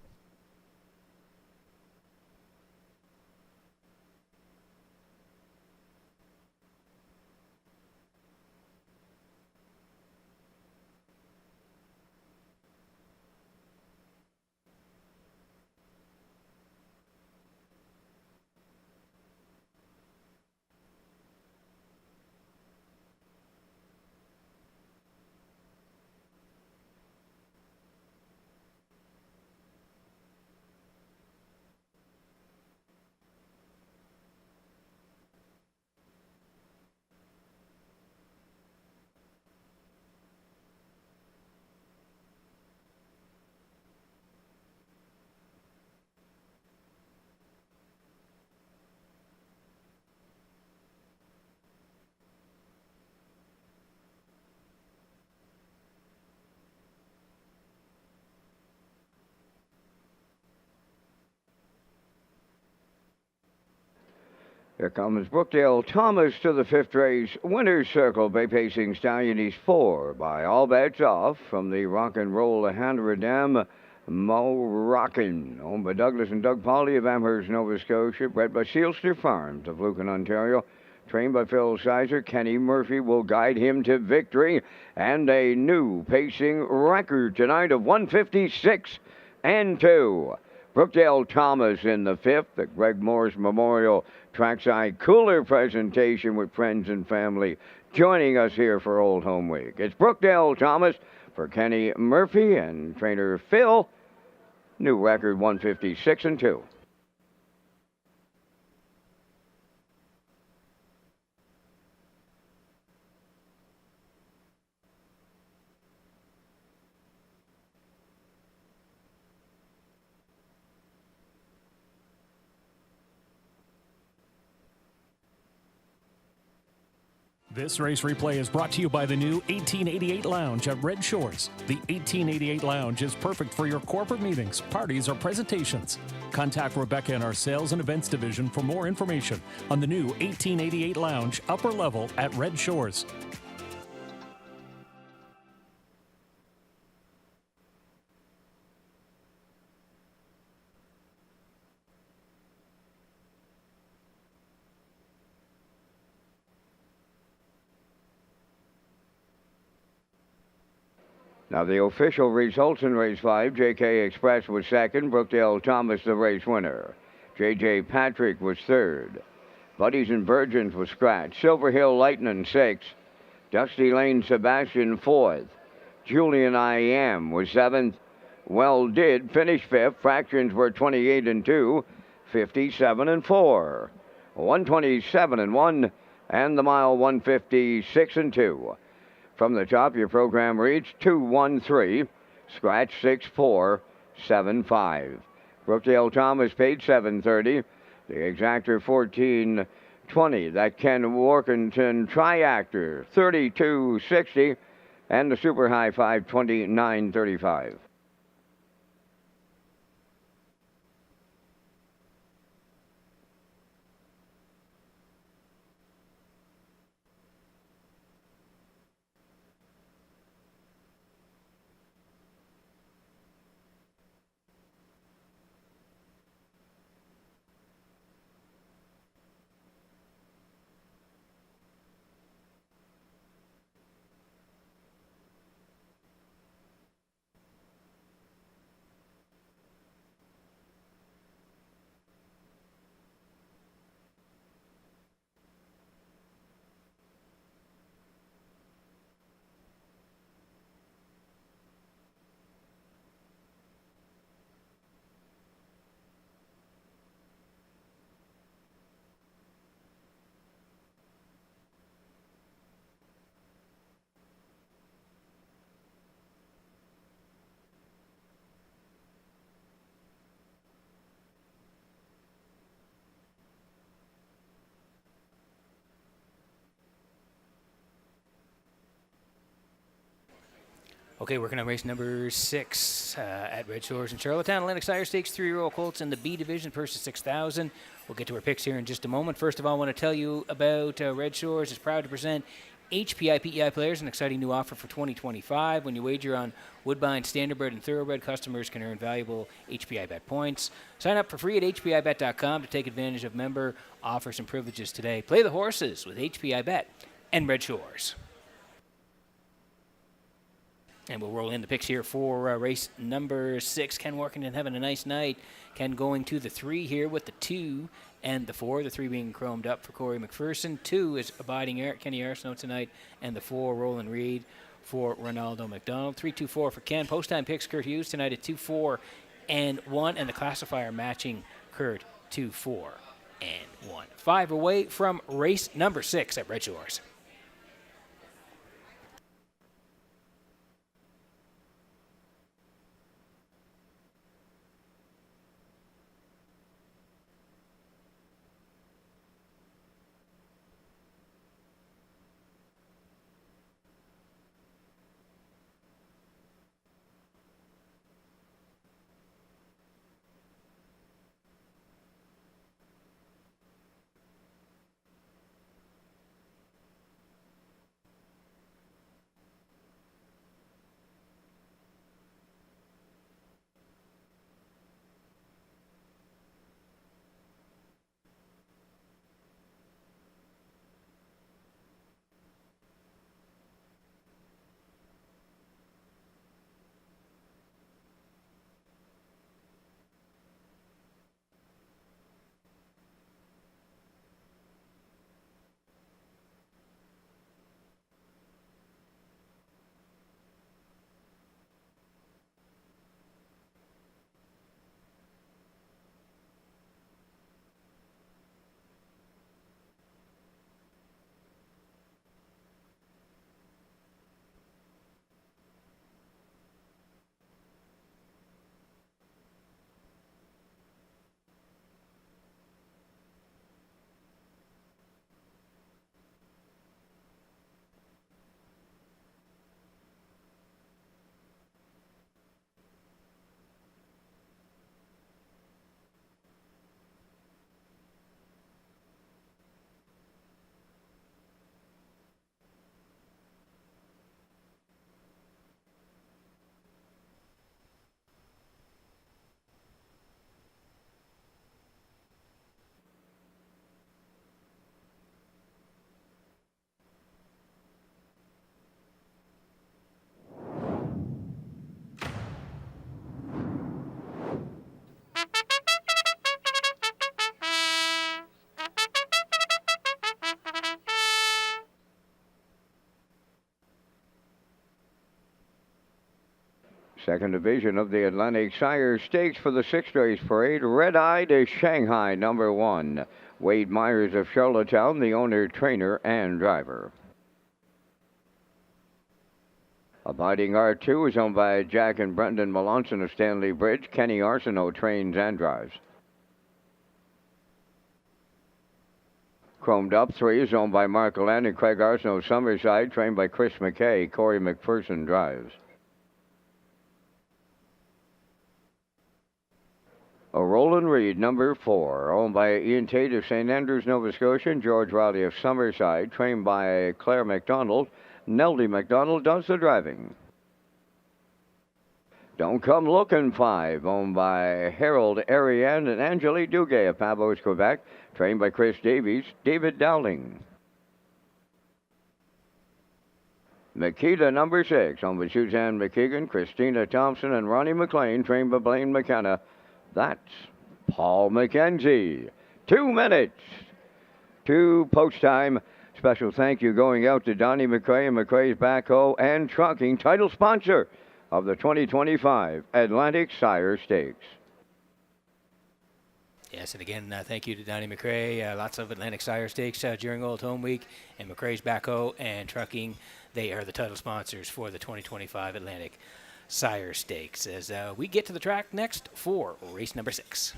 [SPEAKER 2] Here comes Brookdale Thomas to the fifth race. Winner's Circle. Bay Pacing Stallion. He's 4 by all bets off from the Rock and Roll 100 Dam. Mo Rockin', owned by Douglas and Doug Pauley of Amherst, Nova Scotia. Bred by Sealster Farms of Lucan, Ontario. Trained by Phil Sizer. Kenny Murphy will guide him to victory. And a new pacing record tonight of 156 and 2. Brookdale Thomas in the fifth, the Greg Morris Memorial Trackside Cooler presentation with friends and family joining us here for Old Home Week. It's Brookdale Thomas for Kenny Murphy and trainer Phil. New record 156 and 2.
[SPEAKER 3] This race replay is brought to you by the new 1888 Lounge at Red Shores. The 1888 Lounge is perfect for your corporate meetings, parties, or presentations. Contact Rebecca in our Sales and Events Division for more information on the new 1888 Lounge upper level at Red Shores.
[SPEAKER 2] Now the official results in race 5, JK Express was second, Brookdale Thomas the race winner. JJ Patrick was third. Buddies and Virgins was scratched. Silver Hill Lightning 6th. Dusty Lane Sebastian 4th. Julian I Am was 7th. Well Did finished 5th. Fractions were 28 and 2, 57 and 4. 127 and 1, and the mile 156 and 2. From the top, your program reads 213, scratch 6475. Brookdale Thomas paid $730. The exactor 1420. That Ken Workington Triactor 3260, and the super high 529.35.
[SPEAKER 4] Okay, working on race number 6 at Red Shores in Charlottetown. Atlantic Sire Stakes 3-year-old colts in the B division, purse of $6,000. We'll get to our picks here in just a moment. First of all, I want to tell you about Red Shores is proud to present HPI PEI players, an exciting new offer for 2025. When you wager on Woodbine, Standardbred, and Thoroughbred, customers can earn valuable HPI Bet points. Sign up for free at hpibet.com to take advantage of member offers and privileges today. Play the horses with HPI Bet and Red Shores. And we'll roll in the picks here for race number 6. Ken Workington having a nice night. Ken going to the 3 here with the 2 and the 4. The 3 being chromed up for Corey McPherson. 2 is abiding Kenny Arsenault tonight. And the 4, Roland Reed for Ronaldo McDonald. 3-2-4 for Ken. Post-time picks, Kurt Hughes tonight at 2-4 and 1. And the classifier matching Kurt 2-4 and 1. 5 away from race number 6 at Red Shores.
[SPEAKER 2] Second division of the Atlantic Sire Stakes for the 6th race parade. Red-Eyed is Shanghai, number 1. Wade Myers of Charlottetown, the owner, trainer, and driver. Abiding R2 is owned by Jack and Brendan Melanson of Stanley Bridge. Kenny Arsenault trains and drives. Chromed Up 3 is owned by Mark Allen and Craig Arsenault Summerside, trained by Chris McKay. Corey McPherson drives. A Roland Reed, number 4, owned by Ian Tate of St. Andrews, Nova Scotia, and George Riley of Summerside, trained by Claire McDonald. Neldy McDonald does the driving. Don't Come Looking 5, owned by Harold Ariane and Angelique Duguay of Pabos, Quebec, trained by Chris Davies. David Dowling. Makita, number 6, owned by Suzanne McKeegan, Christina Thompson, and Ronnie McLean, trained by Blaine McKenna. That's Paul McKenzie. 2 minutes to post time. Special thank you going out to Donnie McRae and McRae's Backhoe and Trucking, title sponsor of the 2025 Atlantic Sire Stakes.
[SPEAKER 4] Yes, and again, thank you to Donnie McRae. Lots of Atlantic Sire Stakes during Old Home Week, and McRae's Backhoe and Trucking. They are the title sponsors for the 2025 Atlantic Sire Stakes. As we get to the track next for race number 6.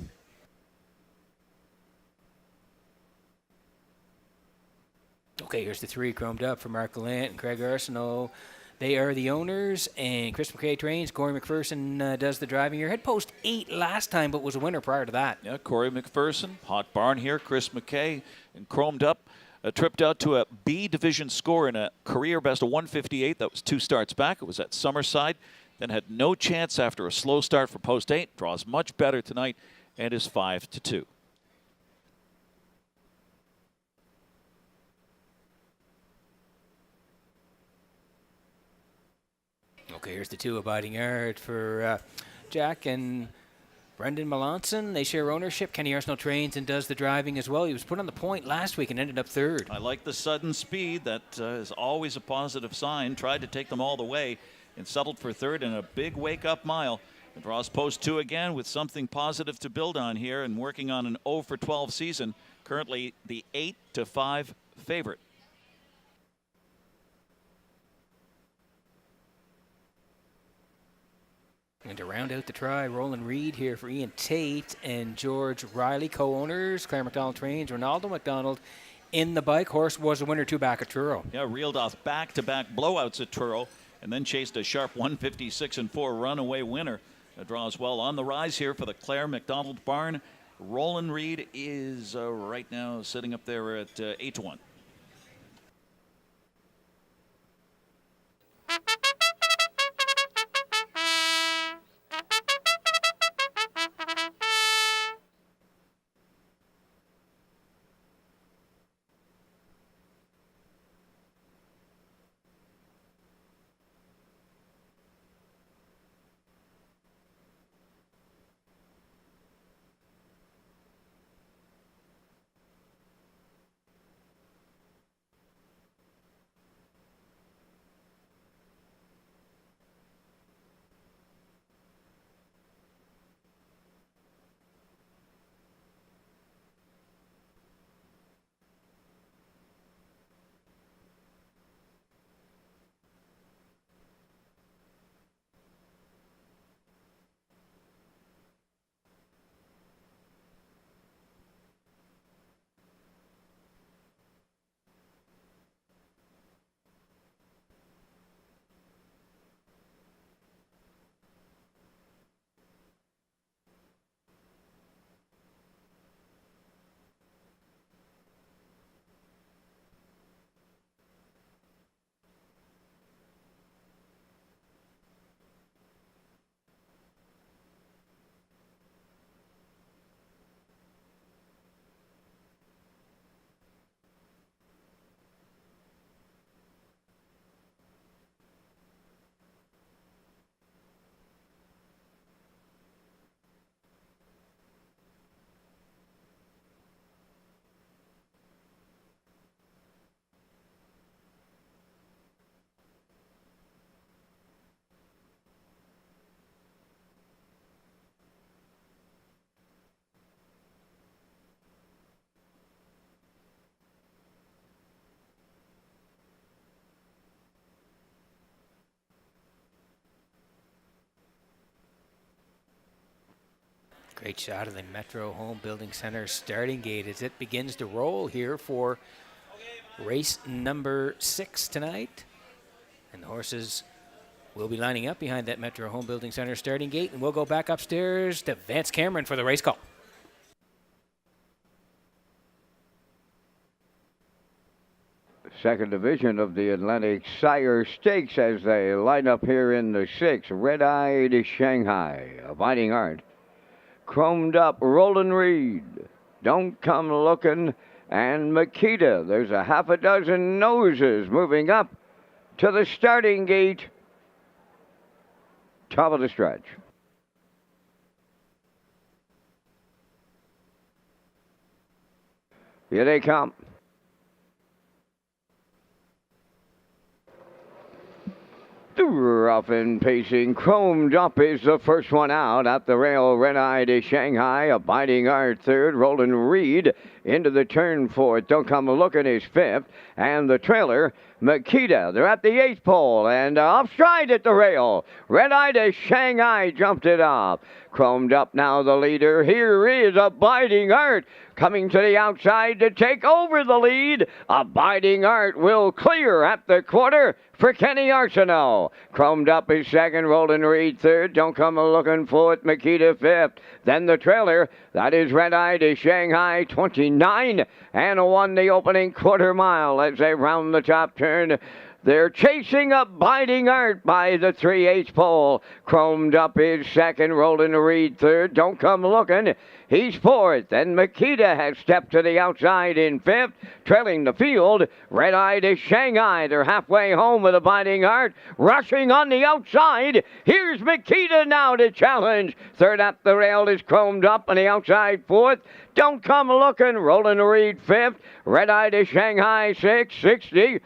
[SPEAKER 4] Okay, here's the 3 chromed up for Mark Gallant and Craig Arsenault. They are the owners, and Chris McKay trains. Corey McPherson does the driving here. Had post 8 last time, but was a winner prior to that.
[SPEAKER 5] Yeah, Corey McPherson, hot barn here. Chris McKay, and chromed up. Tripped out to a B division score in a career best of 158. That was 2 starts back. It was at Summerside. Then had no chance after a slow start for post 8. Draws much better tonight and is 5-2.
[SPEAKER 4] Okay, here's the 2 Abiding Yard for Jack and Brendan Melanson. They share ownership. Kenny Arsenal trains and does the driving as well. He was put on the point last week and ended up 3rd.
[SPEAKER 5] I like the sudden speed. That is always a positive sign. Tried to take them all the way and settled for 3rd in a big wake-up mile. It draws post 2 again with something positive to build on here and working on an 0 for 12 season. Currently the 8-5 favorite.
[SPEAKER 4] And to round out the try, Roland Reed here for Ian Tate and George Riley, co-owners. Claire McDonald trains. Ronaldo McDonald in the bike. Horse was a winner 2 back at Truro.
[SPEAKER 5] Yeah, reeled off back-to-back blowouts at Truro and then chased a sharp 156-4 runaway winner. It draws well on the rise here for the Claire McDonald barn. Roland Reed is right now sitting up there at 8-1.
[SPEAKER 4] Great shot of the Metro Home Building Center starting gate as it begins to roll here for race number 6 tonight. And the horses will be lining up behind that Metro Home Building Center starting gate. And we'll go back upstairs to Vance Cameron for the race call.
[SPEAKER 2] Second division of the Atlantic Sire Stakes as they line up here in the 6. Red-Eyed Shanghai, Abiding Art. Chromed Up, Roland Reed, Don't Come Looking, and Makita. There's a half a dozen noses moving up to the starting gate. Top of the stretch. Here they come. Rough and pacing, Chromed Up is the first one out. At the rail, Red-Eyed Shanghai, Abiding Art 3rd, Roland Reed into the turn 4th. Don't Come Looking is 5th. And the trailer, Makita. They're at the 8th pole and off stride at the rail. Red-Eyed Shanghai jumped it off. Chromed Up now the leader. Here is Abiding Art. coming to the outside to take over the lead. Abiding Art will clear at the quarter for Kenny Arsenault. Chromed Up is second, Rolling Reed third. Don't Come A-Looking fourth, Makita fifth. Then the trailer, that is Red Eye to Shanghai, 29, and won the opening quarter mile as they round the top turn. They're chasing Abiding Art by the 3/8 pole. Chromed Up is second, Rolling Reed third. Don't Come Looking, he's fourth. Then Makita has stepped to the outside in fifth, trailing the field. Red Eye to Shanghai. They're halfway home with Abiding Art. Rushing on the outside. Here's Makita now to challenge. Third at the rail is Chromed Up on the outside fourth. Don't Come Looking, Rolling Reed fifth. Red Eye to Shanghai sixth, 60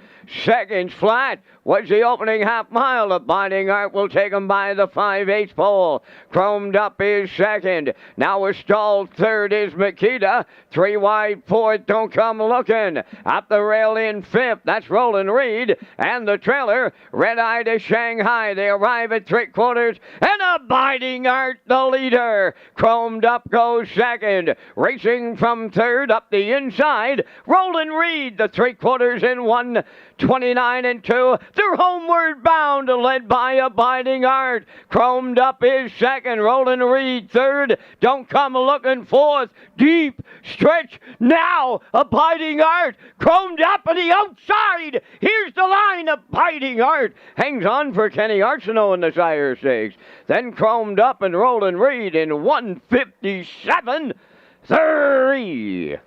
[SPEAKER 2] seconds flat was the opening half mile. Abiding Art will take him by the 5/8 pole. Chromed Up is second. Now a stalled third is Makita. 3 wide fourth, Don't Come Looking. At the rail in fifth, that's Rolling Reed. And the trailer, Red Eye to Shanghai. They arrive at 3/4, and Abiding Art the leader. Chromed Up goes second. Racing from third up the inside, Rolling Reed, the 3/4 in 1:29 and 2. They're homeward bound, led by Abiding Art. Chromed Up is second, Rolling Reed third. Don't Come Looking fourth. Deep stretch now. Abiding Art, Chromed Up on the outside. Here's the line. Abiding Art hangs on for Kenny Arsenault in the Sire Stakes. Then Chromed Up and Rolling Reed in 1:57.3.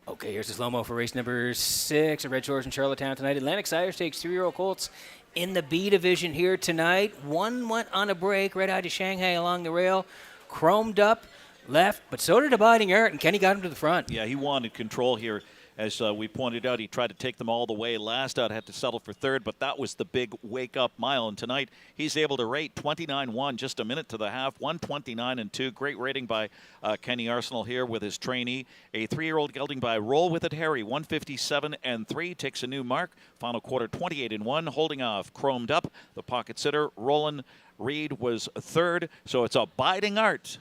[SPEAKER 4] Okay, here's the slow-mo for race number 6 at Redshores in Charlottetown tonight. Atlantic Sire Stakes 3-year-old colts in the B division here tonight. One went on a break, Red Eye to Shanghai along the rail. Chromed Up left, but so did Abiding Art, and Kenny got him to the front.
[SPEAKER 5] Yeah, he wanted control here. As we pointed out, he tried to take them all the way. Last out had to settle for third, but that was the big wake-up mile. And tonight, he's able to rate 29-1, just a minute to the half, 1:29.2. Great rating by Kenny Arsenault here with his trainee. A 3-year-old gelding by Roll With It Harry, 1:57.3, takes a new mark. Final quarter, 28-1, holding off Chromed Up. The pocket sitter, Rolling Reed, was third. So it's Abiding Art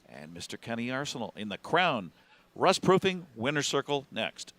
[SPEAKER 5] and Mr. Kenny Arsenault in the crown. Rust Proofing, Winner's Circle next.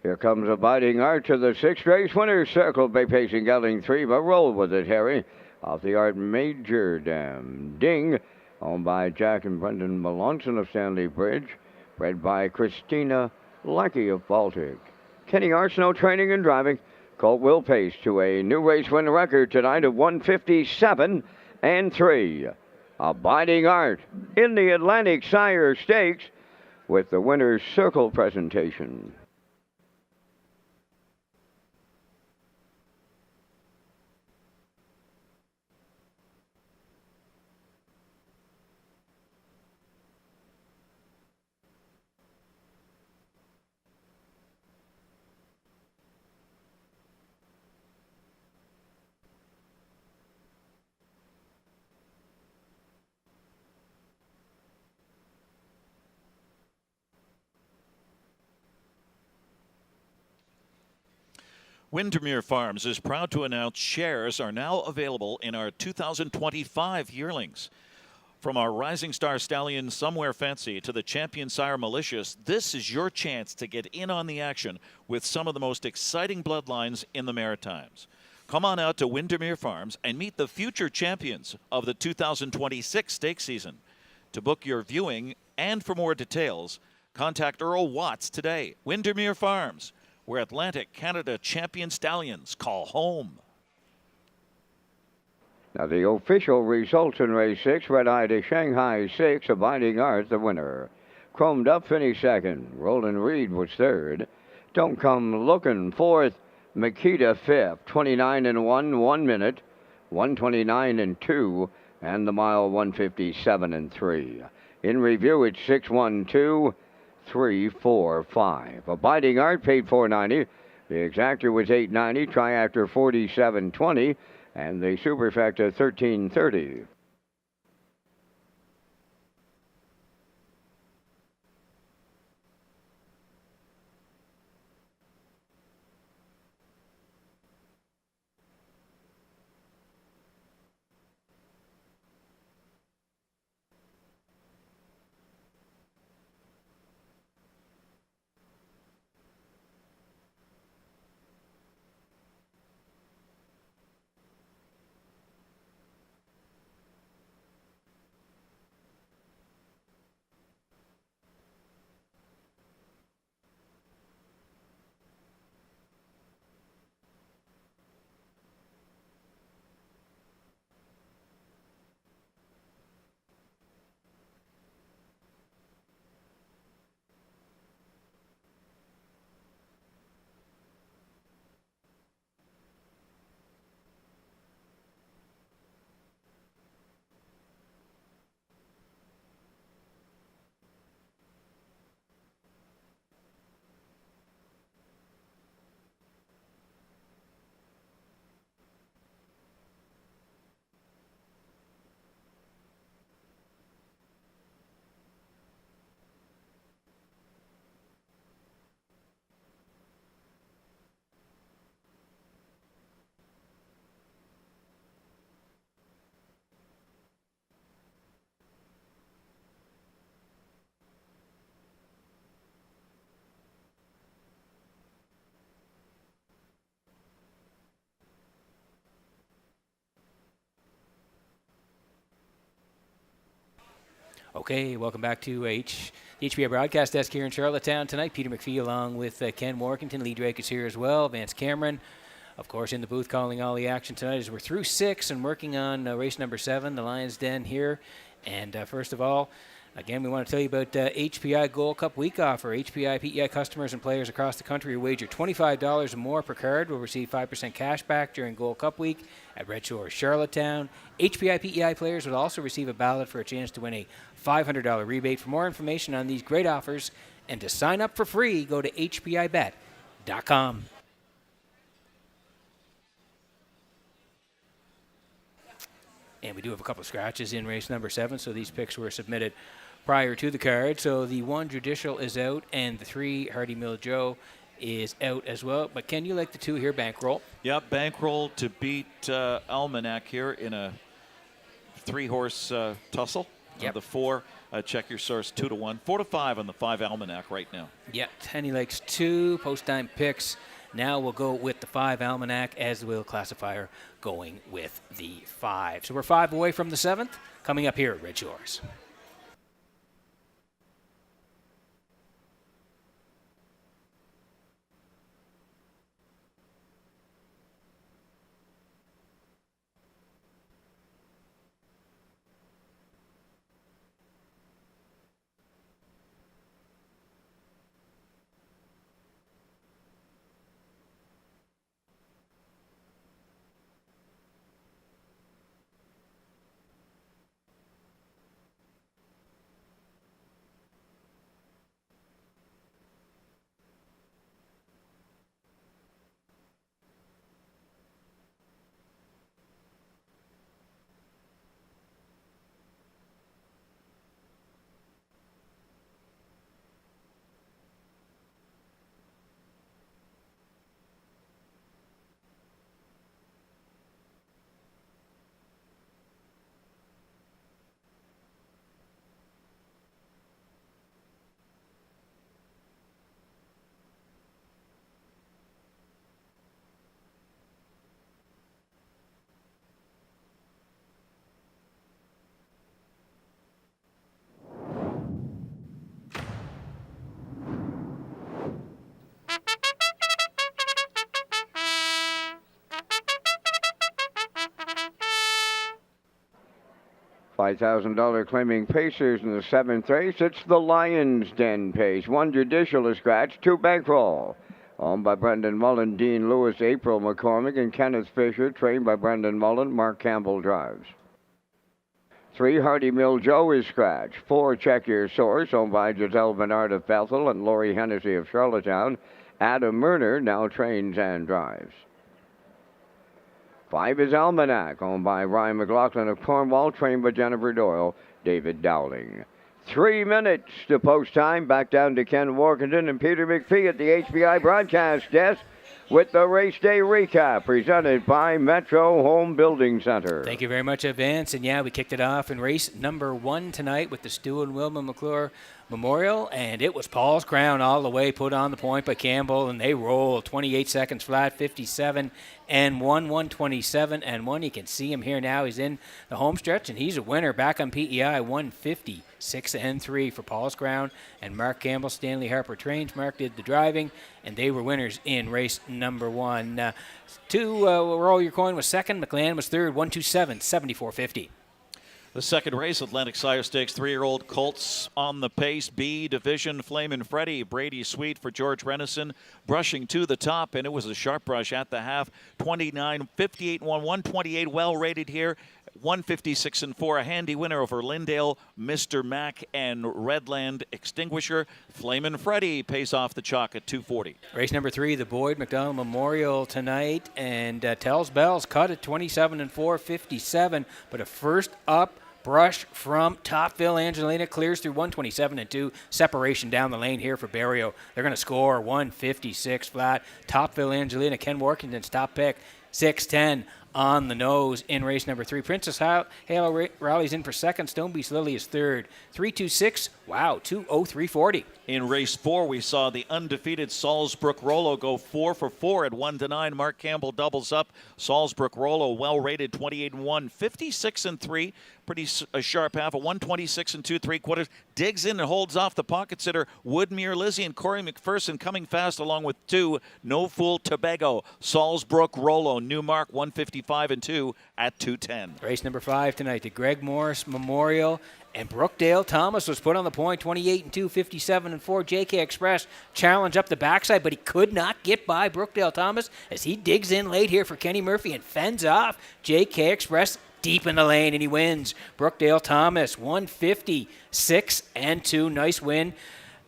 [SPEAKER 2] Here comes Abiding Art to the 6th race winner's circle. Bay Pacing Gelding 3, but Roll With It Harry. Off the Art Major Dam Ding, owned by Jack and Brendan Melanson of Stanley Bridge. Bred by Christina Lackey of Baltic. Kenny Arsenault training and driving. Colt will pace to a new race win record tonight of 1:57.3. Abiding Art in the Atlantic Sire Stakes with the winner's circle presentation.
[SPEAKER 5] Windermere Farms is proud to announce shares are now available in our 2025 yearlings. From our Rising Star Stallion Somewhere Fancy to the Champion Sire Malicious, this is your chance to get in on the action with some of the most exciting bloodlines in the Maritimes. Come on out to Windermere Farms and meet the future champions of the 2026 stake season. To book your viewing and for more details, contact Earl Watts today. Windermere Farms, where Atlantic Canada champion stallions call home.
[SPEAKER 2] Now the official results in race 6, Red Eye to Shanghai 6, Abiding Art the winner. Chromed Up finished second. Roland Reed was third. Don't Come Looking fourth. Makita fifth. 29 and 1 minute. 129 and 2. And the mile 157 and 3. In review, it's 6-1-2, 3-4-5. Abiding Art paid $4.90. The exactor was $8.90. Triactor $47.20. And the superfecta $13.30.
[SPEAKER 4] Okay, welcome back to the HBI broadcast desk here in Charlottetown tonight. Peter McPhee along with Ken Morkington. Lee Drake is here as well. Vance Cameron, of course, in the booth calling all the action tonight as we're through 6 and working on race number 7, the Lions Den here. And first of all, again, we want to tell you about HPI Gold Cup week offer. HPI PEI customers and players across the country who wager $25 or more per card will receive 5% cash back during Gold Cup week at Red Shores, Charlottetown. HPI PEI players would also receive a ballot for a chance to win a $500 rebate. For more information on these great offers and to sign up for free, go to hpibet.com. And we do have a couple of scratches in race number 7, so these picks were submitted prior to the card. So the 1 Judicial is out, and the 3 Hardy Mill Joe is out as well. But Ken, you like the 2 here, Bankroll?
[SPEAKER 5] Yeah, Bankroll to beat Almanac here in a 3-horse tussle.
[SPEAKER 4] Yep.
[SPEAKER 5] The 4, check your source, 2-1. 4-5 on the 5 Almanac right now.
[SPEAKER 4] Yeah, Henny likes 2 post-time picks. Now we'll go with the 5 Almanac, as will Classifier going with the 5. So we're 5 away from the 7th, coming up here at Red Shores.
[SPEAKER 2] $5,000 claiming Pacers in the 7th race. It's the Lion's Den pace. 1 Judicial scratch, 2 Bankroll. Owned by Brendan Mullen, Dean Lewis, April McCormick, and Kenneth Fisher. Trained by Brendan Mullen, Mark Campbell drives. 3 Hardy Mill Joe is scratch. 4 Check Your Source, owned by Giselle Bernard of Bethel and Lori Hennessy of Charlottetown. Adam Murner now trains and drives. 5 is Almanac, owned by Ryan McLaughlin of Cornwall, trained by Jennifer Doyle, David Dowling. 3 minutes to post time. Back down to Ken Workington and Peter McPhee at the HBI broadcast desk with the race day recap presented by Metro Home Building Center.
[SPEAKER 4] Thank you very much, Vance. And yeah, we kicked it off in race number 1 tonight with the Stu and Wilma McClure Memorial, and it was Paul's Crown all the way, put on the point by Campbell, and they rolled 28 seconds flat, 57 and 127 and 1. You can see him here now. He's in the home stretch, and he's a winner back on PEI, 156 and 3 for Paul's Crown. And Mark Campbell, Stanley Harper trains. Mark did the driving, and they were winners in race number 1. 2, Roll Your Coin was second. McLean was third, 127, 74.50.
[SPEAKER 5] The second race, Atlantic Sire Stakes, 3-year-old colts on the pace. B division, Flamin' Freddy, Brady Sweet for George Renison, brushing to the top, and it was a sharp brush at the half. 29.58 1, 128 well rated here. 156 and 4, a handy winner over Lindale, Mr. Mac, and Redland Extinguisher. Flamin' Freddy pays off the chalk at 240.
[SPEAKER 4] Race number 3, the Boyd McDonald Memorial tonight, and Tells Bells cut at 27 and 4, 57, but a first up brush from Topville. Angelina clears through 127 and 2. Separation down the lane here for Barrio. They're going to score 156 flat. Topville Angelina, Ken Workington's top pick, 6'10" on the nose in race number 3. Princess Halo rallies in for second. Stone Beast Lily is third. 326, wow, 203.40.
[SPEAKER 5] In race 4, we saw the undefeated Salzbrook Rollo go 4 for 4 at 1-9. Mark Campbell doubles up. Salzbrook Rollo, well rated, 28 and 1, 56 and 3. Pretty sharp half, a 126 and 2 3/4. Digs in and holds off the pocket sitter Woodmere Lizzie and Corey McPherson coming fast along with 2 No Fool Tobago. Salzbrook Rollo, new mark, 155 and 2 at 210.
[SPEAKER 4] Race number 5 tonight, the Greg Morris Memorial. And Brookdale Thomas was put on the point, 28 and 2, 57 and 4. JK Express challenge up the backside, but he could not get by Brookdale Thomas as he digs in late here for Kenny Murphy and fends off JK Express deep in the lane, and he wins. Brookdale Thomas, 156 and 2. Nice win.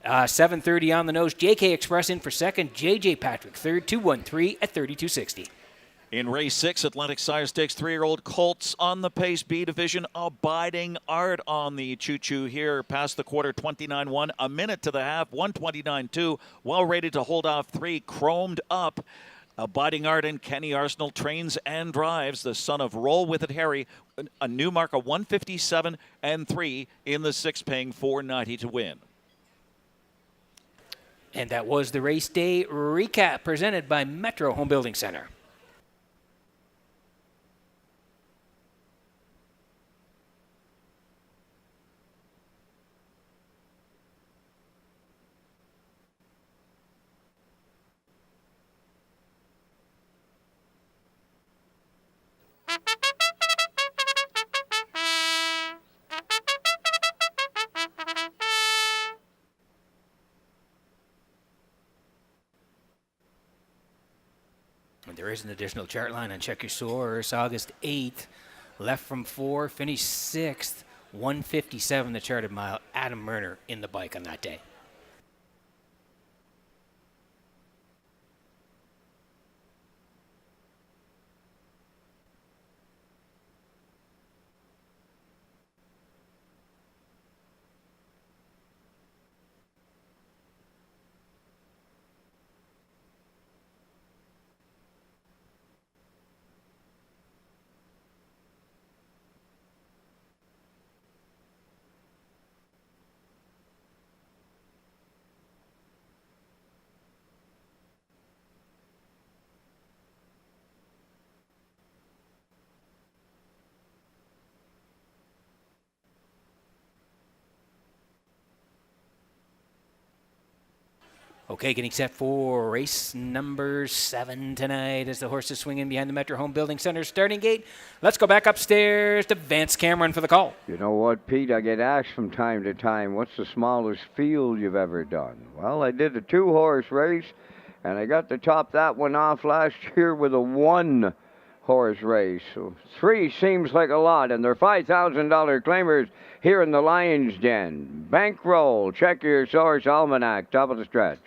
[SPEAKER 4] 7:30 on the nose. JK Express in for second. JJ Patrick third, 213 at 32.60.
[SPEAKER 5] In race 6, Atlantic Sire Stakes, 3-year-old colts on the pace. B division, Abiding Art on the choo-choo here. Past the quarter, 29-1. A minute to the half, 129-2. Well rated to hold off 3. Chromed up. Abiding Art and Kenny Arsenal trains and drives. The son of Roll With It Harry. A new mark of 157 and 3 in the 6, paying $4.90 to win.
[SPEAKER 4] And that was the race day recap presented by Metro Home Building Center. And there is an additional chart line on Check Your Source. August 8th, left from 4, finished 6th, 157 the charted mile. Adam Murner in the bike on that day. Okay, getting set for race number 7 tonight as the horses swing in behind the Metro Home Building Center starting gate. Let's go back upstairs to Vance Cameron for the call.
[SPEAKER 2] You know what, Pete? I get asked from time to time, what's the smallest field you've ever done? Well, I did a 2-horse race, and I got to top that one off last year with a 1-horse race. So 3 seems like a lot, and they're $5,000 claimers here in the Lion's Den. Bankroll, check your source almanac, top of the stretch.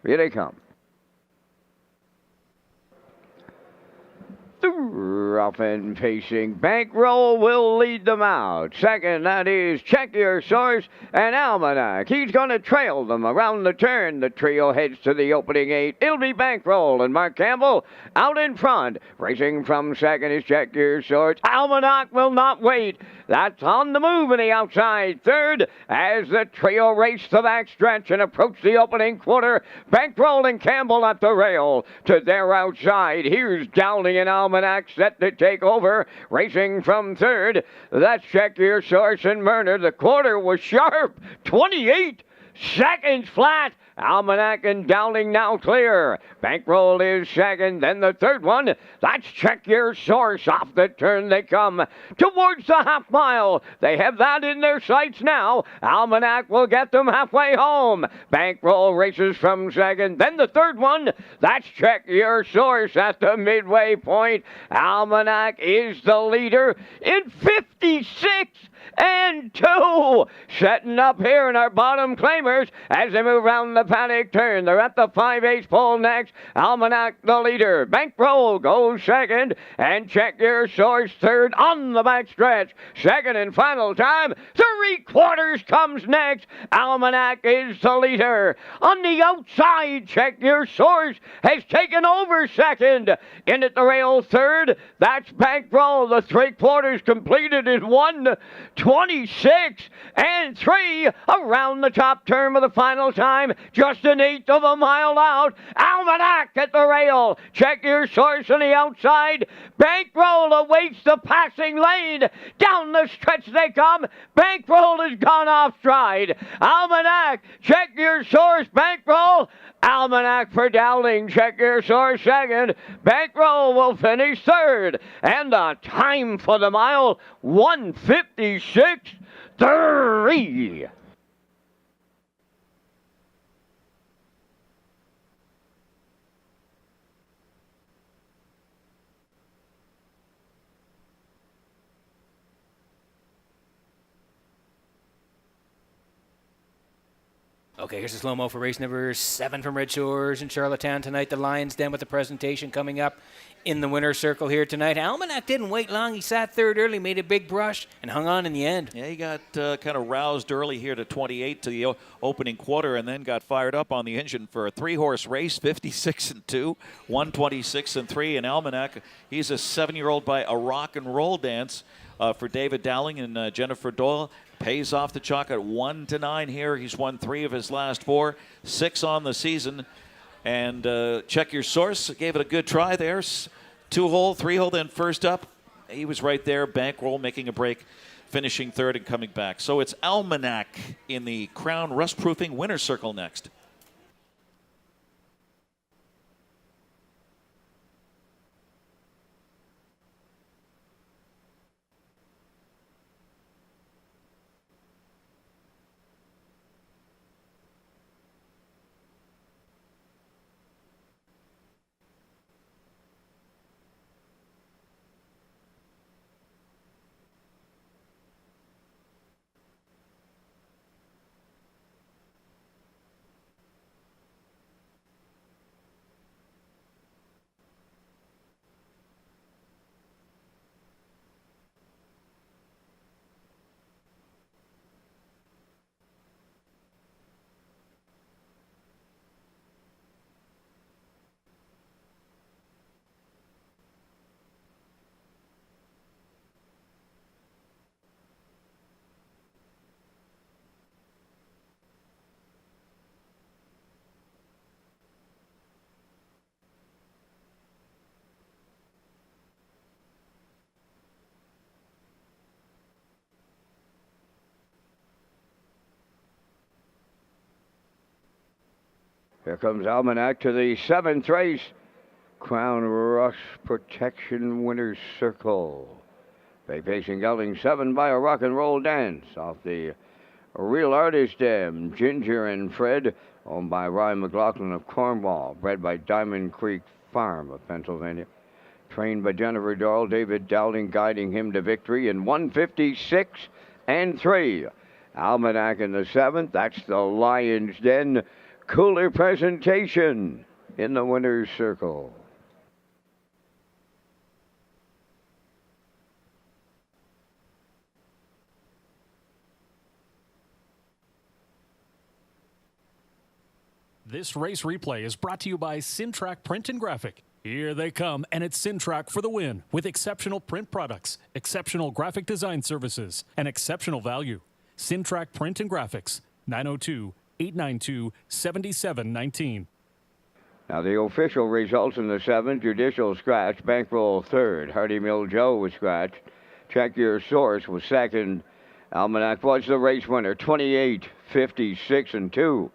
[SPEAKER 2] Here they come. Rough and pacing. Bankroll will lead them out. Second, that is Check Your Source and Almanac. He's going to trail them around the turn. The trio heads to the opening 8. It'll be Bankroll and Mark Campbell out in front. Racing from second is Check Your Source. Almanac will not wait. That's on the move in the outside third as the trio race the backstretch and approach the opening quarter. Bankroll and Campbell at the rail. To their outside, here's Dowling and Almanac set to take over. Racing from third, that's Check Your Source and Murner. The quarter was sharp, 28 seconds flat. Almanac and Dowling now clear. Bankroll is second, then the third one. That's Check Your Source. Off the turn they come towards the half mile. They have that in their sights now. Almanac will get them halfway home. Bankroll races from second, then the third one. That's Check Your Source at the midway point. Almanac is the leader in 56-2. Setting up here in our bottom claimers as they move around the paddock turn. They're at the 5/8 pole next. Almanac the leader. Bankroll goes second and Check Your Source third on the backstretch. Second and final time. 3/4 comes next. Almanac is the leader. On the outside, Check Your Source has taken over second. In at the rail third. That's Bankroll. The 3/4 completed in 1:26-3 around the top turn of the final time. Just 1/8 of a mile out. Almanac at the rail. Check Your Source on the outside. Bankroll awaits the passing lane. Down the stretch they come. Bankroll has gone off stride. Almanac, Check Your Source, Bankroll. Almanac for Dowling. Check Your Source second. Bankroll will finish third. And the time for the mile, 1:56.3.
[SPEAKER 4] Okay, here's a slow-mo for race number 7 from Red Shores in Charlottetown tonight. The Lions Den with the presentation coming up in the winner's circle here tonight. Almanac didn't wait long. He sat third early, made a big brush, and hung on in the end.
[SPEAKER 5] Yeah, he got kind of roused early here to 28 to the opening quarter and then got fired up on the engine for a 3-horse race, 56-2, 126-3. And Almanac, he's a 7-year-old by a rock and roll dance for David Dowling and Jennifer Doyle. Pays off the chalk at 1-9 here. He's won 3 of his last 4, 6 on the season. And Check Your Source gave it a good try there. 2-hole, 3-hole, then first up. He was right there. Bankroll making a break, finishing third and coming back. So it's Almanac in the Crown Rust-Proofing Winner's Circle next.
[SPEAKER 2] Here comes Almanac to the 7th race. Crown Rush Protection Winner's Circle. Bay Pacing gelding 7 by a rock and roll dance off the Real Artist Ginger and Fred, owned by Ryan McLaughlin of Cornwall, bred by Diamond Creek Farm of Pennsylvania. Trained by Jennifer Doyle, David Dowling guiding him to victory in 156 and 3. Almanac in the 7th. That's the Lion's Den Cooler presentation in the winner's circle.
[SPEAKER 3] This race replay is brought to you by Racetrack Print and Graphic. Here they come, and it's Racetrack for the win with exceptional print products, exceptional graphic design services, and exceptional value. Racetrack Print and Graphics, 902-892-7719.
[SPEAKER 2] Now the official results in the 7th, Judicial Scratch, Bankroll 3rd, Hardy Mill Joe was scratched. Check Your Source was 2nd. Almanac was the race winner, 28, 56 and 2.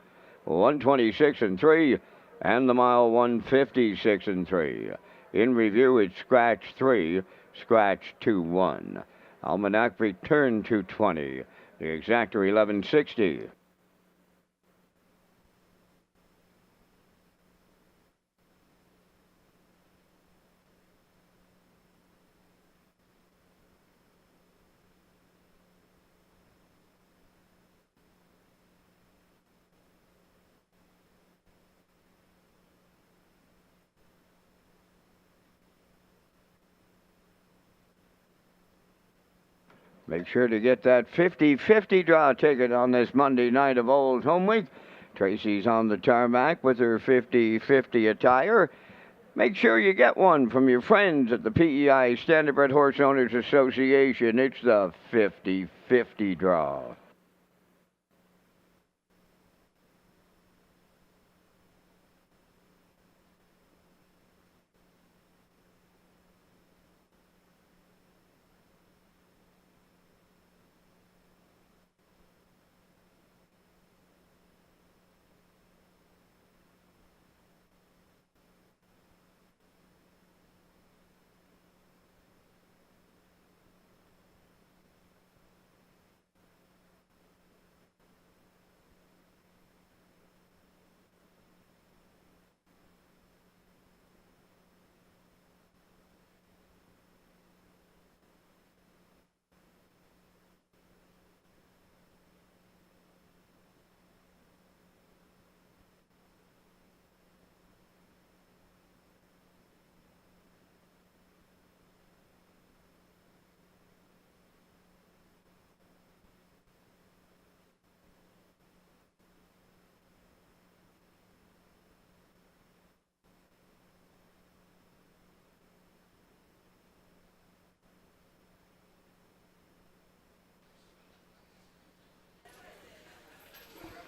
[SPEAKER 2] 126 and 3, and the mile 156 and 3. In review, it's Scratch 3, Scratch 2, 1. Almanac returned to 20. The exactor 1160. Make sure to get that 50-50 draw ticket on this Monday night of Old Home Week. Tracy's on the tarmac with her 50-50 attire. Make sure you get one from your friends at the PEI Standardbred Horse Owners Association. It's the 50-50 draw.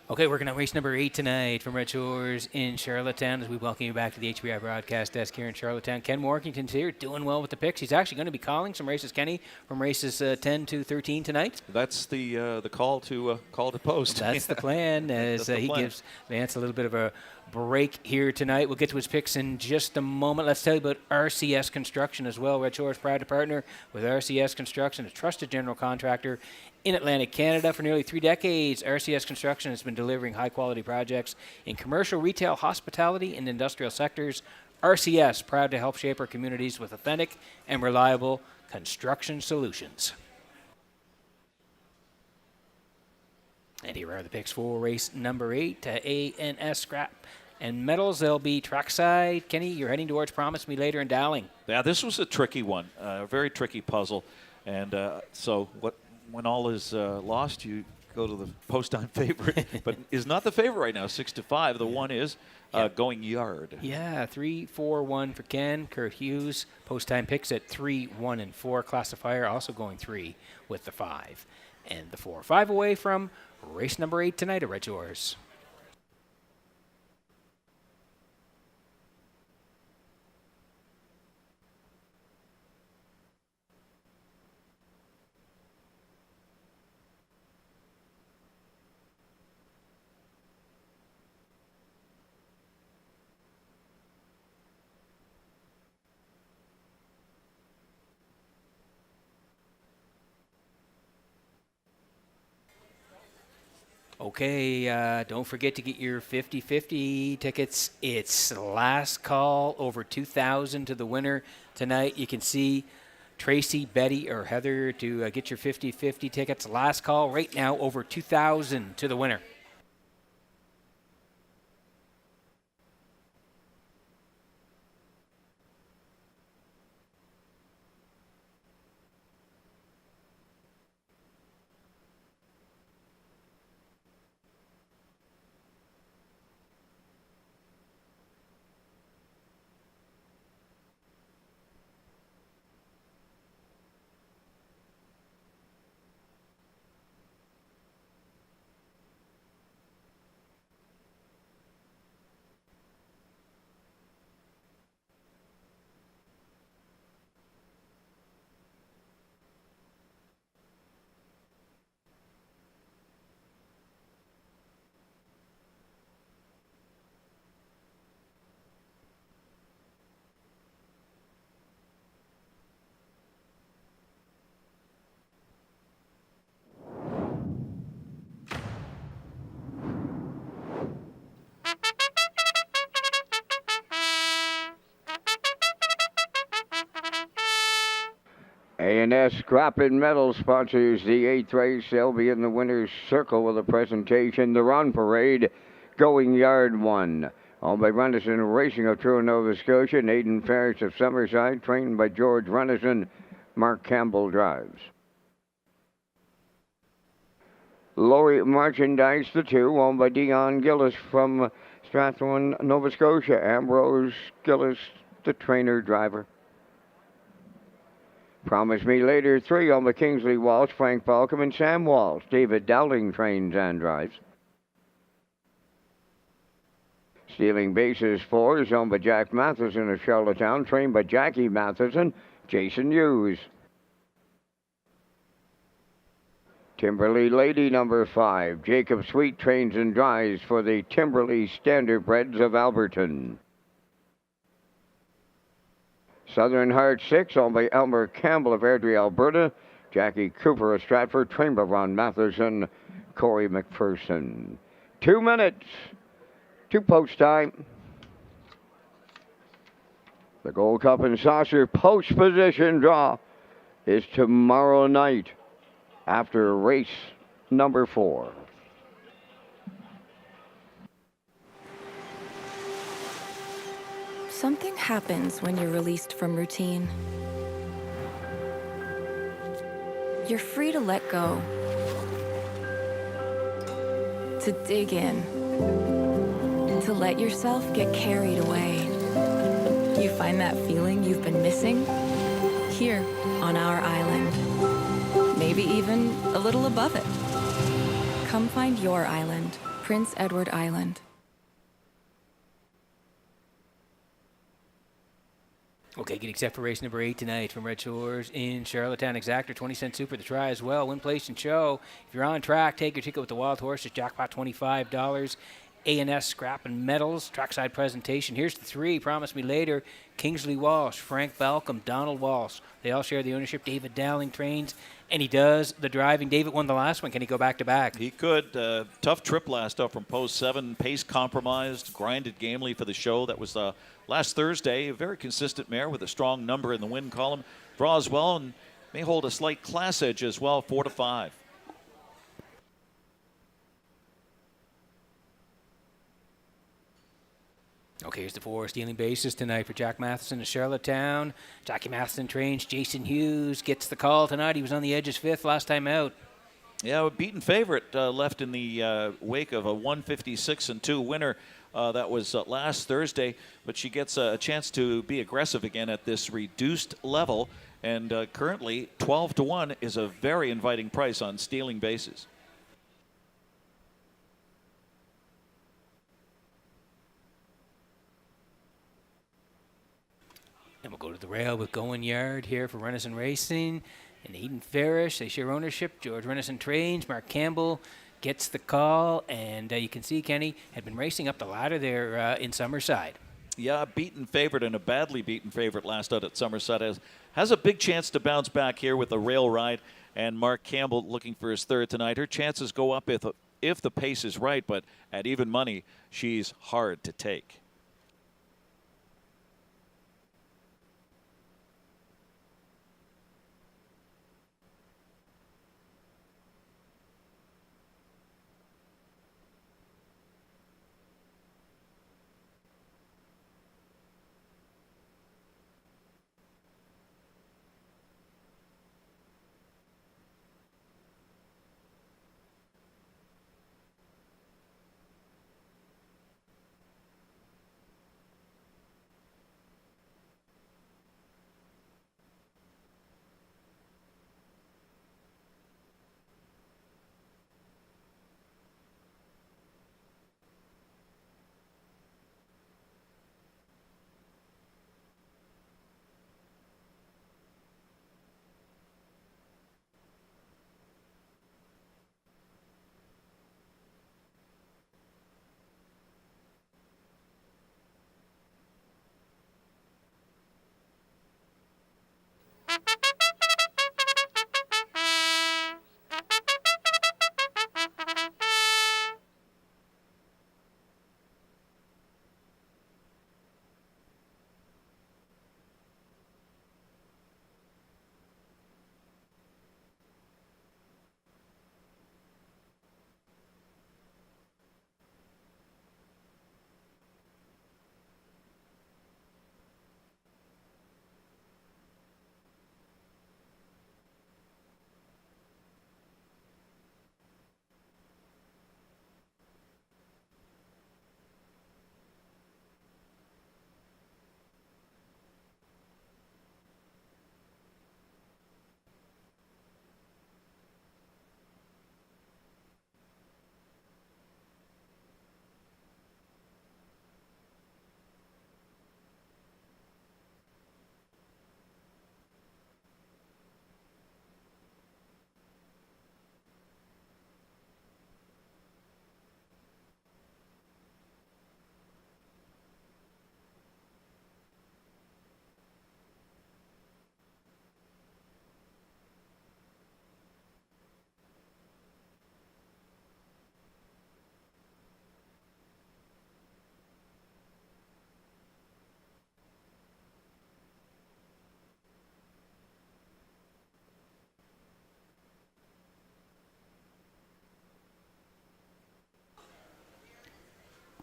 [SPEAKER 4] Okay, working on race number 8 tonight from Redshores in Charlottetown as we welcome you back to the HBI broadcast desk here in Charlottetown. Ken Morkington's here, doing well with the picks. He's actually going to be calling some races, Kenny, from races 10 to 13 tonight.
[SPEAKER 5] That's the call to post.
[SPEAKER 4] That's the plan as he gives Vance a little bit of a break here tonight. We'll get to his picks in just a moment. Let's tell you about RCS Construction as well. Redshores proud to partner with RCS Construction, a trusted general contractor in Atlantic Canada. For nearly 3 decades, RCS Construction has been delivering high-quality projects in commercial, retail, hospitality, and industrial sectors. RCS, proud to help shape our communities with authentic and reliable construction solutions. And here are the picks for race number 8, ANS Scrap and Metals. They'll be trackside. Kenny, you're heading towards Promise Me Later in Dowling.
[SPEAKER 5] Yeah, this was a tricky one, a very tricky puzzle. And so when all is lost, you go to the post-time favorite, but is not the favorite right now, 6-5. The one is going yard.
[SPEAKER 4] Yeah, 3-4-1 for Ken. Kurt Hughes, post-time picks at 3, 1, and 4. Classifier also going 3 with the 5 and the 4. 5 away from race number 8 tonight at Redshores. Okay, don't forget to get your 50-50 tickets. It's last call, over 2,000 to the winner tonight. You can see Tracy, Betty, or Heather to get your 50-50 tickets. Last call right now, over 2,000 to the winner.
[SPEAKER 2] A&S Scrap and Metal sponsors the 8th race. They'll be in the winner's circle with a presentation. The Run Parade, going yard 1. Owned by Runnison Racing of Truro, Nova Scotia. Aidan Ferris of Summerside, trained by George Runnison. Mark Campbell drives. Laurie Merchandise, the 2, owned by Dion Gillis from Strathroy, Nova Scotia. Ambrose Gillis, the trainer driver. Promise Me Later, 3, owned by Kingsley Walsh, Frank Balcom, and Sam Walsh. David Dowling trains and drives. Stealing Bases, 4, is owned by Jack Matheson of Charlottetown, trained by Jackie Matheson, Jason Hughes. Timberley Lady, number 5, Jacob Sweet trains and drives for the Timberley Standardbreds of Alberton. Southern Heart, 6, owned by Elmer Campbell of Airdrie, Alberta. Jackie Cooper of Stratford, trained by Ron Matheson, Corey McPherson. 2 minutes to post time. The Gold Cup and Saucer post position draw is tomorrow night after race number 4.
[SPEAKER 7] Something happens when you're released from routine. You're free to let go, to dig in, to let yourself get carried away. You find that feeling you've been missing here on our island, maybe even a little above it. Come find your island, Prince Edward Island.
[SPEAKER 4] Okay, getting set for race number 8 tonight from Red Shores in Charlottetown. Exactor, 20-cent super to try as well. Win, place, and show. If you're on track, take your ticket with the Wild Horses. Jackpot $25. A&S Scrap and Metals. Trackside presentation. Here's the 3. Promise Me Later. Kingsley Walsh, Frank Balcom, Donald Walsh. They all share the ownership. David Dowling trains, and he does the driving. David won the last one. Can he go back-to-back?
[SPEAKER 5] He could. Tough trip last up from post 7. Pace compromised. Grinded gamely for the show. That was last Thursday. A very consistent mare with a strong number in the win column. Draws well and may hold a slight class edge as well, 4-5.
[SPEAKER 4] Okay, here's the 4 stealing bases tonight for Jack Matheson of Charlottetown. Jackie Matheson trains. Jason Hughes gets the call tonight. He was on the edge as 5th last time out.
[SPEAKER 5] Yeah, a beaten favorite left in the wake of a 156-2 winner. That was last Thursday, but she gets a chance to be aggressive again at this reduced level. And currently, 12-1 is a very inviting price on stealing bases.
[SPEAKER 4] And we'll go to the rail with Going Yard here for Runnison Racing. And Aidan Ferris, they share ownership. George Runnison trains. Mark Campbell gets the call. And you can see Kenny had been racing up the ladder there in Summerside.
[SPEAKER 5] Yeah, beaten favorite and a badly beaten favorite last out at Summerside. Has a big chance to bounce back here with a rail ride. And Mark Campbell looking for his 3rd tonight. Her chances go up if the pace is right, but at even money, she's hard to take.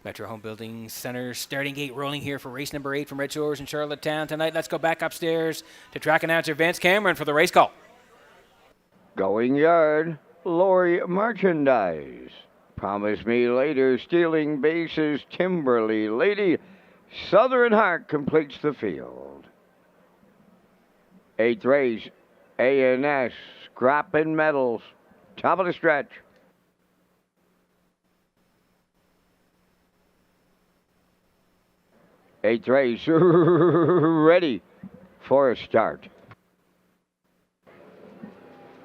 [SPEAKER 4] Metro Home Building Center starting gate rolling here for race number 8 from Red Shores in Charlottetown tonight. Let's go back upstairs to track announcer Vance Cameron for the race call.
[SPEAKER 2] Going yard, Lori Merchandise. Promise Me Later, stealing bases, Timberly Lady. Southern Heart completes the field. 8th race, A&S, Scrap and Metals. Top of the stretch. Eighth race, ready for a start.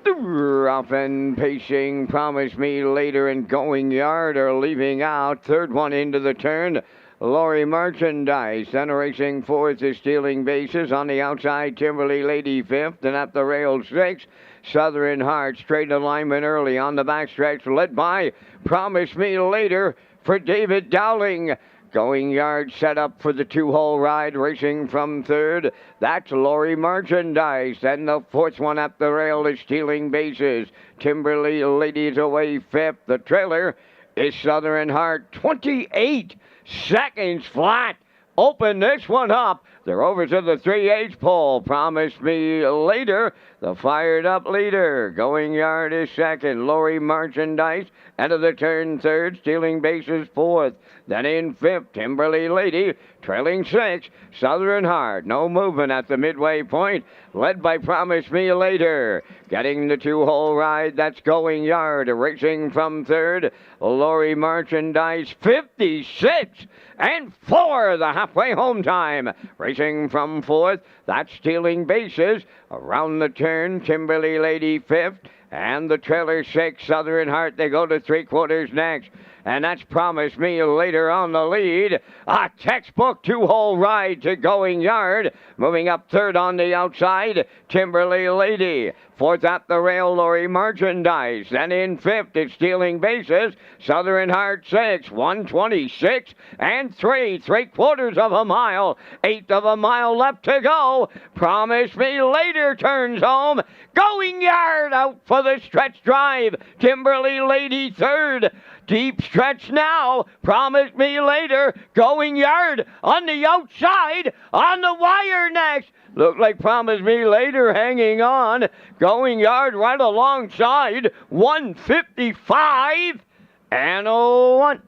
[SPEAKER 2] Off and pacing, Promise Me Later and Going Yard are leaving out. Third one into the turn. Lori Merchandise, center racing fourth is stealing bases. On the outside, Timberly Lady fifth, and at the rail sixth. Southern Heart, straight alignment early on the backstretch, led by Promise Me Later for David Dowling. Going Yard set up for the two-hole ride, racing from third. That's Lori Merchandise. And the fourth one up the rail is stealing bases. Timberly Ladies away fifth. The trailer is Southern Heart. 28 seconds flat. Open this one up. They're over to the 3/8 pole. Promise Me Later, the fired up leader. Going Yard is second. Lori Merchandise into the turn third. Stealing bases fourth. Then in fifth, Timberly Lady, trailing sixth. Southern Heart, no movement at the midway point, led by Promise Me Later. Getting the two-hole ride, that's Going Yard. Racing from third, Lori Merchandise, 56-4, the halfway home time. Racing from fourth, that's Stealing Bases. Around the turn, Timberly Lady fifth. And the trailer six, Southern Heart, they go to three quarters next. and that's Promise Me Later on the lead. A textbook two-hole ride to Going Yard. Moving up third on the outside, Timberly Lady. Fourth at the rail, Lori Merchandise. Then in fifth, it's Stealing Bases. Southern Heart 6, 126 and 3/3/4 of a mile. Eighth of a mile left to go. Promise Me Later turns home. Going Yard out for the stretch drive. Timberly Lady third. Deep stretch now. Promise Me Later. Going Yard on the outside. On the wire next. Look like Promise Me Later hanging on. Going Yard right alongside. 155 and 1.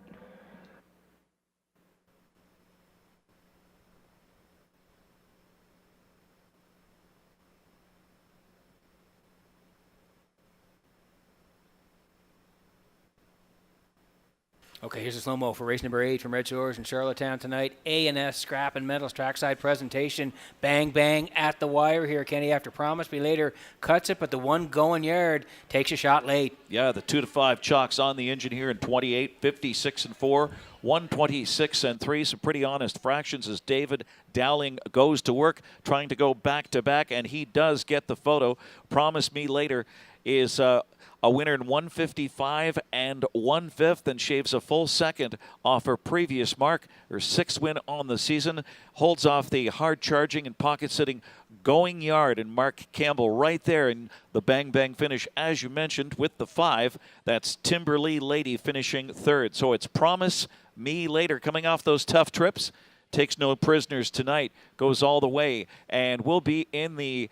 [SPEAKER 4] Okay, here's a slow-mo for race number 8 from Red Shores in Charlottetown tonight. A&S Scrap and Metals trackside presentation. Bang, bang at the wire here, Kenny, after Promise Me Later cuts it, but the one Going Yard takes a shot late.
[SPEAKER 5] Yeah, the 2 to 5 chalks on the engine here in 28, 56 and 4, 126 and 3. Some pretty honest fractions as David Dowling goes to work, trying to go back to back, and he does get the photo. Promise Me Later is a winner in 155 and 1/5, and shaves a full second off her previous mark. Her 6th win on the season, holds off the hard-charging and pocket-sitting Going Yard and Mark Campbell right there in the bang-bang finish, as you mentioned, with the 5. That's Timberly Lady finishing 3rd. So it's Promise Me Later coming off those tough trips. Takes no prisoners tonight, goes all the way, and will be in the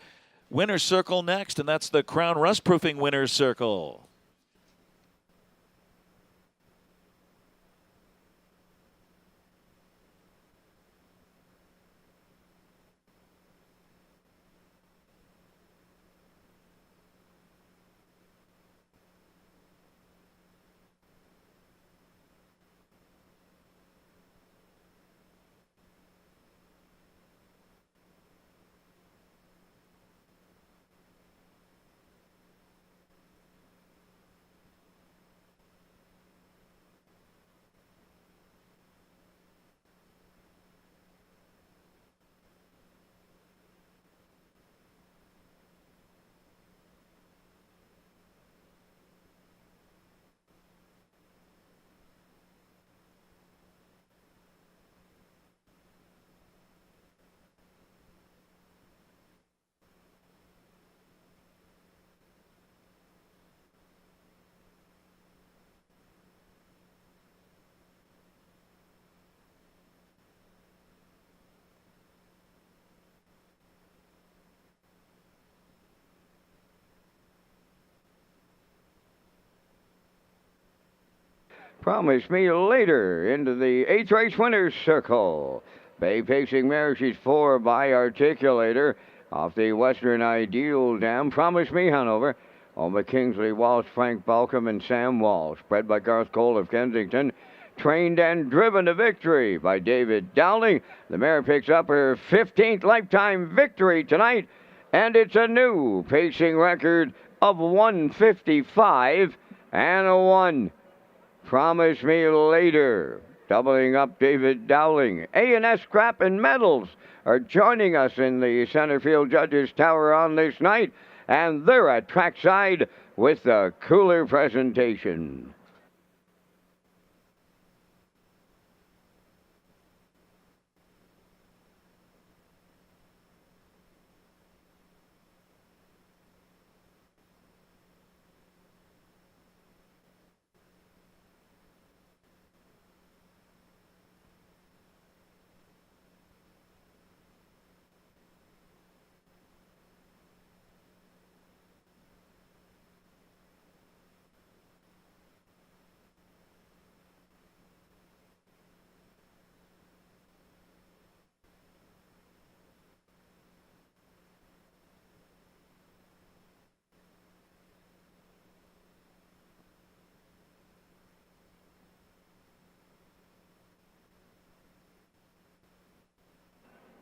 [SPEAKER 5] winner's circle next, and that's the Crown Rust Proofing winner's circle.
[SPEAKER 2] Promise Me Later into the 8th race winner's circle. Bay Pacing mare, she's 4 by Articulator off the Western Ideal Dam. Promise Me Hanover. Owned by Kingsley Walsh, Frank Balcom, and Sam Walsh. Bred by Garth Cole of Kensington. Trained and driven to victory by David Dowling. The mare picks up her 15th lifetime victory tonight, and it's a new pacing record of 155 and 1. Promise Me Later, doubling up David Dowling. A&S Scrap and Metals are joining us in the Centerfield Judges Tower on this night, and they're at trackside with the cooler presentation.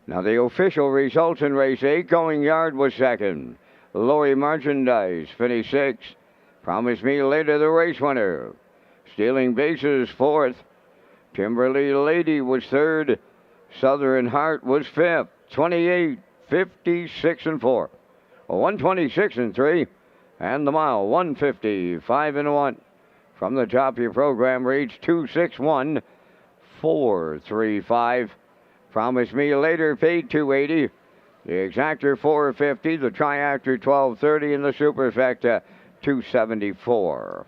[SPEAKER 2] Now the official results in race 8, Going Yard was 2nd. Lori Merchandise finished 6th. Promise Me Later, the race winner. Stealing bases, fourth. Kimberly Lady was third. Southern Heart was fifth. 28, 56 and 4. 126 and 3. And the mile, 150, 5 and 1. From the top of your program, reach 261, 435. Promise Me Later paid 280. The Exactor 450, the Triactor 1230, and the Superfecta 274.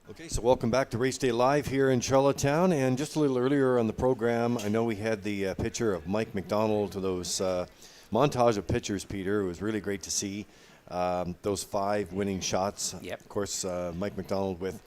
[SPEAKER 1] Okay, so welcome back to Race Day Live here in Charlottetown. And just a little earlier on the program, I know we had the picture of Mike McDonald to those montage of pictures, Peter. It was really great to see those 5 winning shots.
[SPEAKER 4] Yep.
[SPEAKER 1] Of course, Mike McDonald with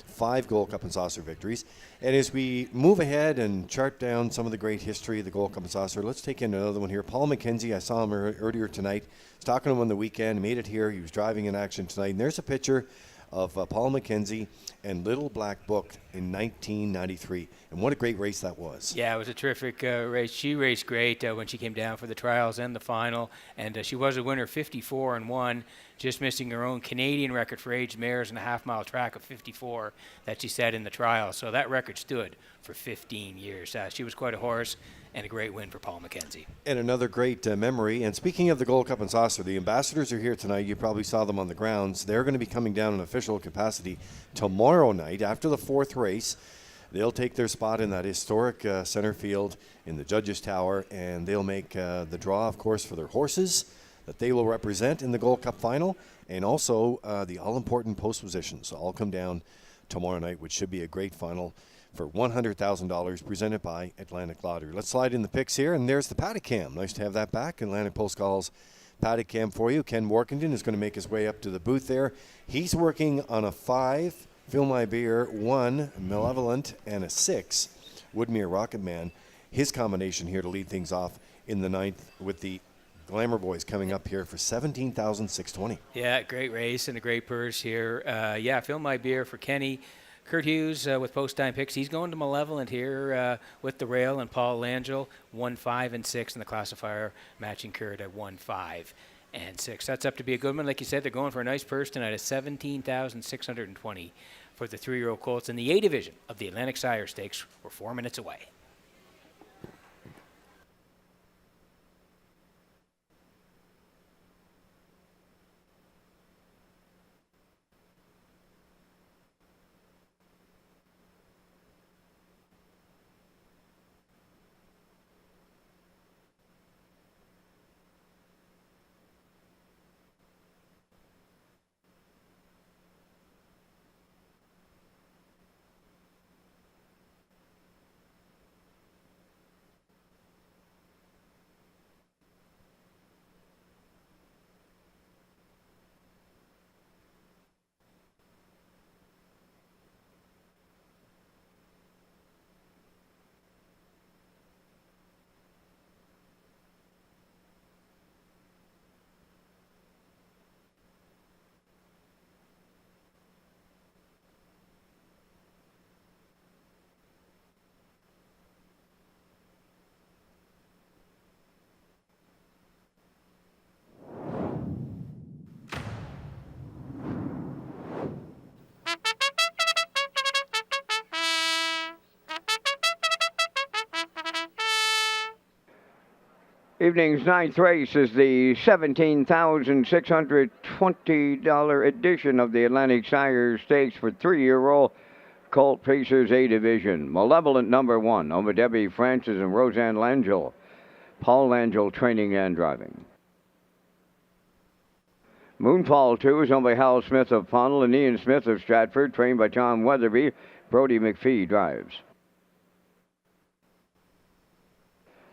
[SPEAKER 1] 5 Gold Cup and Saucer victories. And as we move ahead and chart down some of the great history of the Gold Cup and Saucer, let's take in another one here. Paul McKenzie, I saw him earlier tonight. I was talking to him on the weekend, made it here. He was driving in action tonight. And there's a picture of Paul McKenzie and Little Black Book in 1993. And what a great race that was.
[SPEAKER 4] Yeah, it was a terrific race. She raced great when she came down for the trials and the final. And she was a winner, 54 and 1, just missing her own Canadian record for aged mares in a half-mile track of 54 that she set in the trials. So that record stood for 15 years. She was quite a horse, and a great win for Paul McKenzie.
[SPEAKER 1] And another great memory. And speaking of the Gold Cup and Saucer, the ambassadors are here tonight. You probably saw them on the grounds. They're going to be coming down in official capacity tomorrow night after the 4th race. They'll take their spot in that historic center field in the Judges Tower, and they'll make the draw, of course, for their horses that they will represent in the Gold Cup final, and also the all-important post positions. So all come down tomorrow night, which should be a great final for $100,000 presented by Atlantic Lottery. Let's slide in the picks here, and there's the paddock cam. Nice to have that back. Atlantic Post calls paddock cam for you. Ken Workington is going to make his way up to the booth there. He's working on a 5, Fill My Beer, 1, Malevolent, and a 6, Woodmere Rocket Man. His combination here to lead things off in the 9th with the Glamour Boys coming up here for $17,620.
[SPEAKER 4] Yeah, great race and a great purse here. Yeah, Fill My Beer for Kenny. Kurt Hughes with post-time picks. He's going to Malevolent here with the rail, and Paul Langell 1, 5, and 6 in the classifier, matching Kurt at 1, 5, and 6. That's up to be a good one. Like you said, they're going for a nice purse tonight of $17,620 for the 3-year-old colts in the A division of the Atlantic Sire Stakes. We're 4 minutes away.
[SPEAKER 2] Evening's ninth race is the $17,620 edition of the Atlantic Sire Stakes for 3-year-old Colt Pacers A Division. Malevolent number 1 over Debbie Francis and Roseanne Langell. Paul Langell training and driving. Moonfall 2 is owned by Hal Smith of Pownell and Ian Smith of Stratford, trained by Tom Weatherby. Brody McPhee drives.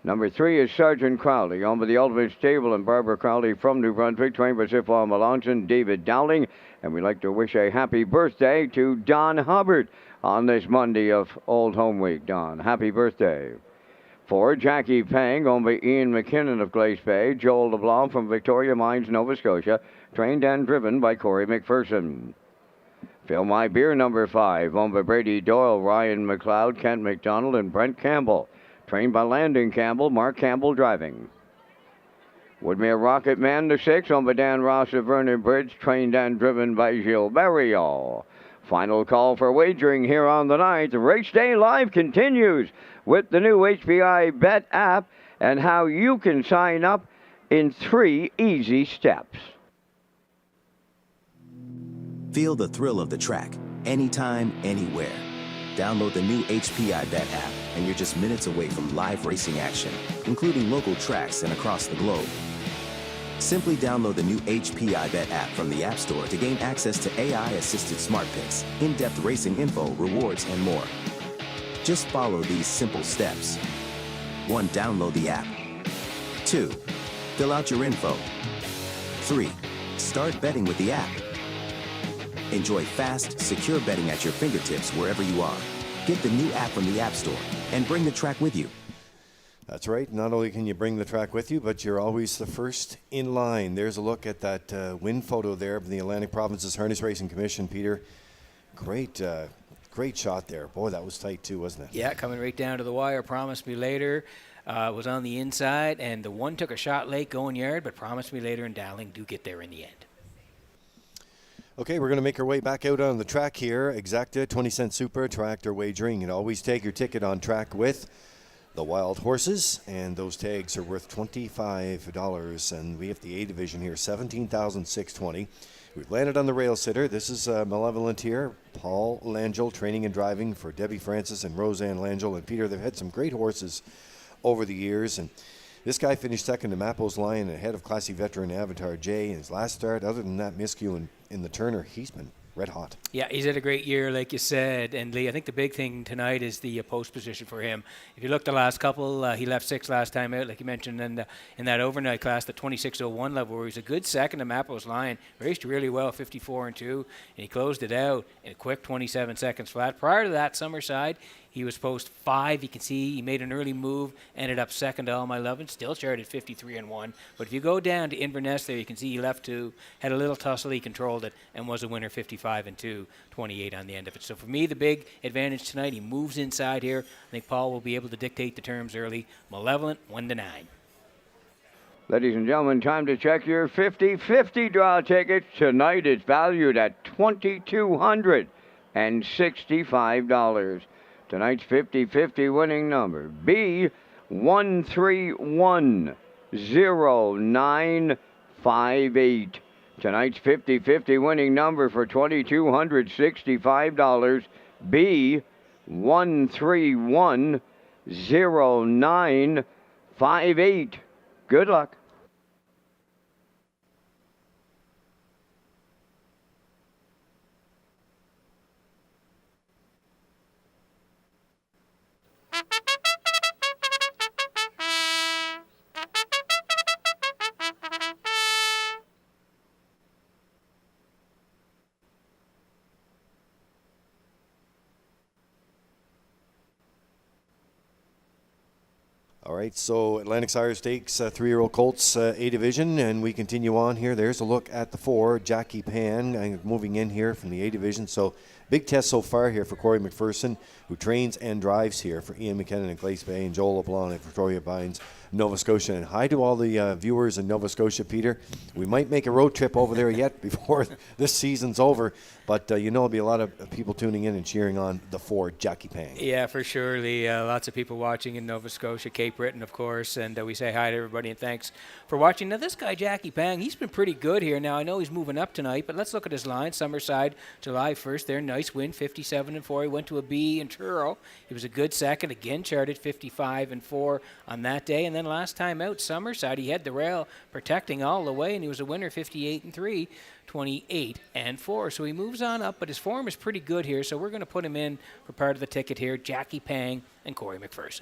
[SPEAKER 2] Number 3 is Sergeant Crowley, owned by the Ultimate Stable and Barbara Crowley from New Brunswick, trained by Sifal Melanson, David Dowling. And we'd like to wish a happy birthday to Don Hubbard on this Monday of Old Home Week. Don, happy birthday. 4, Jackie Pang, owned by Ian McKinnon of Glace Bay. Joel LeBlanc from Victoria Mines, Nova Scotia, trained and driven by Corey McPherson. Fill My Beer number 5, owned by Brady Doyle, Ryan McLeod, Kent McDonald, and Brent Campbell. Trained by Landon Campbell, Mark Campbell driving. Woodmere Rocket Man, the 6, owned by Dan Ross of Vernon Bridge, trained and driven by Gilles Barriol. Final call for wagering here on the night. The Race Day Live continues with the new HPI Bet app and how you can sign up in 3 easy steps.
[SPEAKER 8] Feel the thrill of the track, anytime, anywhere. Download the new HPI Bet app, and you're just minutes away from live racing action, including local tracks and across the globe. Simply download the new HPI Bet app from the App Store to gain access to AI-assisted smart picks, in-depth racing info, rewards, and more. Just follow these simple steps. 1. Download the app. 2. Fill out your info. 3. Start betting with the app. Enjoy fast, secure betting at your fingertips wherever you are. Get the new app from the App Store and bring the track with you.
[SPEAKER 1] That's right. Not only can you bring the track with you, but you're always the first in line. There's a look at that win photo there from the Atlantic Provinces Harness Racing Commission, Peter. Great shot there. Boy, that was tight too, wasn't it?
[SPEAKER 4] Yeah, coming right down to the wire. Promised Me Later was on the inside, and the one took a shot late going yard, but Promised Me Later and Dowling do get there in the end.
[SPEAKER 1] Okay, we're going to make our way back out on the track here. Exacta, 20-cent super, tractor wagering. And always take your ticket on track with the Wild Horses, and those tags are worth $25. And we have the A division here, $17,620. We've landed on the rail sitter. This is Malevolent here. Paul Langell training and driving for Debbie Francis and Roseanne Langell. And Peter, they've had some great horses over the years. And this guy finished second to Mappo's Lion ahead of classy veteran Avatar J in his last start. Other than that miscue in the Turner, he's been red hot. Yeah,
[SPEAKER 4] he's had a great year, like you said. And Lee, I think the big thing tonight is the post position for him. If you look the last couple, he left 6th last time out, like you mentioned, in that overnight class, the 26.01 level, where he's a good second to Mappo's Lion. Raced really well, 54-2, and he closed it out in a quick 27 seconds flat. Prior to that, Summerside, he was post 5. You can see he made an early move, ended up second to All My Lovin', still charted 53-1. But if you go down to Inverness there, you can see he left 2, had a little tussle, he controlled it, and was a winner 55-2, 28 on the end of it. So for me, the big advantage tonight, he moves inside here. I think Paul will be able to dictate the terms early. Malevolent, 1-9.
[SPEAKER 2] Ladies and gentlemen, time to check your 50-50 draw tickets. Tonight it's valued at $2,265. Tonight's 50-50 winning number, B131098. Tonight's 50-50 winning number for $2,265, B131098. Good luck.
[SPEAKER 1] All right, so Atlantic Sire Stakes, 3-year-old Colts, A division, and we continue on here. There's a look at the 4, Jackie Pan, moving in here from the A division. So big test so far here for Corey McPherson, who trains and drives here for Ian McKinnon and Glace Bay, and Joel LeBlanc and Victoria Mines Nova Scotia. And hi to all the viewers in Nova Scotia, Peter. We might make a road trip over there yet before this season's over, but there'll be a lot of people tuning in and cheering on the Ford Jackie Pang.
[SPEAKER 4] Yeah, for sure, Lee. Lots of people watching in Nova Scotia, Cape Breton, of course, and we say hi to everybody and thanks for watching. Now, this guy, Jackie Pang, he's been pretty good here. Now, I know he's moving up tonight, but let's look at his line. Summerside, July 1st there. Nice win, 57-4. He went to a B in Truro. He was a good second. Again, charted 55-4 on that day. And then last time out, Summerside, he had the rail protecting all the way, and he was a winner, 58-3. 28-4. So he moves on up, but his form is pretty good here. So we're going to put him in for part of the ticket here. Jackie Pang and Corey McPherson.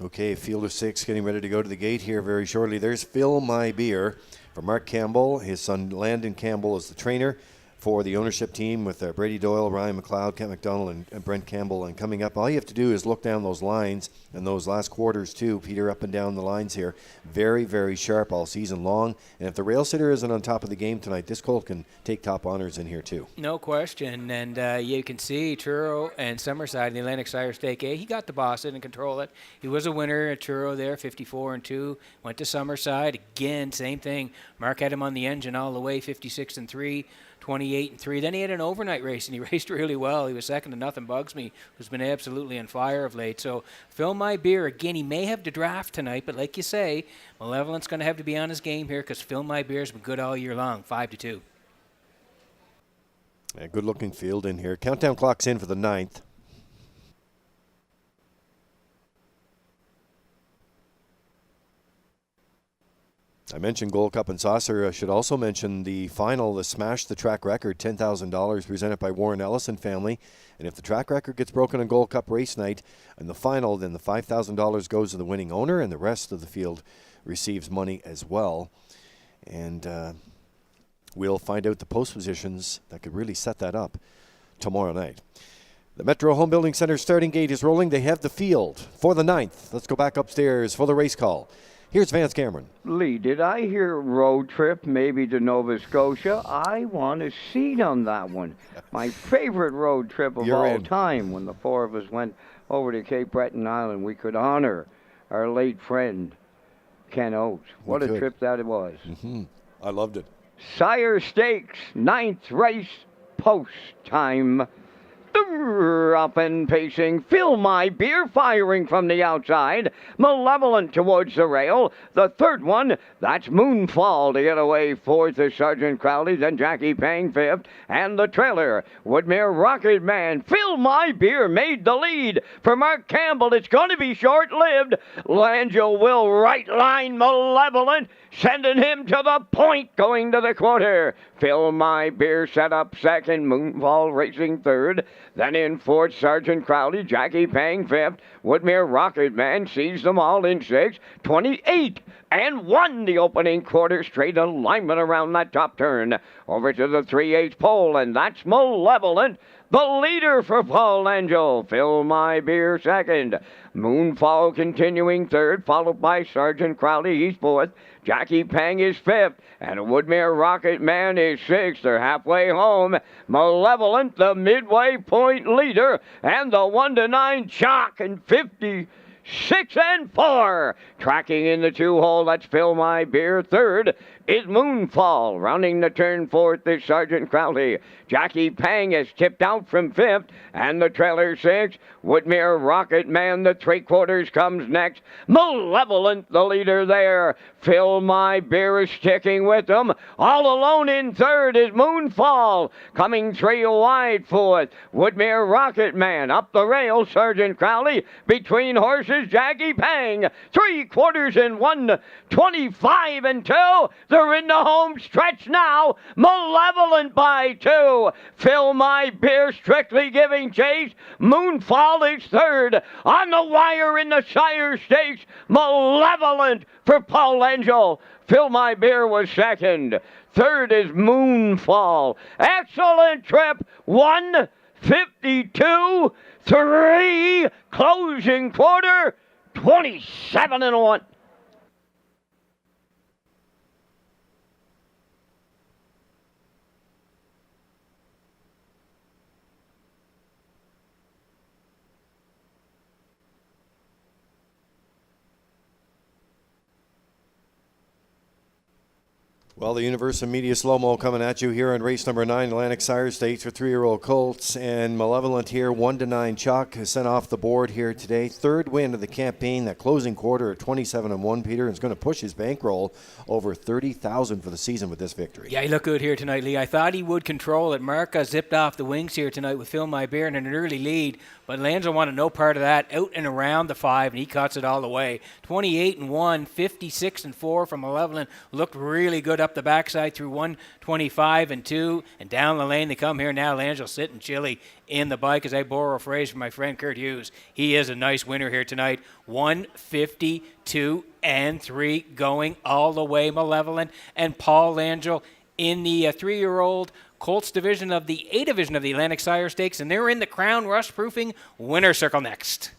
[SPEAKER 1] Okay, field of 6 getting ready to go to the gate here very shortly. There's Fill My Beer for Mark Campbell. His son Landon Campbell is the trainer for the ownership team with Brady Doyle, Ryan McLeod, Kent McDonald, and Brent Campbell. And coming up, all you have to do is look down those lines and those last quarters too, Peter, up and down the lines here. Very, very sharp all season long. And if the rail sitter isn't on top of the game tonight, this colt can take top honors in here too.
[SPEAKER 4] No question. And you can see Truro and Summerside in the Atlantic Sire Stake A. He got the boss in and control it. He was a winner at Truro there, 54-2. Went to Summerside. Again, same thing. Mark had him on the engine all the way, 56-3. 28-3. Then he had an overnight race, and he raced really well. He was second to Nothing Bugs Me, who's been absolutely on fire of late. So Fill My Beer, again, he may have to draft tonight, but like you say, Malevolent's going to have to be on his game here because Fill My Beer's been good all year long, 5-2.
[SPEAKER 1] Yeah, good-looking field in here. Countdown clock's in for the 9th. I mentioned Gold Cup and Saucer. I should also mention the final, the Smash the Track Record, $10,000 presented by Warren Ellison family. And if the track record gets broken on Gold Cup race night in the final, then the $5,000 goes to the winning owner, and the rest of the field receives money as well. And we'll find out the post positions that could really set that up tomorrow night. The Metro Home Building Center starting gate is rolling. They have the field for the 9th. Let's go back upstairs for the race call. Here's Vance Cameron.
[SPEAKER 2] Lee, did I hear road trip maybe to Nova Scotia? I want a seat on that one. My favorite road trip of all time, when the four of us went over to Cape Breton Island. We could honor our late friend, Ken Oates. What a trip that was.
[SPEAKER 1] Mm-hmm. I loved it.
[SPEAKER 2] Sire Stakes, 9th race, post time. Up and pacing, Fill My Beer firing from the outside, Malevolent towards the rail. The third one, that's Moonfall to get away fourth is Sergeant Crowley, then Jackie Pang fifth, and the trailer, Woodmere Rocket Man. Fill My Beer made the lead for Mark Campbell. It's going to be short-lived. Langell will right line Malevolent, sending him to the point going to the quarter. Fill My Beer set up second, Moonfall racing third. Then in fourth, Sergeant Crowley, Jackie Pang fifth. Woodmere Rocket Man sees them all in sixth. 28 and won the opening quarter. Straight alignment around that top turn. Over to the 3/8 pole, and that's Malevolent, the leader for Paul Langell. Fill My Beer second. Moonfall continuing third, followed by Sergeant Crowley. He's fourth. Jackie Pang is fifth, and Woodmere Rocket Man is sixth. They're halfway home. Malevolent, the midway point leader, and the 1-9 chalk and 56-4. Tracking in the 2-hole, that's Fill My Beer. Third is Moonfall. Rounding the turn fourth is Sergeant Crowley. Jackie Pang has tipped out from fifth, and the trailer sixth. Woodmere Rocket Man, the 3/4 comes next. Malevolent, the leader there. Fill My Beer is sticking with them. All alone in third is Moonfall. Coming 3 wide fourth. Woodmere Rocket Man up the rail. Sergeant Crowley between horses. Jackie Pang 3/4 and 1, 25-2. They're in the home stretch now. Malevolent by 2. Fill My Beer strictly giving chase. Moonfall is third. On the wire in the Sire Stakes, Malevolent for Paul Langell. Fill My Beer was second. Third is Moonfall. Excellent trip. 1:52.3. Closing quarter. 27-1.
[SPEAKER 1] Well, the Universal Media Slow-Mo coming at you here on race number 9, Atlantic Sire Stakes for 3-year-old colts. And Malevolent here, 1-9 Chuck, has sent off the board here today. Third win of the campaign, that closing quarter at 27-1, Peter, is going to push his bankroll over $30,000 for the season with this victory.
[SPEAKER 4] Yeah, he looked good here tonight, Lee. I thought he would control it. Marca zipped off the wings here tonight with Phil My Bear in an early lead, but Lanzo wanted no part of that. Out and around the 5, and he cuts it all the way. 28-1, 56-4 from Malevolent. Looked really good up the backside through 125-2, and down the lane they come here now. Lanzo sitting chilly in the bike, as I borrow a phrase from my friend Kurt Hughes. He is a nice winner here tonight. 152-3 going all the way. Malevolent and Paul Langell in the 3-year-old Colts division of the A division of the Atlantic Sire Stakes, and they're in the Crown Rush Proofing winner circle next.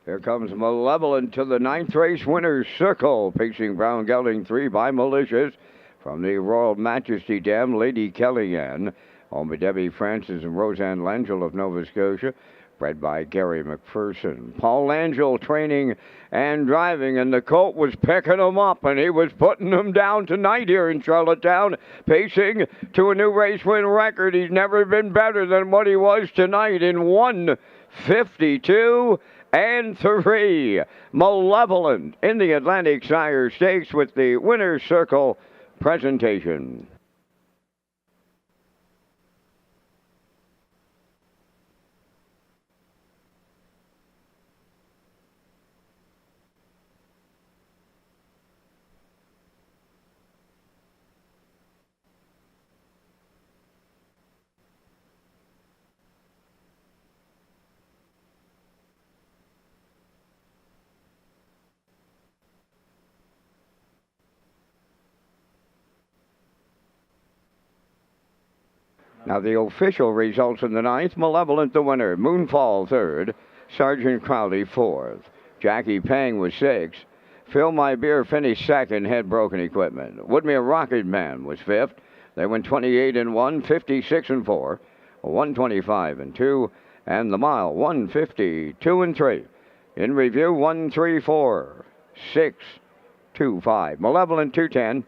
[SPEAKER 2] Here comes Malevolent to the 9th race winner's circle. Pacing Brown Gelding 3 by Malicious. From the Royal Majesty Dam, Lady Kellyanne. Owned by Debbie Francis and Roseanne Langell of Nova Scotia. Bred by Gary McPherson. Paul Langell training and driving, and the colt was picking him up, and he was putting him down tonight here in Charlottetown, pacing to a new race win record. He's never been better than what he was tonight in 152-3. Malevolent in the Atlantic Sire Stakes with the winner's circle presentation. Now the official results in the 9th, Malevolent the winner, Moonfall 3rd, Sergeant Crowley 4th, Jackie Pang was 6th, Phil My Beer finished 2nd, had broken equipment. Woodmere Rocket Man was 5th. They went 28-1, 56-4, 125-2, and the mile 152-3. In review, 134, 6, 2, 5. Malevolent 210.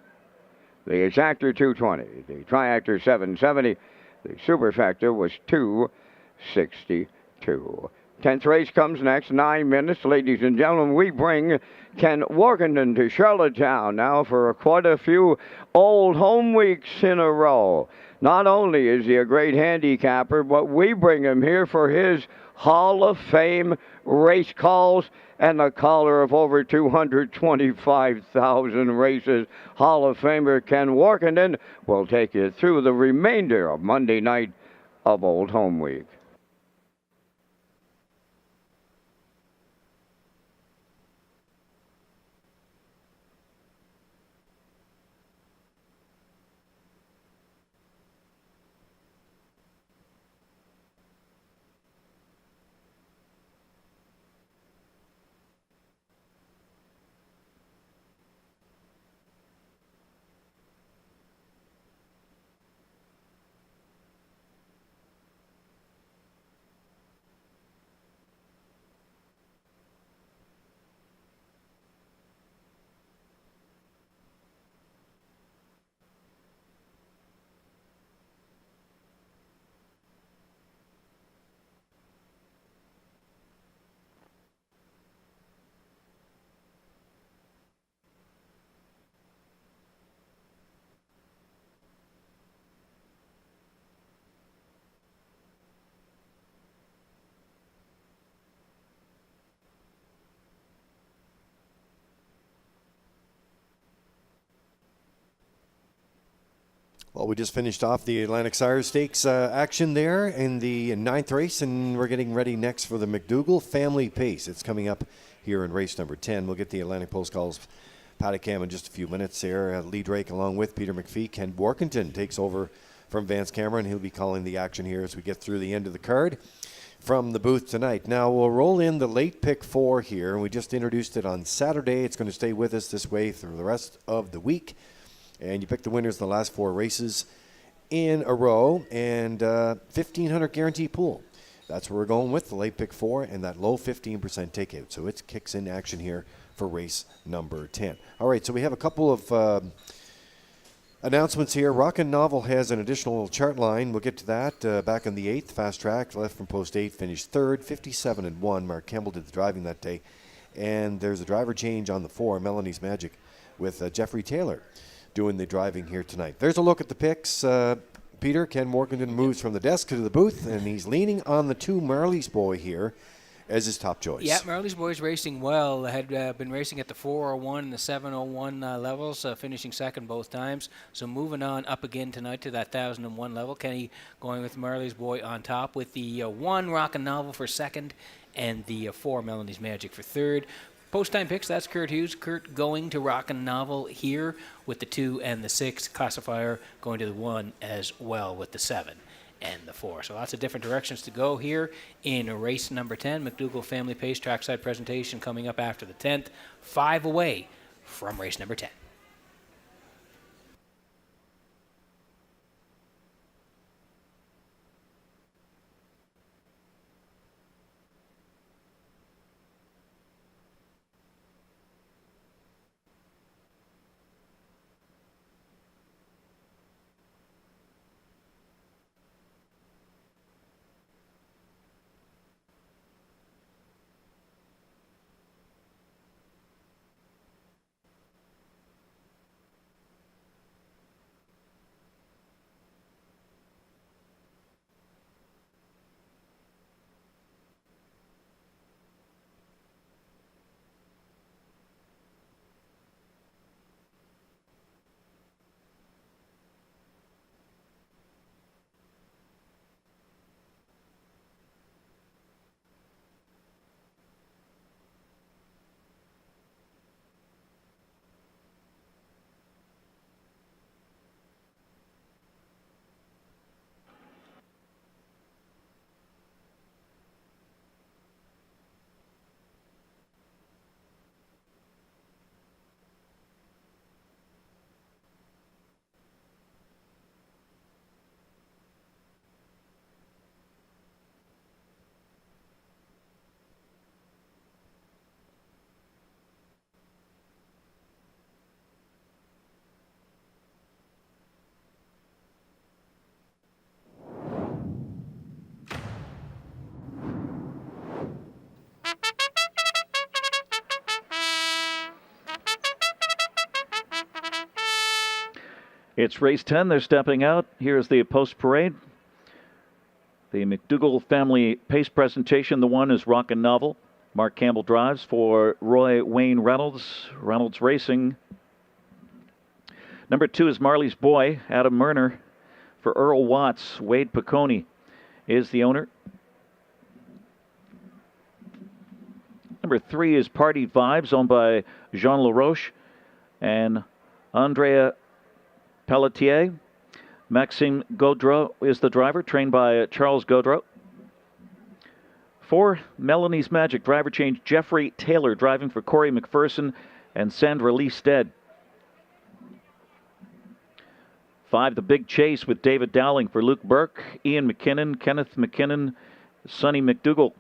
[SPEAKER 2] The exactor 220. The triactor 770. The superfactor was 262. 10th race comes next, 9 minutes. Ladies and gentlemen, we bring Ken Workington to Charlottetown now for quite a few old home weeks in a row. Not only is he a great handicapper, but we bring him here for his Hall of Fame race calls and the caller of over 225,000 races. Hall of Famer Ken Workington will take you through the remainder of Monday night of Old Home Week.
[SPEAKER 1] Well, we just finished off the Atlantic Sire Stakes action there in the 9th race, and we're getting ready next for the McDougall Family Pace. It's coming up here in race number 10. We'll get the Atlantic Post calls paddock cam in just a few minutes there. Lee Drake along with Peter McPhee. Ken Workington takes over from Vance Cameron. He'll be calling the action here as we get through the end of the card from the booth tonight. Now we'll roll in the late pick 4 here, and we just introduced it on Saturday. It's going to stay with us this way through the rest of the week. And you pick the winners in the last 4 races in a row, and 1,500 guarantee pool. That's where we're going with the late pick 4 and that low 15% takeout. So it kicks in action here for race number 10. All right, so we have a couple of announcements here. Rockin' Novel has an additional chart line. We'll get to that. Back in the 8th, Fast Track, left from post 8, finished 3rd, 57-1. Mark Campbell did the driving that day. And there's a driver change on the 4, Melanie's Magic, with Jeffrey Taylor doing the driving here tonight. There's a look at the picks. Peter, Ken Morganton moves from the desk to the booth, and he's leaning on the 2 Marley's Boy here as his top choice.
[SPEAKER 4] Yeah, Marley's Boy's racing well. Had been racing at the 401 and the 701 levels, finishing second both times. So moving on up again tonight to that 1001 level. Kenny going with Marley's Boy on top with the 1 Rockin' Novel for second and the 4 Melanie's Magic for third. Post-time picks, that's Kurt Hughes. Kurt going to Rockin' Novel here with the 2 and the 6. Classifier going to the 1 as well with the 7 and the 4. So lots of different directions to go here in race number 10. McDougall Family Pace trackside presentation coming up after the 10th. 5 away from race number 10.
[SPEAKER 5] It's race 10. They're stepping out. Here's the post parade. The McDougall Family Pace presentation. The 1 is Rockin' Novel. Mark Campbell drives for Roy Wayne Reynolds. Reynolds Racing. Number 2 is Marley's Boy. Adam Murner for Earl Watts. Wade Piccone is the owner. Number 3 is Party Vibes, owned by Jean LaRoche and Andrea Pelletier. Maxime Gaudreau is the driver, trained by Charles Gaudreau. 4, Melanie's Magic, driver change Jeffrey Taylor, driving for Corey McPherson and Sandra Lee Stead. 5, The Big Chase with David Dowling for Luke Burke, Ian McKinnon, Kenneth McKinnon, Sonny McDougall.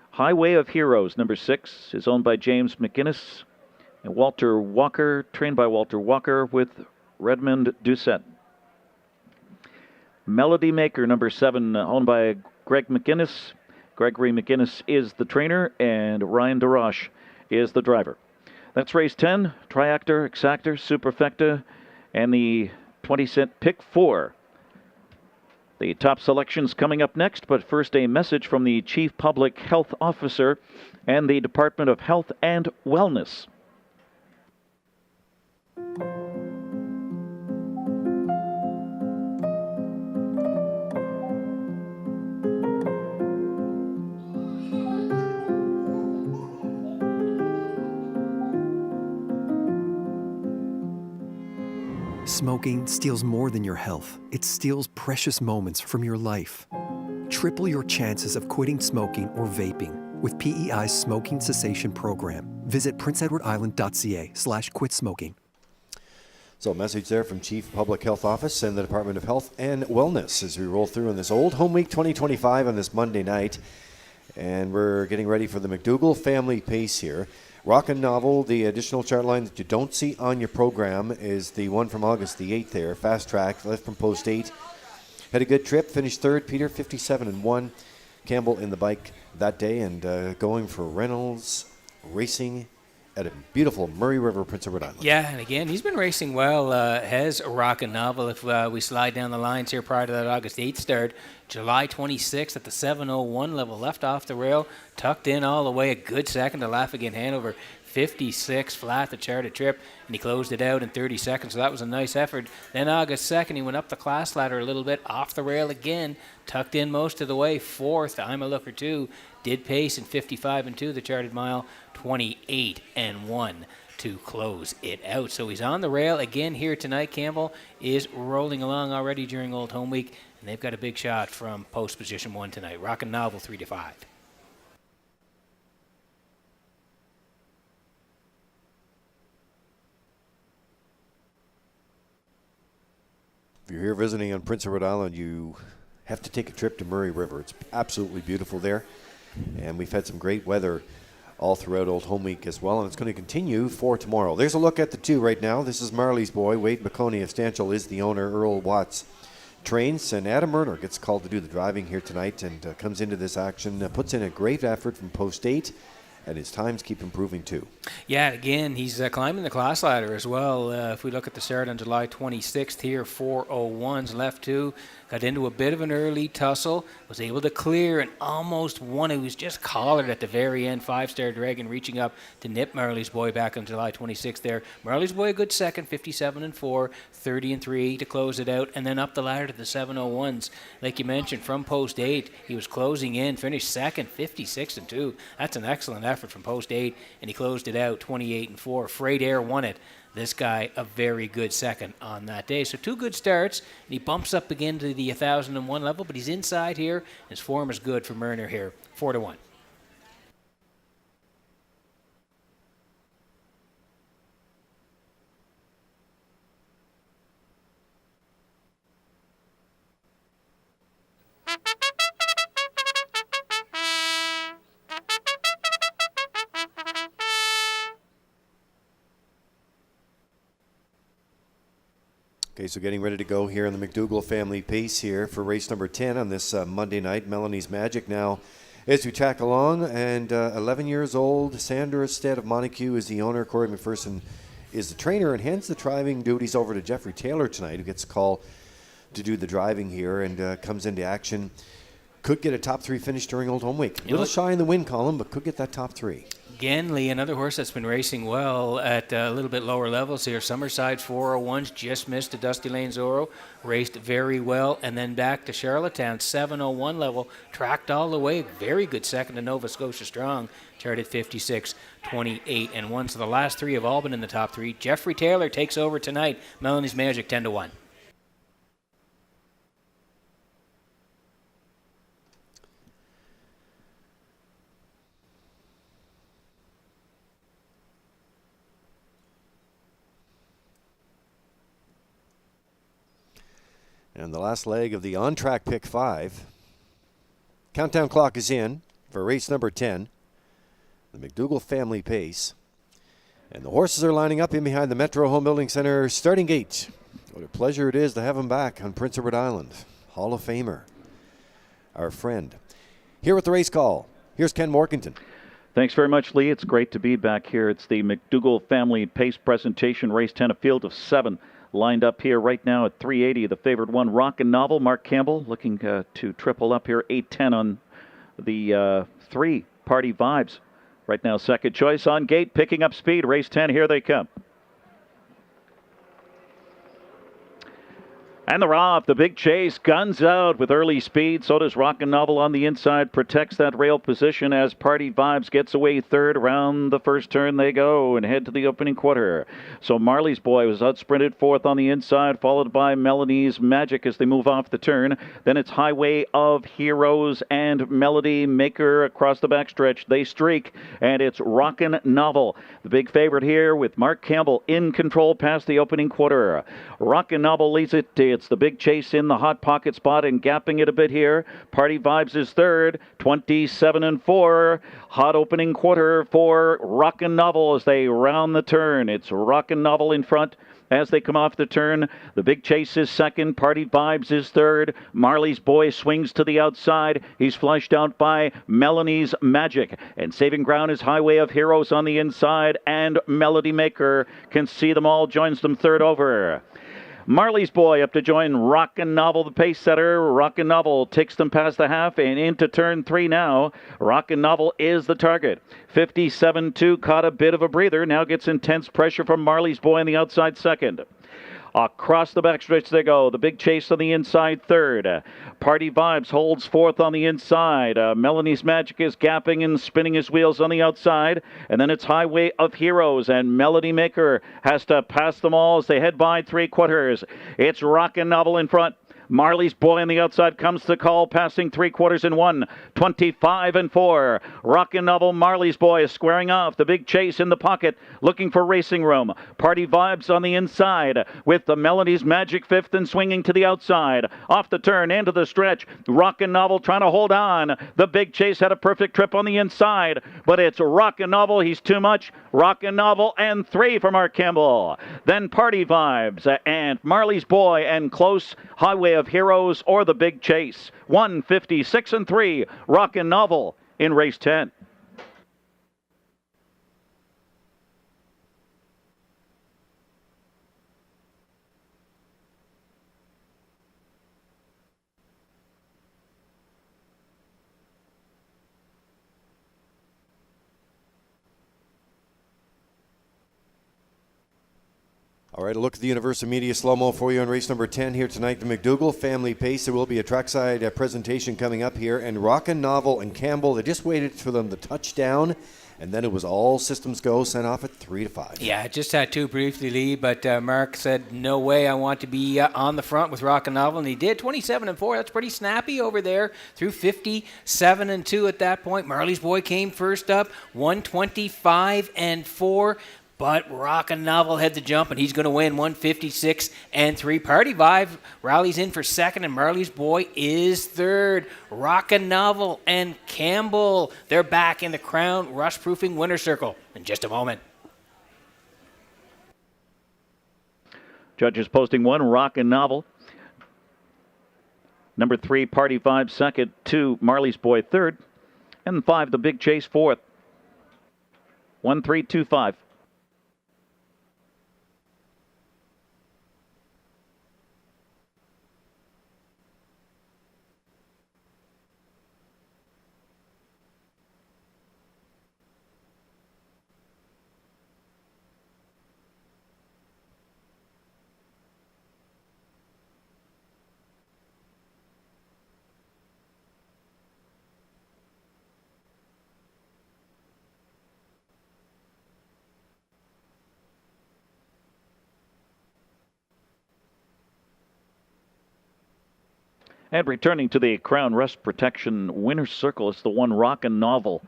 [SPEAKER 5] Highway of Heroes, number 6, is owned by James McGuinness and Walter Walker, trained by Walter Walker with Redmond Doucette. Melody Maker, number 7, owned by Greg McGuinness. Gregory McGuinness is the trainer, and Ryan DeRoche is the driver. That's race 10, Triactor, Exactor, Superfecta, and the 20-cent pick 4. The top selections coming up next, but first a message from the Chief Public Health Officer and the Department of Health and Wellness.
[SPEAKER 9] smoking steals more than your health. It steals precious moments from your life. Triple your chances of quitting smoking or vaping with PEI's smoking cessation program. Visit princeedwardisland.ca/quit smoking.
[SPEAKER 1] So a message there from Chief Public Health Office and the Department of Health and Wellness as we roll through on this Old Home Week 2025 on this Monday night. And we're getting ready for the McDougall family pace here. Rockin' Novel, the additional chart line that you don't see on your program is the one from August the 8th there. Fast track, left from post 8. Had a good trip, finished third. Peter, 57-1. Campbell in the bike that day and going for Reynolds Racing at a beautiful Murray River, Prince Edward Island.
[SPEAKER 4] Yeah, and again, he's been racing well. Has Rockin' Novel. If we slide down the lines here prior to that August 8th start, July 26th at the 7:01 level, left off the rail, tucked in all the way, a good second to Lafayette Hanover. 56 flat, the charted trip, and he closed it out in 30 seconds, so that was a nice effort. Then August 2nd, he went up the class ladder a little bit, off the rail again, tucked in most of the way, fourth. I'm a Looker 2, did pace in 55-2, the charted mile, 28-1 to close it out. So he's on the rail again here tonight. Campbell is rolling along already during Old Home Week, and they've got a big shot from post position 1 tonight. Rockin' Novel 3-5.
[SPEAKER 1] If you're here visiting on Prince Edward Island, you have to take a trip to Murray River. It's absolutely beautiful there. And we've had some great weather all throughout Old Home Week as well, and it's going to continue for tomorrow. There's a look at the two right now. This is Marley's boy. Wade McConey of Stanchel is the owner. Earl Watts trains, and Adam Murner gets called to do the driving here tonight and comes into this action, puts in a great effort from post 8, and his times keep improving too.
[SPEAKER 4] Yeah, again, he's climbing the class ladder as well. If we look at the start on July 26th here, 4:01s, left 2, got into a bit of an early tussle, was able to clear and almost won. He was just collared at the very end. 5-star Dragon reaching up to nip Marley's boy back on July 26th there. Marley's boy a good second, 57-4, 30-3 to close it out, and then up the ladder to the 7:01s. Like you mentioned, from post 8, he was closing in, finished second, 56-2. That's an excellent effort from post 8, and he closed it out 28-4. Freight Air won it. This guy a very good second on that day. So 2 good starts, and he bumps up again to the 1,001 level, but he's inside here. His form is good for Murner here, 4-1.
[SPEAKER 1] Okay, so getting ready to go here in the McDougall family pace here for race number 10 on this Monday night. Melanie's Magic now as we tack along, and 11 years old, Sandra Stead of Montague is the owner. Corey McPherson is the trainer and hands the driving duties over to Jeffrey Taylor tonight, who gets a call to do the driving here and comes into action. Could get a top 3 finish during Old Home Week. A little shy in the win column, but could get that top 3.
[SPEAKER 4] Genley, another horse that's been racing well at a little bit lower levels here. Summerside 4:01s, just missed a Dusty Lane Zorro, raced very well, and then back to Charlottetown, 7:01 level, tracked all the way. Very good second to Nova Scotia Strong, charted 56, 28-1. So the last 3 have all been in the top 3. Jeffrey Taylor takes over tonight. Melanie's Magic 10-1.
[SPEAKER 1] And the last leg of the on-track pick 5. Countdown clock is in for race number 10, the McDougall family pace. And the horses are lining up in behind the Metro Home Building Center starting gate. What a pleasure it is to have him back on Prince Edward Island. Hall of Famer, our friend. Here with the race call, here's Ken Morkington.
[SPEAKER 10] Thanks very much, Lee. It's great to be back here. It's the McDougall family pace presentation, race 10, a field of 7. Lined up here right now at 380, the favored one, Rockin' Novel. Mark Campbell looking to triple up here, 8-10 on the 3, Party Vibes. Right now, second choice on gate, picking up speed. Race 10, here they come. And they're off. The Big Chase guns out with early speed. So does Rockin' Novel on the inside. Protects that rail position as Party Vibes gets away third. Around the first turn they go and head to the opening quarter. So Marley's Boy was outsprinted fourth on the inside, followed by Melanie's Magic as they move off the turn. Then it's Highway of Heroes and Melody Maker across the backstretch. They streak, and it's Rockin' Novel, the big favorite here with Mark Campbell in control past the opening quarter. Rockin' Novel leads it. It's the Big Chase in the hot pocket spot and gapping it a bit here. Party Vibes is third, 27-4. Hot opening quarter for Rockin' Novel as they round the turn. It's Rockin' Novel in front. As they come off the turn, the Big Chase is second. Party Vibes is third. Marley's Boy swings to the outside. He's flushed out by Melanie's Magic. And saving ground is Highway of Heroes on the inside. And Melody Maker can see them all, joins them third over. Marley's Boy up to join Rockin' Novel, the pace setter. Rockin' Novel takes them past the half and into turn 3 now. Rockin' Novel is the target. 57-2, caught a bit of a breather. Now gets intense pressure from Marley's Boy on the outside second. Across the backstretch they go. The Big Chase on the inside third. Party Vibes holds fourth on the inside. Melanie's Magic is gapping and spinning his wheels on the outside. And then it's Highway of Heroes, and Melody Maker has to pass them all as they head by three quarters. It's Rockin' Novel in front. Marley's Boy on the outside comes to call, passing three quarters in 1, 25-4. Rockin' Novel, Marley's Boy is squaring off. The Big Chase in the pocket, looking for racing room. Party Vibes on the inside, with the Melody's Magic fifth and swinging to the outside. Off the turn, into the stretch. Rockin' Novel trying to hold on. The Big Chase had a perfect trip on the inside, but it's Rockin' Novel. He's too much. Rockin' Novel and 3 for Mark Campbell. Then Party Vibes and Marley's Boy and close Highway of Heroes or the Big Chase. 156-3. Rockin' Novel in race 10.
[SPEAKER 1] All right, a look at the Universal Media slow-mo for you on race number 10 here tonight, the McDougall Family Pace. There will be a trackside presentation coming up here, and Rockin' Novel and Campbell, they just waited for them to touch down, and then it was all systems go, sent off at 3-5.
[SPEAKER 4] Yeah, just had to briefly lead, but Mark said, no way, I want to be on the front with Rockin' Novel, and he did. 27-4, that's pretty snappy over there, through 57-2 at that point. Marley's Boy came first up, 125-4. But Rockin' Novel had the jump, and he's going to win 156-3. Party Vibe rallies in for second, and Marley's Boy is third. Rockin' Novel and Campbell, they're back in the Crown Rush-Proofing winner circle in just a moment.
[SPEAKER 10] Judges posting 1, Rockin' Novel. Number 3, Party Vibe second. 2, Marley's Boy third. And 5, the Big Chase fourth. 1-3-2-5. And returning to the Crown Rust Protection Winner's Circle is the one Rockin' Novel.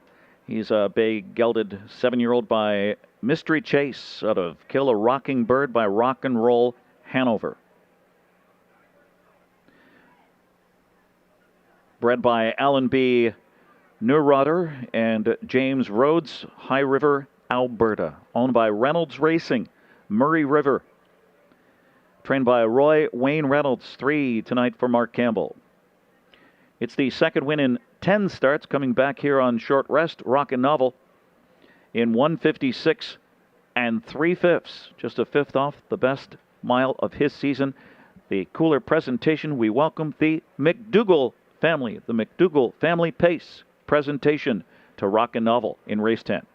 [SPEAKER 10] He's a bay gelded 7-year-old by Mystery Chase out of Kill a Rocking Bird by Rock and Roll Hanover. Bred by Alan B. Neurotter and James Rhodes, High River, Alberta. Owned by Reynolds Racing, Murray River. Trained by Roy Wayne Reynolds, 3 tonight for Mark Campbell. It's the second win in 10 starts, coming back here on short rest. Rockin' Novel in 156 3/5, just a fifth off the best mile of his season. The cooler presentation, we welcome the McDougall family, the McDougall Family Pace presentation to Rockin' Novel in race 10.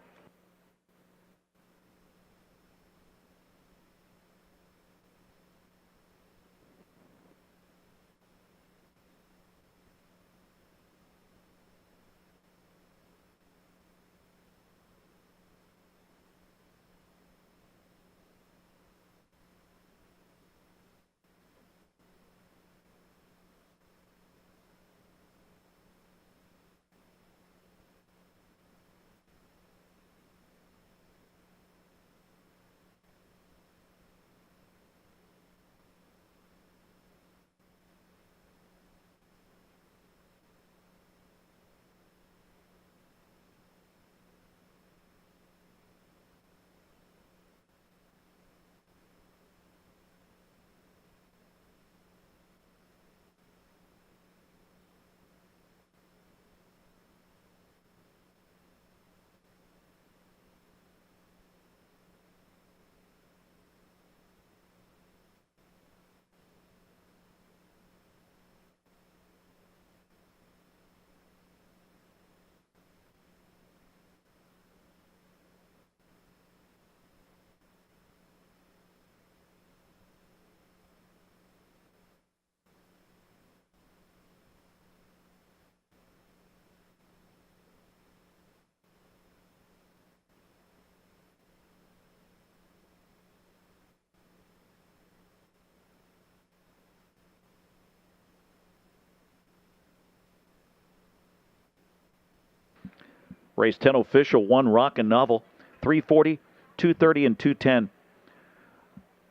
[SPEAKER 10] Race 10 official, 1 Rockin' Novel, 340, 230, and 210.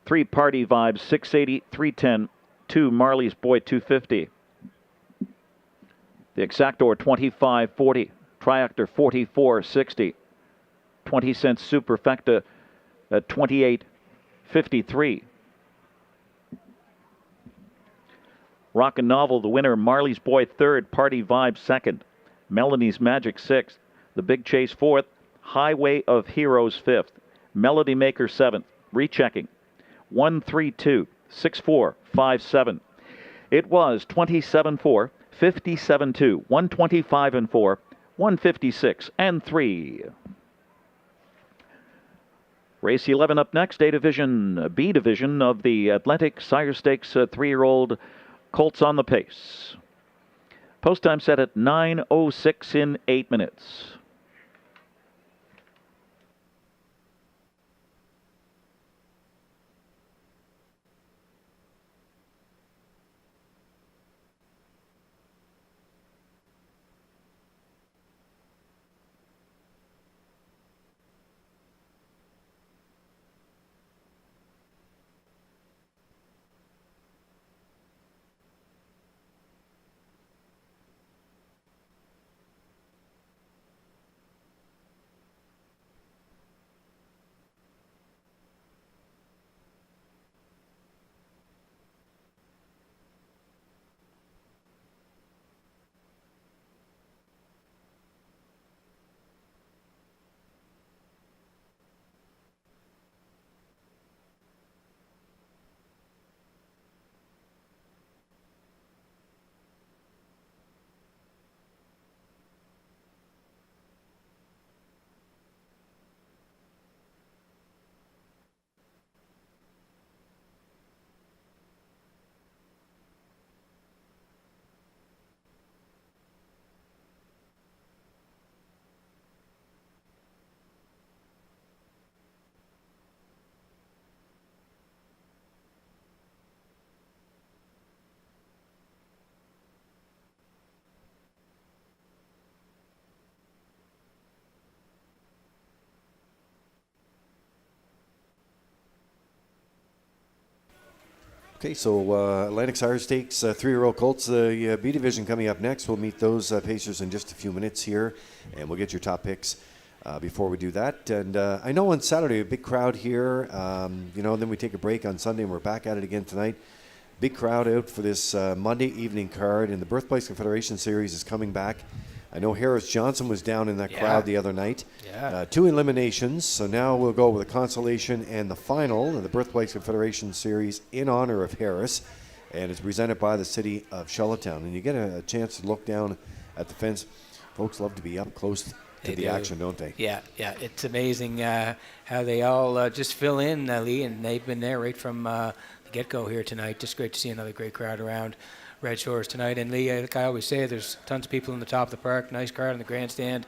[SPEAKER 10] 3 Party Vibes, 680, 310, 2 Marley's Boy, 250. The Exactor, 25.40. Triactor, 44.60. 20 cents Superfecta at 28.53. Rockin' Novel, the winner. Marley's Boy, 3rd. Party Vibe, 2nd. Melanie's Magic, 6th. The Big Chase, 4th. Highway of Heroes, 5th. Melody Maker, 7th. Rechecking. 132, 64, 57. It was 27-4, 57-2, 125 and 4, 156 and 3. Race 11 up next, A Division, B Division of the Atlantic Sire Stakes 3-year-old colts on the pace. Post time set at 9:06 in 8 minutes.
[SPEAKER 1] Okay, so Atlantic Sire Stakes 3-year-old colts, the B Division coming up next. We'll meet those pacers in just a few minutes here, and we'll get your top picks before we do that. And I know on Saturday, a big crowd here, then we take a break on Sunday, and we're back at it again tonight. Big crowd out for this Monday evening card, and the Birthplace Confederation Series is coming back. I know Harris Johnson was down in that crowd the other night.
[SPEAKER 4] Yeah.
[SPEAKER 1] 2 eliminations, so now we'll go with the consolation and the final of the Birthplace Confederation Series in honor of Harris, and it's presented by the city of Charlottetown. And you get a chance to look down at the fence. Folks love to be up close to the action, don't they?
[SPEAKER 4] Yeah, it's amazing how they all just fill in, Lee, and they've been there right from the get-go here tonight. Just great to see another great crowd around Red Shores tonight. And Lee, like I always say, there's tons of people in the top of the park, nice crowd in the grandstand,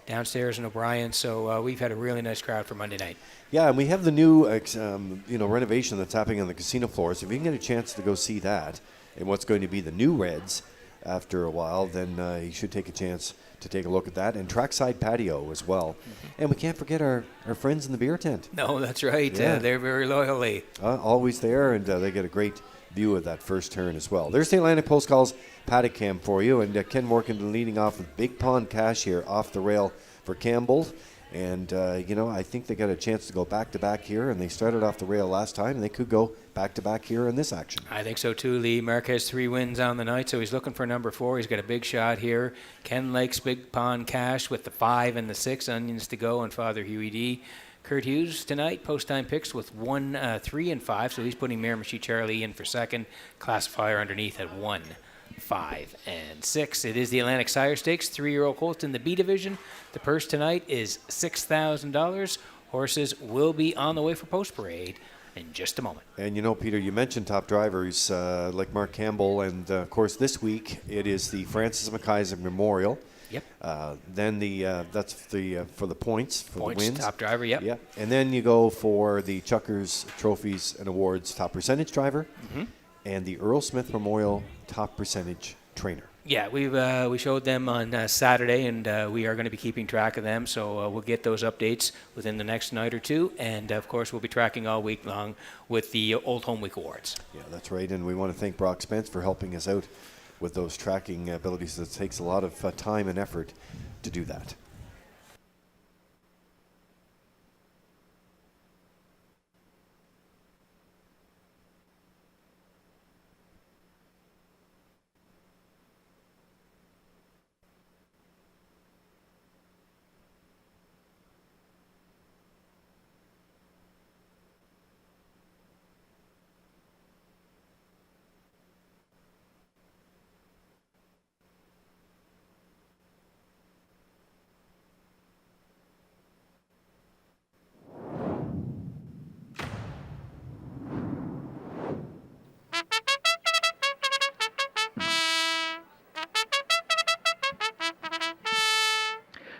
[SPEAKER 4] downstairs in O'Brien. So we've had a really nice crowd for Monday night. Yeah, and we have the new renovation that's happening on the casino floor. So if you can get a chance to go see that and what's going to be the new Reds after a while, then you should take a chance to take a look at that. And trackside patio as well. Mm-hmm. And we can't forget our friends in the beer tent. No, that's right.
[SPEAKER 1] Yeah.
[SPEAKER 4] They're very loyal, Lee.
[SPEAKER 1] Always there, and they get a great view of that first turn as well. There's the Atlantic Post Calls paddock cam for you, and Ken Morgan leading off with Big Pond Cash here off the rail for Campbell. And, I think they got a chance to go back-to-back here, and they started off the rail last time, and they could go back-to-back here in this action.
[SPEAKER 4] I think so too, Lee. Mark has 3 wins on the night, so he's looking for number 4. He's got a big shot here. Ken Lake's Big Pond Cash with the 5 and the 6, onions to go, and Father Huey D. Kurt Hughes tonight, post-time picks with 1, 3, and 5, so he's putting Miramichi Charlie in for second. Classifier underneath at 1, 5, and 6. It is the Atlantic Sire Stakes, 3-year-old colts in the B Division. The purse tonight is $6,000. Horses will be on the way for post parade in just a moment. And
[SPEAKER 1] Peter, you mentioned top drivers like Mark Campbell, and of course this week it is the Francis McIsaac Memorial.
[SPEAKER 4] Yep.
[SPEAKER 1] Then that's for the points, for
[SPEAKER 4] points,
[SPEAKER 1] the wins.
[SPEAKER 4] Top driver, yep.
[SPEAKER 1] Yeah. And then you go for the Chuckers Trophies and Awards top percentage driver, and the Earl Smith Memorial top percentage trainer.
[SPEAKER 4] Yeah, we showed them on Saturday, and we are going to be keeping track of them. So we'll get those updates within the next night or two, and of course we'll be tracking all week long with the Old Home Week Awards.
[SPEAKER 1] Yeah, that's right, and we want to thank Brock Spence for helping us out with those tracking abilities. It takes a lot of time and effort to do that.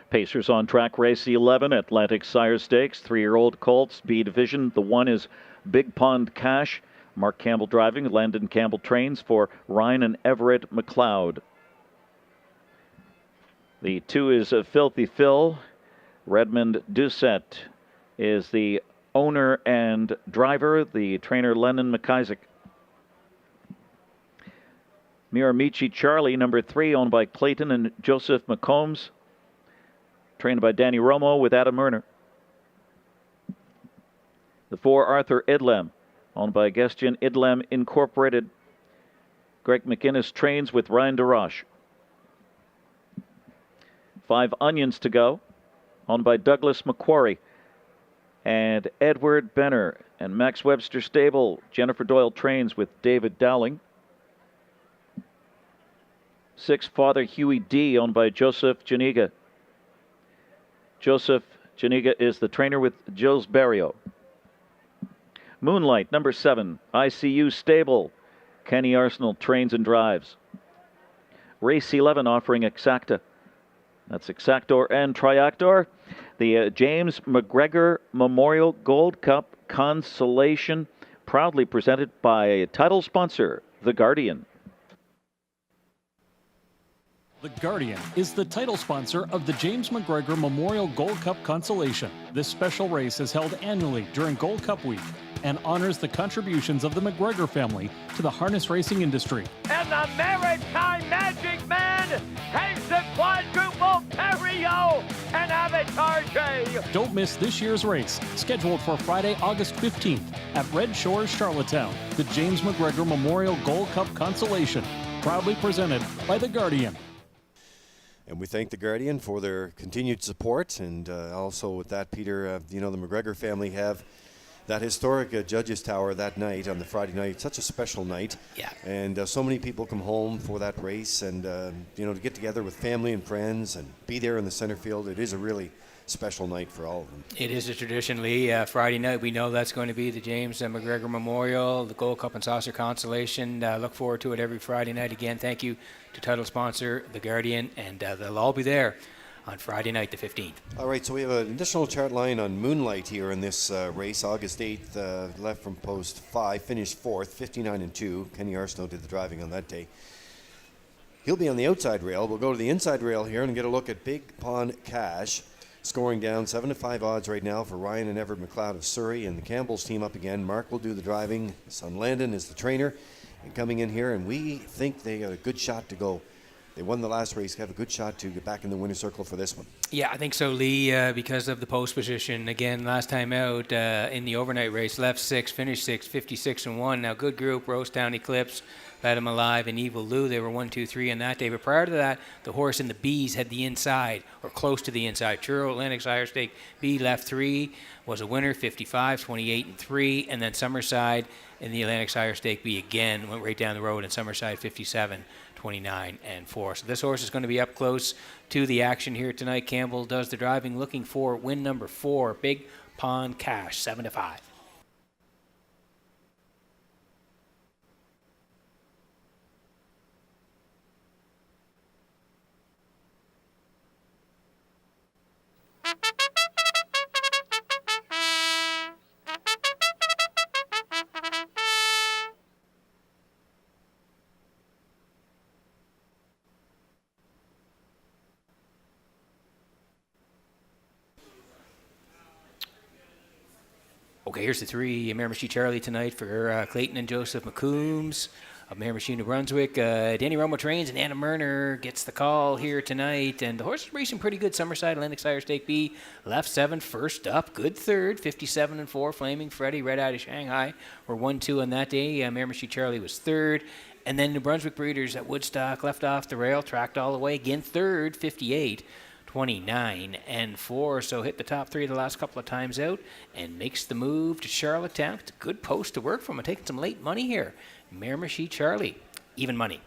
[SPEAKER 10] Pacers on track, race 11, Atlantic Sire Stakes, 3-year-old colts, B division. The one is Big Pond Cash. Mark Campbell driving, Landon Campbell trains for Ryan and Everett McLeod. The 2 is Filthy Phil. Redmond Doucette is the owner and driver, the trainer Lennon McIsaac. Miramichi Charlie, number 3, owned by Clayton and Joseph McCombs. Trained by Danny Romo with Adam Murner. The 4, Arthur Idlem, owned by Gestian Idlem Incorporated. Greg McInnes trains with Ryan DeRoche. 5, Onions to Go, owned by Douglas McQuarrie and Edward Benner. And Max Webster Stable, Jennifer Doyle trains with David Dowling. 6, Father Huey D, owned by Joseph Janiga. Joseph Janiga is the trainer with Jules Barrio. Moonlight, number 7, ICU Stable. Kenny Arsenal trains and drives. Race 11 offering Exacta. That's Exactor and Triactor. The James McGregor Memorial Gold Cup Consolation, proudly presented by title sponsor, The Guardian.
[SPEAKER 3] The Guardian is the title sponsor of the James McGregor Memorial Gold Cup Consolation. This special race is held annually during Gold Cup Week and honors the contributions of the McGregor family to the harness racing industry.
[SPEAKER 6] And the Maritime Magic Man has the quadruple Perio and Avatar J.
[SPEAKER 3] Don't miss this year's race, scheduled for Friday, August 15th at Red Shores, Charlottetown. The James McGregor Memorial Gold Cup Consolation, proudly presented by The Guardian.
[SPEAKER 1] And we thank The Guardian for their continued support. And also with that, Peter, the McGregor family have that historic Judges Tower that night on the Friday night. Such a special night.
[SPEAKER 4] Yeah.
[SPEAKER 1] And so many people come home for that race. And, to get together with family and friends and be there in the center field, it is a really special night for all of them.
[SPEAKER 4] It is a traditionally Friday night. We know that's going to be the James McGregor Memorial, the Gold Cup and Saucer Consolation. Look forward to it every Friday night. Again, thank you to title sponsor, The Guardian, and they'll all be there on Friday night, the 15th.
[SPEAKER 1] All right, so we have an additional chart line on Moonlight here in this race. August 8th, left from post 5, finished 4th, 59-2. Kenny Arsenault did the driving on that day. He'll be on the outside rail. We'll go to the inside rail here and get a look at Big Pond Cash. Scoring down 7-5 odds right now for Ryan and Everett McLeod of Surrey, and the Campbell's team up again. Mark will do the driving. His son Landon is the trainer, and coming in here, and we think they got a good shot to go. They won the last race, have a good shot to get back in the winner's circle for this one. Yeah,
[SPEAKER 4] I think so, Lee, because of the post position. Again, last time out in the overnight race, left 6, finished 6, 56-1. Now, good group, Rose Town Eclipse, Let 'em Alive, and Evil Lou. They were 1, 2, 3 on that day. But prior to that, the horse in the B's had the inside, or close to the inside. Churro Atlantic Sire Stake B left 3 was a winner, 55, 28-3. And then Summerside in the Atlantic Sire Stake B again went right down the road, and Summerside 57. 29-4. So this horse is going to be up close to the action here tonight. Campbell does the driving, looking for win number 4, Big Pond Cash, 7-5. Okay, here's the 3. Miramichi Charlie tonight for Clayton and Joseph McCombs of Miramichi, New Brunswick. Danny Romo trains, and Anna Murner gets the call here tonight. And the horse is racing pretty good. Summerside Atlantic Sire Stake B, left 7, first up. Good third, 57-4. Flaming Freddy, Red Eye to Shanghai were 1-2 on that day. Miramichi Charlie was third. And then New Brunswick Breeders at Woodstock left off the rail, tracked all the way. Again, third, 58-29-4. So hit the top 3 the last couple of times out and makes the move to Charlottetown. It's a good post to work from. I'm taking some late money here. Miramichi Charlie, even money.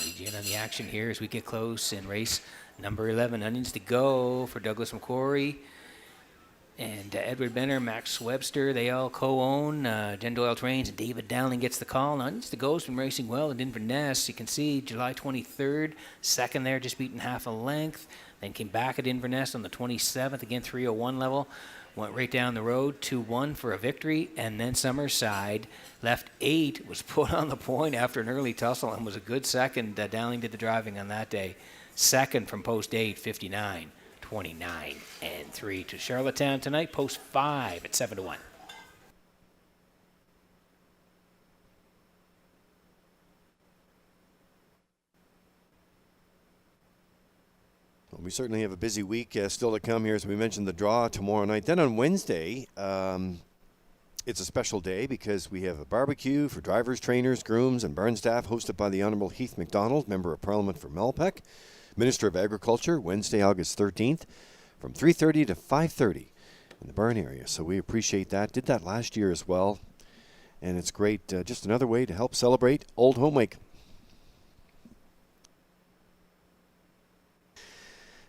[SPEAKER 4] Lead in on the action here as we get close in race number 11. Onions to go for Douglas McQuarrie. And Edward Benner, Max Webster, they all co-own. Jen Doyle trains, and David Dowling gets the call. Now, Onions to Go's been racing well at Inverness. You can see July 23rd, second there, just beaten half a length. Then came back at Inverness on the 27th, again 301 level. Went right down the road, 2-1 for a victory. And then Summerside left 8, was put on the point after an early tussle and was a good second. Dowling did the driving on that day. Second from post 8, 59-3 to Charlottetown tonight. Post 5 at 7-1.
[SPEAKER 1] Well, we certainly have a busy week still to come here, as we mentioned, the draw tomorrow night. Then on Wednesday, it's a special day because we have a barbecue for drivers, trainers, grooms, and barn staff hosted by the Honourable Heath MacDonald, Member of Parliament for Malpeque, Minister of Agriculture, Wednesday, August 13th. From 3:30 to 5:30 in the barn area. So we appreciate that. Did that last year as well. And it's great. Just another way to help celebrate Old Home Week.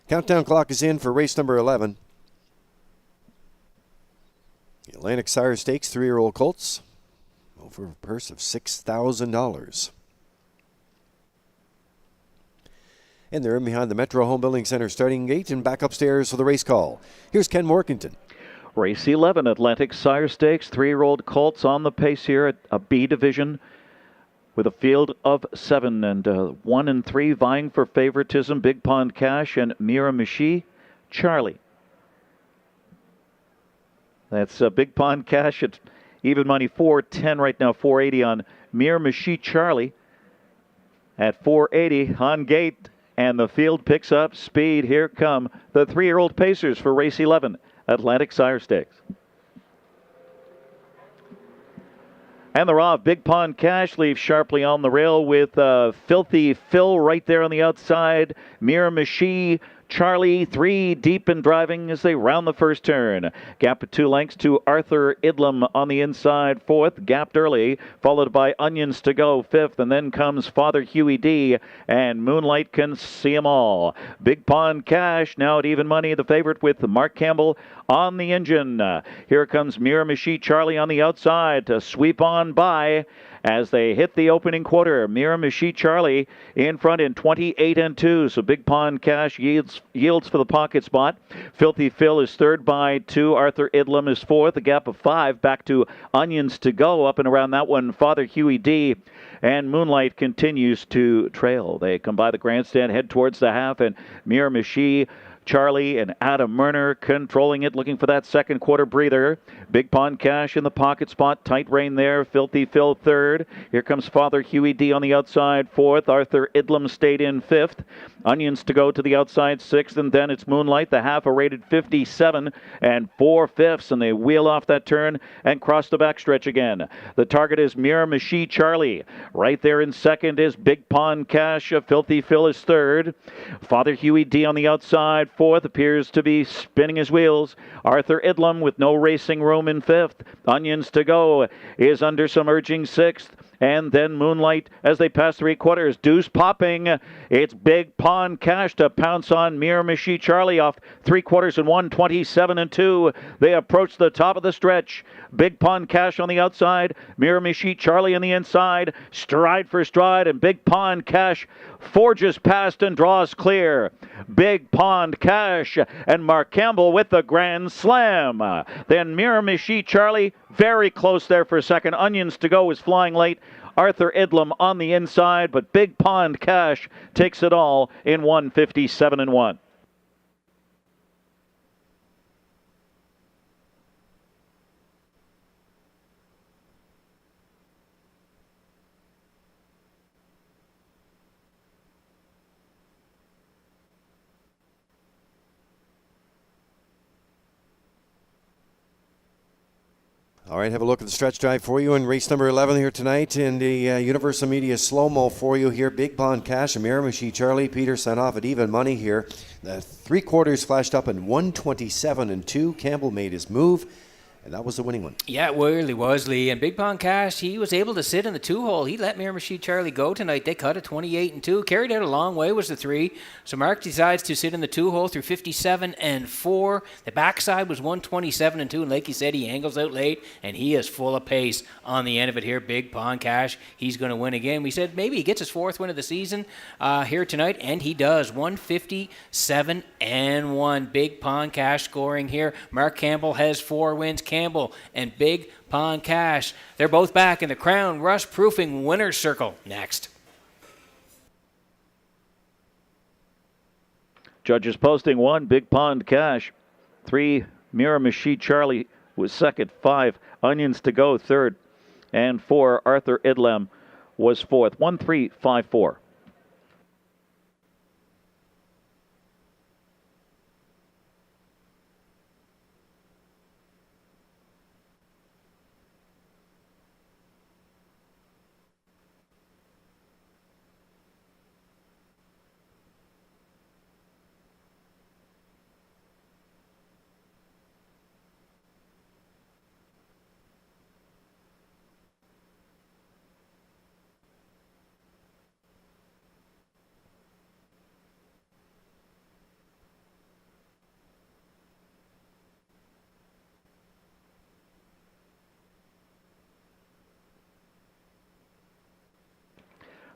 [SPEAKER 1] Countdown clock is in for race number 11. The Atlantic Sire Stakes 3-year-old colts over a purse of $6,000. And they're in behind the Metro Home Building Center starting gate and back upstairs for the race call. Here's Ken Morkington.
[SPEAKER 10] Race 11, Atlantic Sire Stakes, 3-year-old colts on the pace here at a B division with a field of 7 and 1 and 3 vying for favoritism. Big Pond Cash and Miramichi Charlie. That's Big Pond Cash at even money 410 right now, 480 on Miramichi Charlie at 480 on gate. And the field picks up speed. Here come the 3-year-old pacers for race 11, Atlantic Sire Stakes. And they're off. Big Pond Cash leaves sharply on the rail with Filthy Phil right there on the outside. Miramichi Charlie 3 deep in driving as they round the first turn. Gap of 2 lengths to Arthur Idlam on the inside, 4th, gapped early, followed by Onions to Go, 5th, and then comes Father Huey D, and Moonlight can see them all. Big Pond Cash now at even money, the favorite with Mark Campbell on the engine. Here comes Miramichi Charlie on the outside to sweep on by as they hit the opening quarter. Miramichi Charlie in front in 28-2. So Big Pond Cash yields for the pocket spot. Filthy Phil is third by 2. Arthur Idlam is fourth. A gap of 5 back to Onions to Go. Up and around that one, Father Huey D. And Moonlight continues to trail. They come by the grandstand, head towards the half, and Miramichi Charlie and Adam Murner controlling it, looking for that second quarter breather. Big Pond Cash in the pocket spot. Tight rein there. Filthy Phil third. Here comes Father Huey D on the outside, 4th. Arthur Idlam stayed in 5th. Onions to Go to the outside, 6th. And then it's Moonlight. The half are rated 57 and 4/5. And they wheel off that turn and cross the backstretch again. The target is Miramichi Charlie. Right there in second is Big Pond Cash. Filthy Phil is third. Father Huey D on the outside, 4th, appears to be spinning his wheels. Arthur Idlam with no racing room in 5th. Onions to Go is under some urging 6th. And then Moonlight as they pass 3 quarters. Deuce popping. It's Big Pond Cash to pounce on Miramichi Charlie off 3 quarters and 1, 27-2. They approach the top of the stretch. Big Pond Cash on the outside. Miramichi Charlie on the inside. Stride for stride. And Big Pond Cash forges past and draws clear. Big Pond Cash and Mark Campbell with the grand slam. Then Miramichi Charlie very close there for a second. Onions to Go is flying late. Arthur Idlam on the inside, but Big Pond Cash takes it all in 1:57.1.
[SPEAKER 1] All right, have a look at the stretch drive for you in race number 11 here tonight in the Universal Media slow-mo for you here. Big Pond Cash, Miramichi Charlie, Peter sent off at even money here. The 3/4 flashed up in 1:27.2. Campbell made his move, and that was the winning one.
[SPEAKER 4] Yeah, it really was, Lee. And Big Pond Cash, he was able to sit in the 2-hole. He let Miramichi Charlie go tonight. They cut it 28-2. Carried out a long way was the 3. So Mark decides to sit in the 2-hole through 57-4. The backside was 127-2. And like you said, he angles out late, and he is full of pace on the end of it here. Big Pond Cash, he's going to win again. We said maybe he gets his 4th win of the season here tonight, and he does. 157-1. Big Pond Cash scoring here. Mark Campbell has 4 wins. Campbell and Big Pond Cash, they're both back in the Crown Rust Proofing Winner's Circle next.
[SPEAKER 10] Judges posting 1, Big Pond Cash. 3, Miramichi Charlie was second. 5, Onions to Go third. And 4, Arthur Idlam was fourth. 1-3-5-4.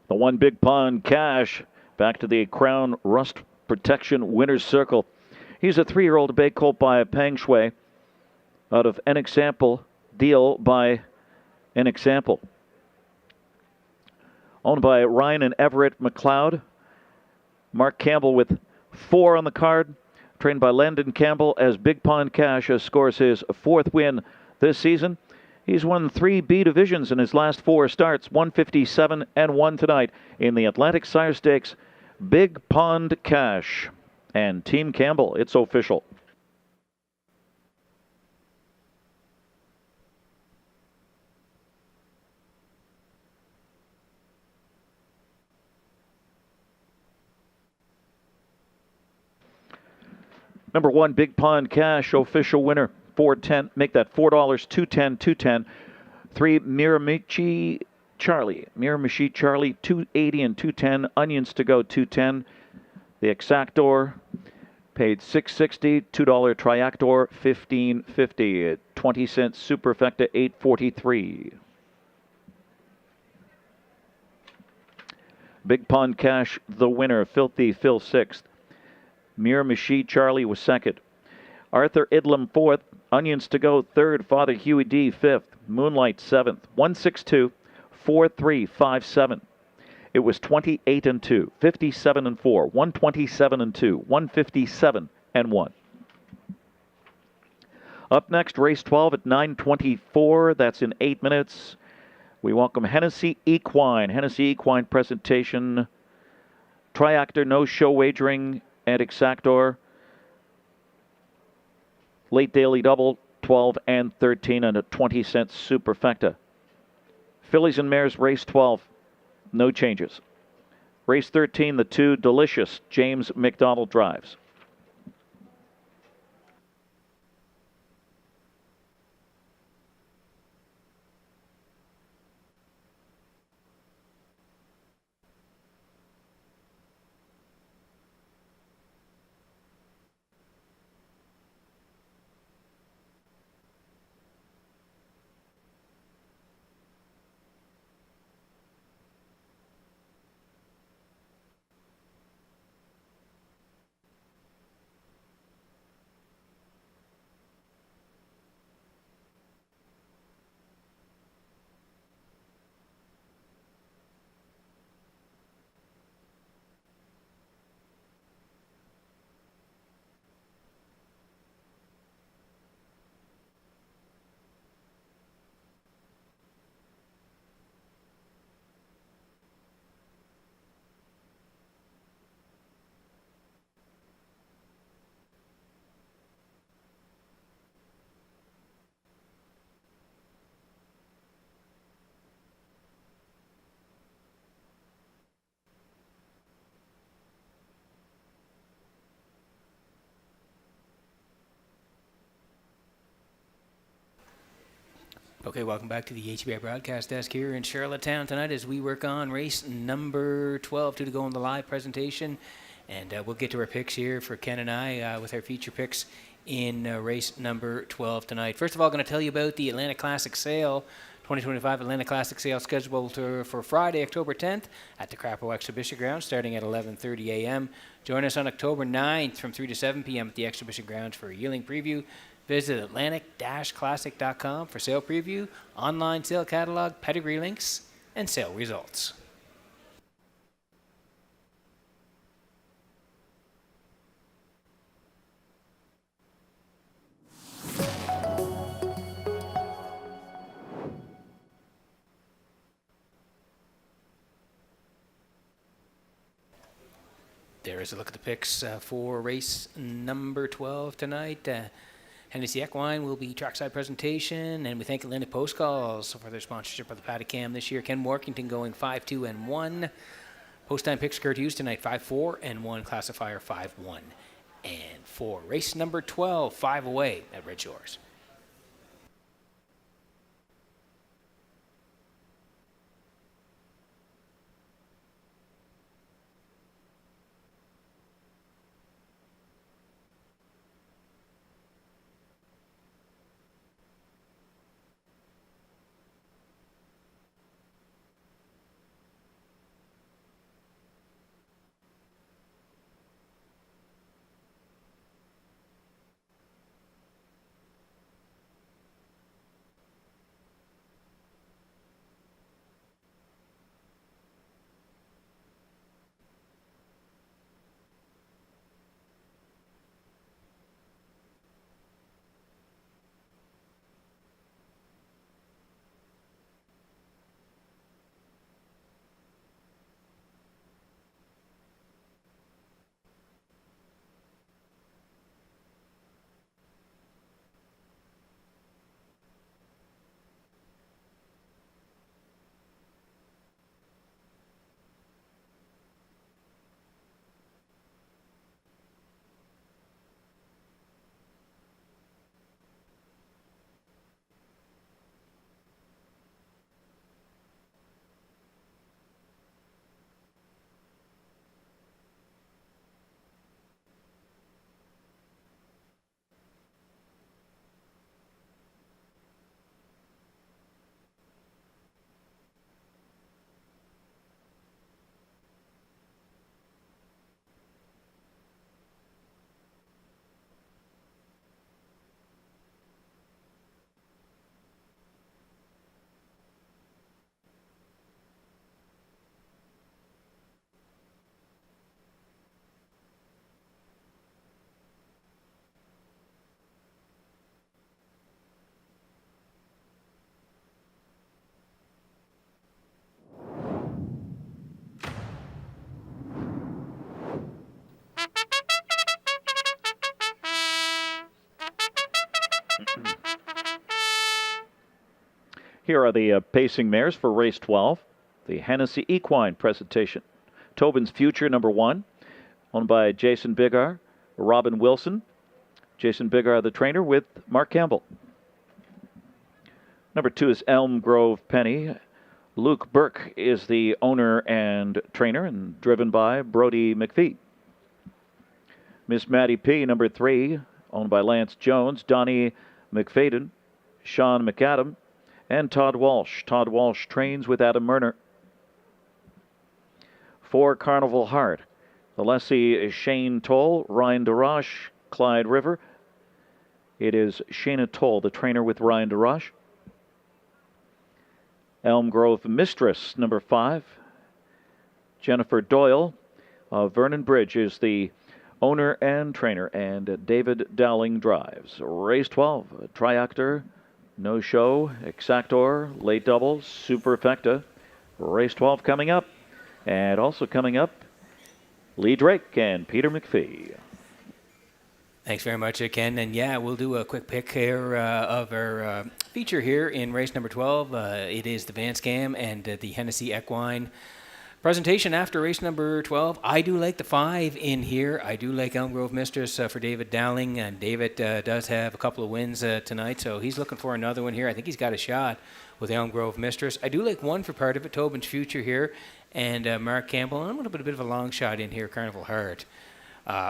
[SPEAKER 10] The 1, Big Pond Cash, back to the Crown Rust Protection Winner's Circle. He's a 3-year-old bay colt by Pang Shui out of An Example, deal by An Example. Owned by Ryan and Everett McLeod. Mark Campbell with 4 on the card. Trained by Landon Campbell as Big Pond Cash scores his 4th win this season. He's won 3 B divisions in his last 4 starts, 157-1 tonight in the Atlantic Sire Stakes. Big Pond Cash and Team Campbell, it's official. Number 1, Big Pond Cash, official winner. $4.10, make that $4, $2.10, $2.10. 3, Miramichi Charlie. Miramichi Charlie, $2.80 and $2.10. Onions to Go, $2.10. The Exactor paid $6.60. $2 Triactor, $15.50. 20-cent Superfecta, $8.43. Big Pond Cash, the winner. Filthy Phil, 6th. Miramichi Charlie was 2nd. Arthur Idlam, 4th. Onions to Go, 3rd. Father Huey D, 5th. Moonlight, 7th. 162, 4357. It was 28-2, 57-4, 127-2, 157-1. Up next, race 12 at 9:24. That's in 8 minutes. We welcome Hennessy Equine. Hennessy Equine presentation. Triactor, no show wagering at Exactor. Late daily double, 12 and 13, and a 20-cent Superfecta. Fillies and Mares, race 12, no changes. Race 13, the 2, Delicious, James McDonald drives.
[SPEAKER 4] Okay, welcome back to the HBI broadcast desk here in Charlottetown tonight as we work on race number 12 to go in the live presentation. And we'll get to our picks here for Ken and I with our feature picks in race number 12 tonight. First of all, going to tell you about the Atlantic Classic Sale. 2025 Atlantic Classic Sale scheduled for Friday, October 10th at the Crapo Exhibition Grounds starting at 11:30 a.m. Join us on October 9th from 3 to 7 p.m. at the Exhibition Grounds for a yearling preview. Visit Atlantic-Classic.com for sale preview, online sale catalog, pedigree links, and sale results. There is a look at the picks for race number 12 tonight. Hennessy Equine will be trackside presentation, and we thank Atlantic Post Calls for their sponsorship of the Paddock Cam this year. Ken Morkington going 5-2-1. Post time picks Kurt Hughes tonight 5-4-1. Classifier 5-1. And for race number 12, 5 away at Red Shores.
[SPEAKER 10] Here are the pacing mares for race 12. The Hennessy Equine presentation. Tobin's Future, number 1, owned by Jason Bigar, Robin Wilson. Jason Bigar, the trainer, with Mark Campbell. Number 2 is Elm Grove Penny. Luke Burke is the owner and trainer, and driven by Brody McPhee. Miss Maddie P, number 3, owned by Lance Jones, Donnie McFadden, Sean McAdam, and Todd Walsh. Todd Walsh trains with Adam Murner. 4, Carnival Heart. Alessi Shane Toll, Ryan DeRoche, Clyde River. It is Shayna Toll, the trainer, with Ryan DeRoche. Elm Grove Mistress, number 5. Jennifer Doyle of Vernon Bridge is the owner and trainer, and David Dowling drives. Race 12, Triactor, No Show, Exactor, Late Doubles, Superfecta. Race 12 coming up. And also coming up, Lee Drake and Peter McPhee.
[SPEAKER 4] Thanks very much, Ken. And yeah, we'll do a quick pick here of our feature here in race number 12. It is the Vance Cam and the Hennessy Equine Presentation after race number 12. I do like the 5 in here. I do like Elm Grove Mistress for David Dowling, and David does have a couple of wins tonight, so he's looking for another one here. I think he's got a shot with Elm Grove Mistress. I do like 1 for part of it, Tobin's Future here, and Mark Campbell, and I'm going to put a bit of a long shot in here, Carnival Heart,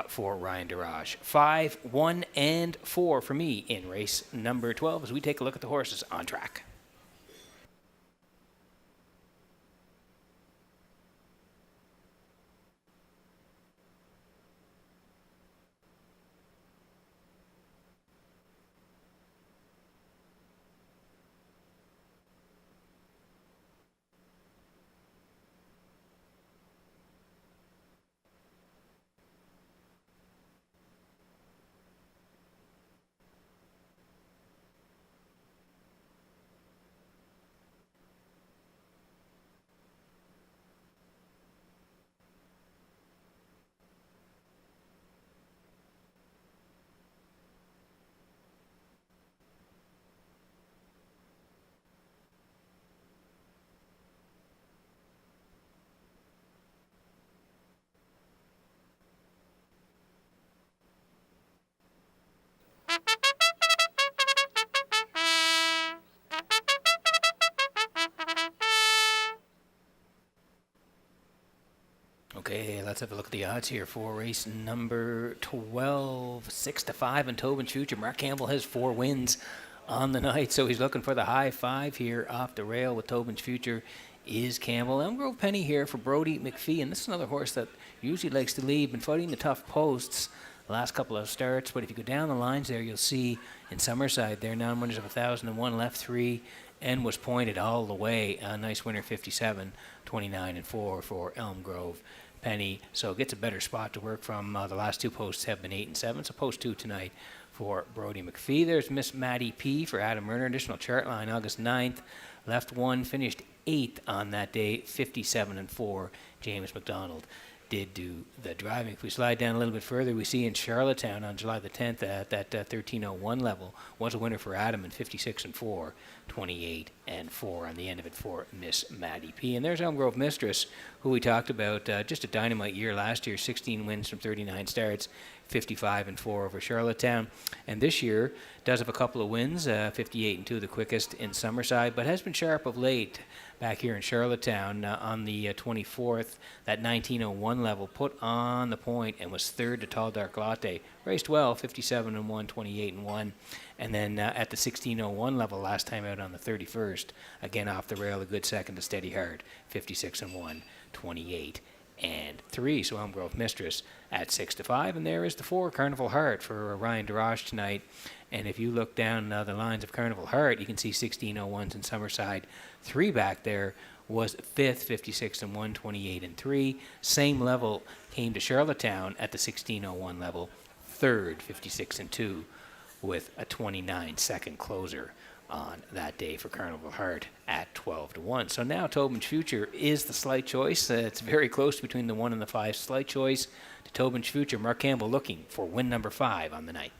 [SPEAKER 4] for Ryan Darrage. 5, 1, and 4 for me in race number 12 as we take a look at the horses on track. Okay, let's have a look at the odds here for race number 12. 6-5 in Tobin's Future. Mark Campbell has 4 wins on the night, so he's looking for the high 5 here off the rail with Tobin's Future is Campbell. Elm Grove Penny here for Brody McPhee, and this is another horse that usually likes to lead. Been fighting the tough posts the last couple of starts, but if you go down the lines there, you'll see in Summerside there, 9 winners of 1,001, left 3, and was pointed all the way. A nice winner, 57, 29, and 4 for Elm Grove Penny. So gets a better spot to work from. The last 2 posts have been 8 and 7. So post 2 tonight for Brody McPhee. There's Miss Maddie P for Adam Murner. Additional chart line August 9th. Left 1, finished 8th on that day, 57 and 4. James McDonald did do the driving. If we slide down a little bit further, we see in Charlottetown on July the 10th at that 13:01 level was a winner for Adam in 56 and 4, 28 and 4 on the end of it for Miss Maddie P. And there's Elm Grove Mistress, who we talked about, just a dynamite year last year, 16 wins from 39 starts, 55 and 4 over Charlottetown. And this year does have a couple of wins, 58 and 2, the quickest in Summerside, but has been sharp of late back here in Charlottetown on the 24th, that 19:01 level, put on the point and was third to Tall Dark Latte. Raced well, 57 and 1, 28 and 1. And then at the 16:01 level, last time out on the 31st, again off the rail, a good second to Steady Heart, 56 and 1, 28 and 3. So Elm Grove Mistress at 6-5. And there is the 4, Carnival Heart for Ryan Darrage tonight. And if you look down the lines of Carnival Heart, you can see 16:01s in Summerside. 3 back there was 5th, 56 and 1, 28 and 3. Same level came to Charlottetown at the 16:01 level. 3rd, 56 and 2, with a 29-second closer on that day for Carnival Heart at 12-1. So now Tobin's Future is the slight choice. It's very close between the 1 and the 5. Slight choice to Tobin's Future. Mark Campbell looking for win number 5 on the night.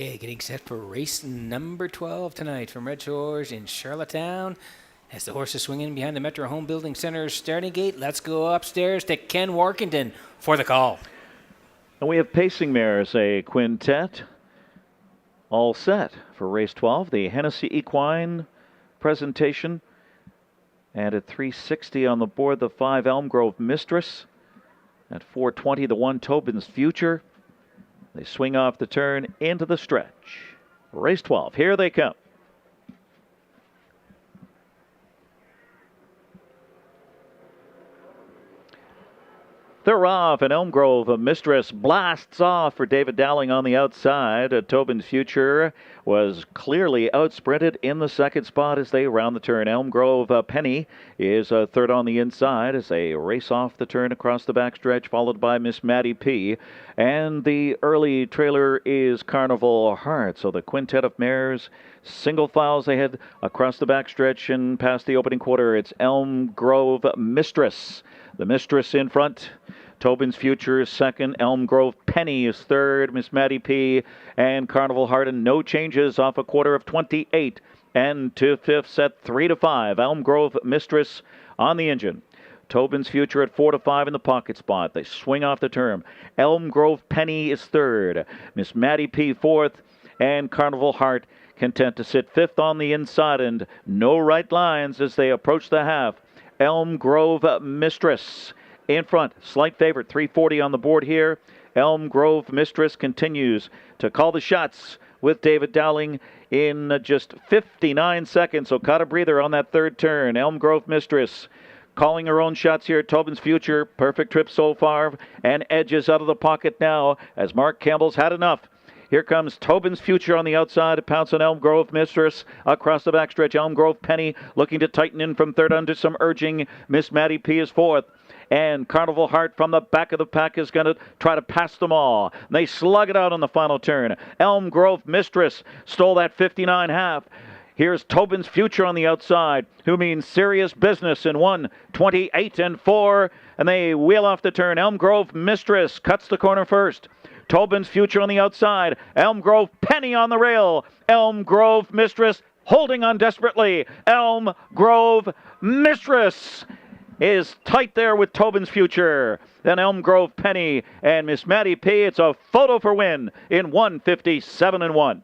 [SPEAKER 4] Okay, getting set for race number 12 tonight from Red Shores in Charlottetown. As the horse is swinging behind the Metro Home Building Center starting gate, let's go upstairs to Ken Warkington for the call.
[SPEAKER 10] And we have pacing mares, a quintet, all set for race 12. The Hennessy Equine presentation. And at 360 on the board, the 5 Elm Grove Mistress. At 420, the 1 Tobin's Future. They swing off the turn into the stretch. Race 12, here they come. They're off, and Elm Grove Mistress blasts off for David Dowling on the outside. Tobin's Future was clearly outsprinted in the second spot as they round the turn. Elm Grove Penny is third on the inside as they race off the turn across the backstretch, followed by Miss Maddie P. And the early trailer is Carnival Heart. So the quintet of mares, single files ahead across the backstretch and past the opening quarter. It's Elm Grove Mistress. The Mistress in front. Tobin's Future is second. Elm Grove Penny is third. Miss Maddie P. and Carnival Heart. And no changes off a quarter of 28. And to fifth set 3-5. Elm Grove Mistress on the engine. Tobin's Future at 4-5 in the pocket spot. They swing off the turn. Elm Grove Penny is third. Miss Maddie P. fourth. And Carnival Heart content to sit fifth on the inside. And no right lines as they approach the half. Elm Grove Mistress in front. Slight favorite, 340 on the board here. Elm Grove Mistress continues to call the shots with David Dowling in just 59 seconds. So caught a breather on that third turn. Elm Grove Mistress calling her own shots here. Tobin's Future, perfect trip so far, and edges out of the pocket now as Mark Campbell's had enough. Here comes Tobin's Future on the outside to pounce on Elm Grove Mistress across the backstretch. Elm Grove Penny looking to tighten in from third under some urging. Miss Maddie P. is fourth. And Carnival Heart from the back of the pack is going to try to pass them all. They slug it out on the final turn. Elm Grove Mistress stole that 59.5. Here's Tobin's Future on the outside, who means serious business in 1:28 and 4. And they wheel off the turn. Elm Grove Mistress cuts the corner first. Tobin's Future on the outside. Elm Grove Penny on the rail. Elm Grove Mistress holding on desperately. Elm Grove Mistress is tight there with Tobin's Future. Then Elm Grove Penny and Miss Maddie P. It's a photo for win in 1:57 and 1.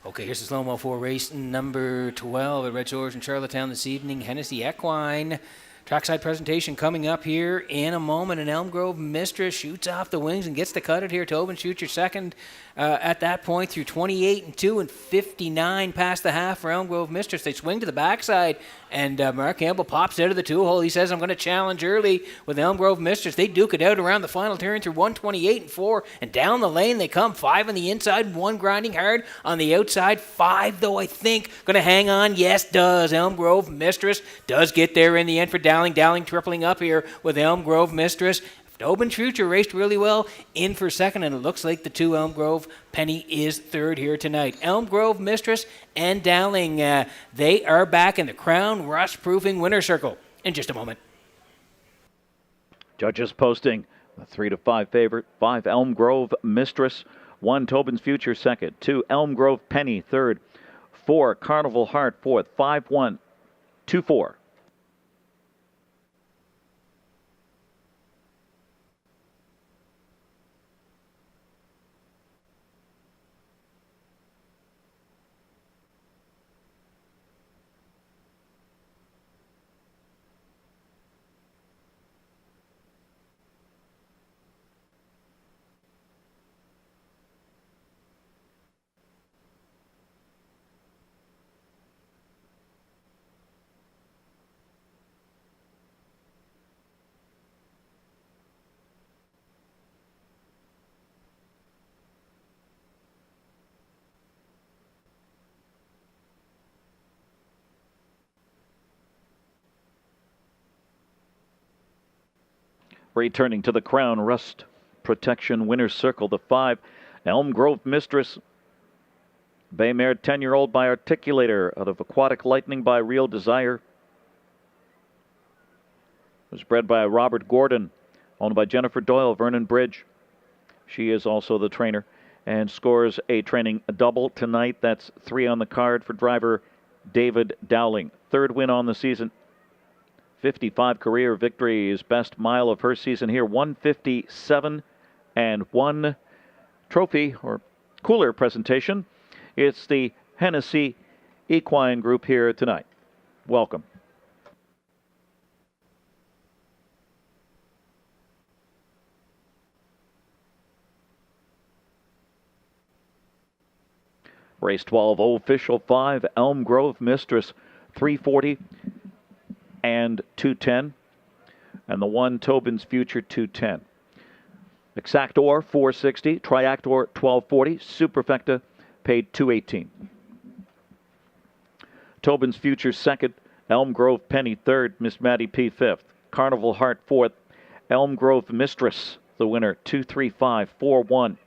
[SPEAKER 4] Okay, here's the slow-mo for race number 12 at Red Shores in Charlottetown this evening. Hennessy Equine. Trackside presentation coming up here in a moment. And Elm Grove Mistress shoots off the wings and gets to cut it here. Tobin's Future second at that point through 28 and 2 and 59 past the half for Elm Grove Mistress. They swing to the backside, and Mark Campbell pops out of the two-hole. He says, I'm going to challenge early with Elm Grove Mistress. They duke it out around the final turn through 1:28 and 4, and down the lane they come. 5 on the inside, 1 grinding hard on the outside. 5, though, I think, going to hang on. Yes, does. Elm Grove Mistress does get there in the end for Dowling. Dowling tripling up here with Elm Grove Mistress. Tobin's Future raced really well in for second, and it looks like the 2 Elm Grove Penny is third here tonight. Elm Grove Mistress and Dowling, they are back in the Crown Rust-proofing winner's circle in just a moment.
[SPEAKER 10] Judges posting the 3-5 favorite. 5 Elm Grove Mistress. 1 Tobin's Future second. 2 Elm Grove Penny third. 4 Carnival Heart fourth. 5-1, 2-4. Returning to the crown, Rust Protection Winner's Circle, the 5, Elm Grove Mistress. Bay Mare 10-year-old by Articulator out of Aquatic Lightning by Real Desire. Was bred by Robert Gordon, owned by Jennifer Doyle, Vernon Bridge. She is also the trainer and scores a training double tonight. That's 3 on the card for driver David Dowling. 3rd win on the season. 55 career victories, best mile of her season here, 157 and 1 trophy or cooler presentation. It's the Hennessy Equine Group here tonight. Welcome. Race 12, official 5, Elm Grove Mistress, 340 and 210. And the 1, Tobin's Future, 210. Exactor, 460. Triactor, 1240. Superfecta paid 218. Tobin's Future, 2nd. Elm Grove Penny, 3rd. Miss Maddie P, 5th. Carnival Heart, 4th. Elm Grove Mistress, the winner, 23541.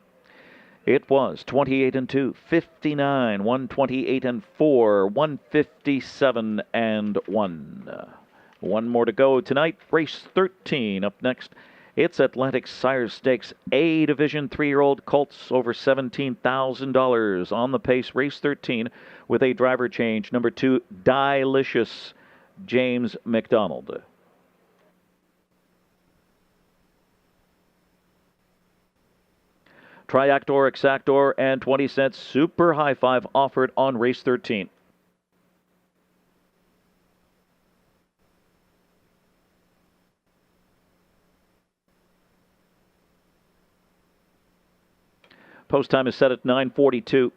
[SPEAKER 10] It was 28 and 2, 59, 128 and 4, 157 and 1. One more to go tonight. Race 13 up next. It's Atlantic Sire Stakes A Division 3-year-old colts over $17,000 on the pace. Race 13 with a driver change. Number 2, Delicious, James McDonald. Triactor, Exactor, and 20 cents Super High Five offered on race 13. Post time is set at 9:42.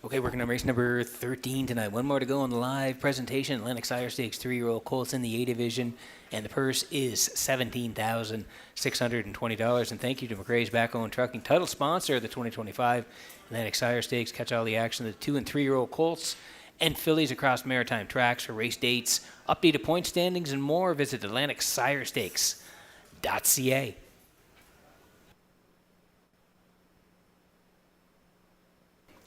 [SPEAKER 4] Okay, working on race number 13 tonight. One more to go on the live presentation. Atlantic Sire Stakes 3-year-old colts in the A division, and the purse is $17,620. And thank you to McRae's Backhoe Trucking, title sponsor of the 2025 Atlantic Sire Stakes. Catch all the action of the 2- and 3-year-old colts and fillies across maritime tracks for race dates, updated point standings, and more. Visit AtlanticSireStakes.ca.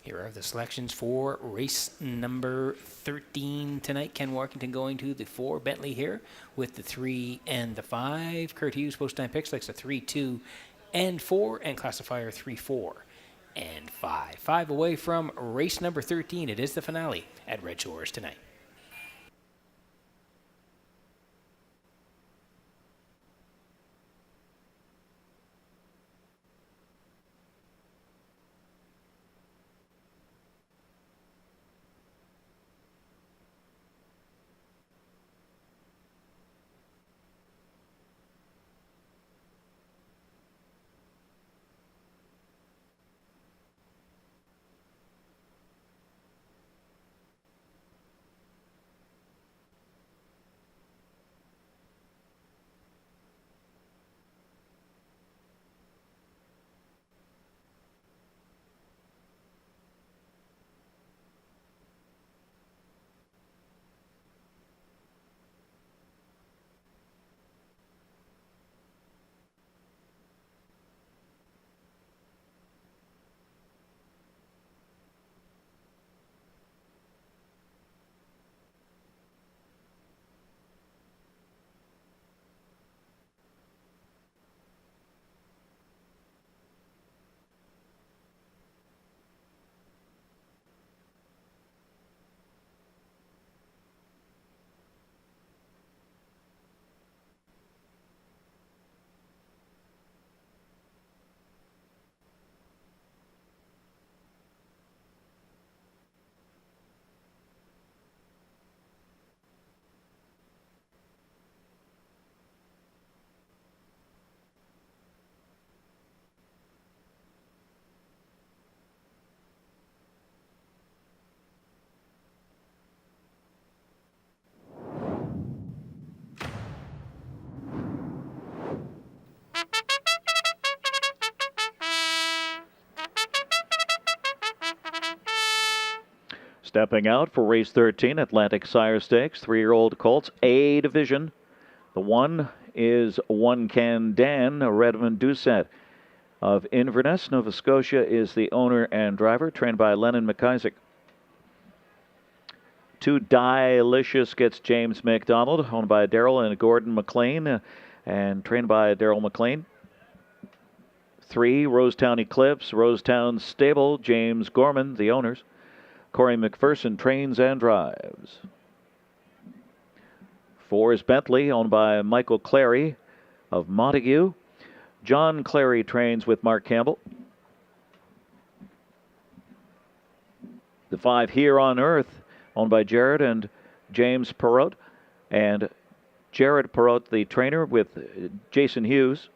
[SPEAKER 4] Here are the selections for race number 13 tonight. Ken Warkington going to the 4. Bentley here with the 3 and the 5. Kurt Hughes, post-time picks, likes the 3, 2, and 4. And classifier 3, 4, and 5. 5 away from race number 13. It is the finale at Redshores tonight.
[SPEAKER 10] Stepping out for race 13, Atlantic Sire Stakes, 3-year-old colts, A division. The one is One Can Dan, Redmond Doucette of Inverness, Nova Scotia, is the owner and driver, trained by Lennon McIsaac. 2 Dilicious gets James McDonald, owned by Daryl and Gordon McLean, and trained by Daryl McLean. 3 Rosetown Eclipse, Rosetown Stable, James Gorman, the owners. Corey McPherson trains and drives. 4 is Bentley, owned by Michael Clary of Montague. John Clary trains with Mark Campbell. The 5 Here on Earth, owned by Jared and James Perot. And Jared Perot, the trainer, with Jason Hughes.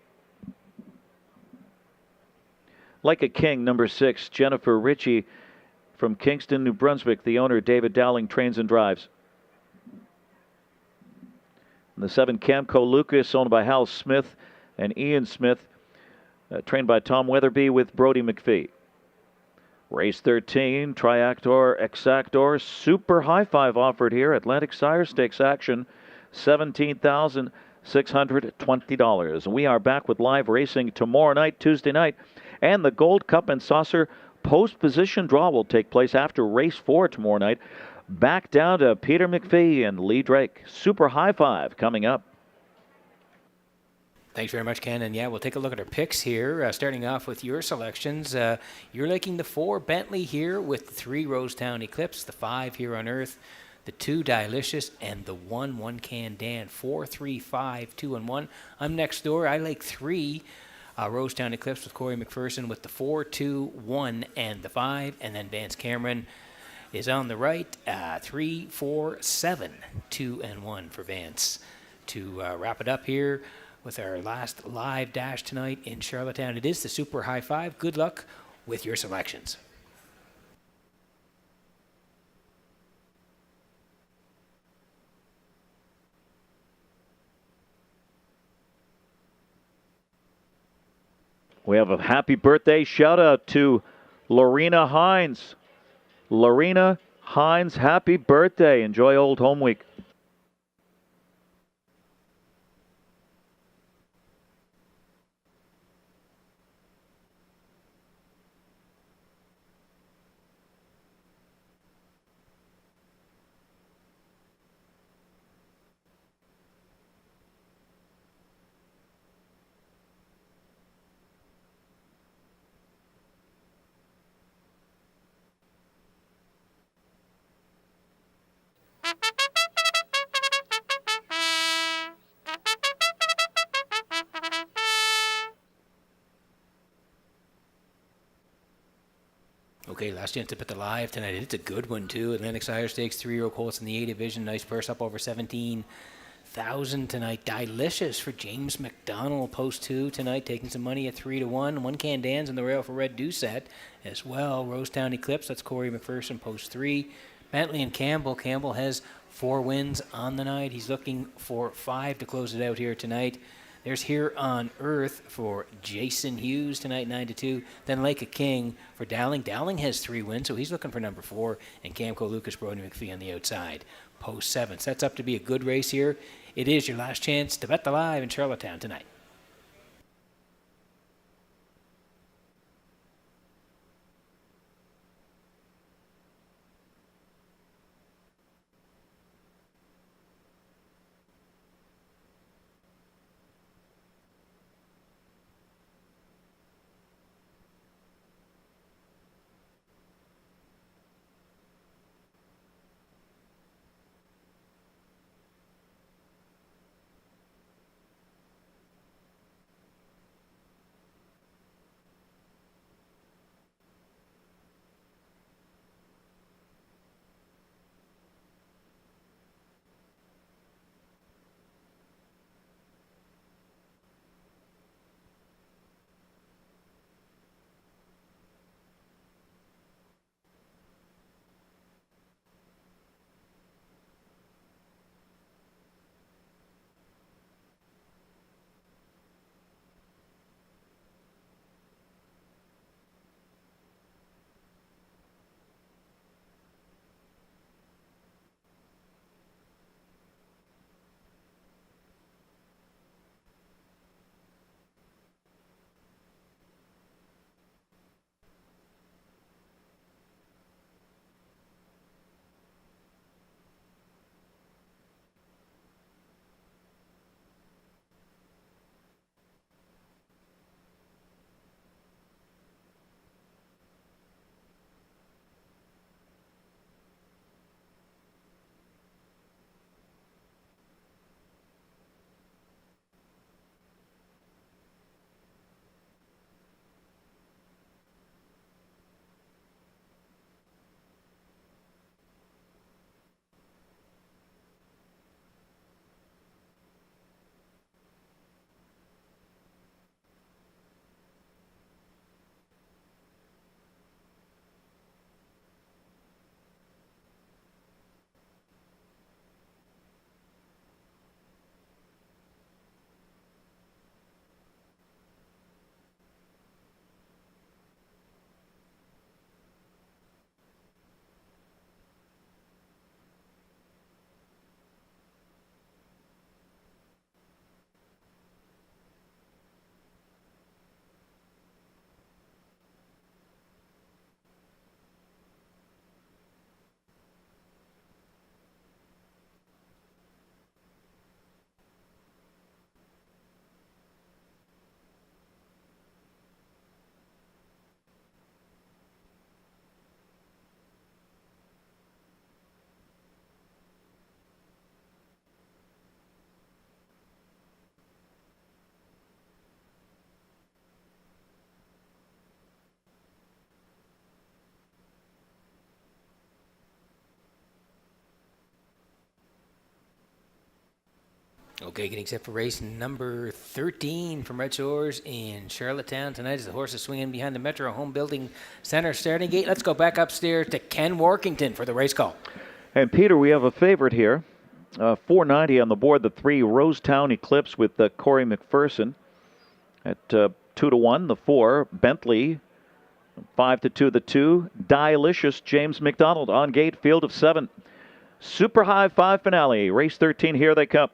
[SPEAKER 10] Like a King, number 6, Jennifer Ritchie from Kingston, New Brunswick. The owner, David Dowling, trains and drives. And the 7, Camco Lucas, owned by Hal Smith and Ian Smith, trained by Tom Weatherby with Brody McPhee. Race 13, Triactor Exactor, Super High Five offered here. Atlantic Sire Stakes action, $17,620. We are back with live racing tomorrow night, Tuesday night, and the Gold Cup and Saucer post-position draw will take place after race 4 tomorrow night. Back down to Peter McPhee and Lee Drake. Super High Five coming up.
[SPEAKER 4] Thanks very much, Ken. And yeah, we'll take a look at our picks here. Starting off with your selections. You're liking the 4 Bentley here with the 3 Rosetown Eclipse, the 5 Here on Earth, the 2 Dilicious, and the 1 One Can Dan. 4, 3, 5, 2, and 1. I'm next door. I like 3 Rosetown Eclipse with Corey McPherson with the 4, 2, 1, and the 5. And then Vance Cameron is on the right. 3, 4, 7, 2, and 1 for Vance. To wrap it up here with our last live dash tonight in Charlottetown, it is the Super High Five. Good luck with your selections.
[SPEAKER 10] We have a happy birthday shout out to Lorena Hines. Lorena Hines, happy birthday. Enjoy Old Home Week.
[SPEAKER 4] Okay, last chance to put the live tonight. It's a good one, too. Atlantic Sire Stakes, 3-year-old colts in the A division. Nice purse up over 17,000 tonight. Dilicious for James McDonald, post 2 tonight, taking some money at 3 to 1. One Can Dan's in the rail for Red Doucette as well. Rosetown Eclipse, that's Corey McPherson, post 3. Bentley and Campbell. Campbell has 4 wins on the night. He's looking for 5 to close it out here tonight. There's Here on Earth for Jason Hughes tonight, 9 to 2. Then Like a King for Dowling. Dowling has 3 wins, so he's looking for number 4. And Camco Lucas, Brody McPhee on the outside, post 7. Sets up to be a good race here. It is your last chance to bet the live in Charlottetown tonight. Okay, getting set for race number 13 from Red Shores in Charlottetown tonight as the horses swing in behind the Metro Home Building Center starting gate. Let's go back upstairs to Ken Workington for the race call.
[SPEAKER 10] And Peter, we have a favorite here. 490 on the board, the 3 Rosetown Eclipse with Corey McPherson at 2-1. The 4 Bentley, 5-2. The 2 Dilicious James McDonald on gate, field of 7. Super High 5 finale, race 13. Here they come.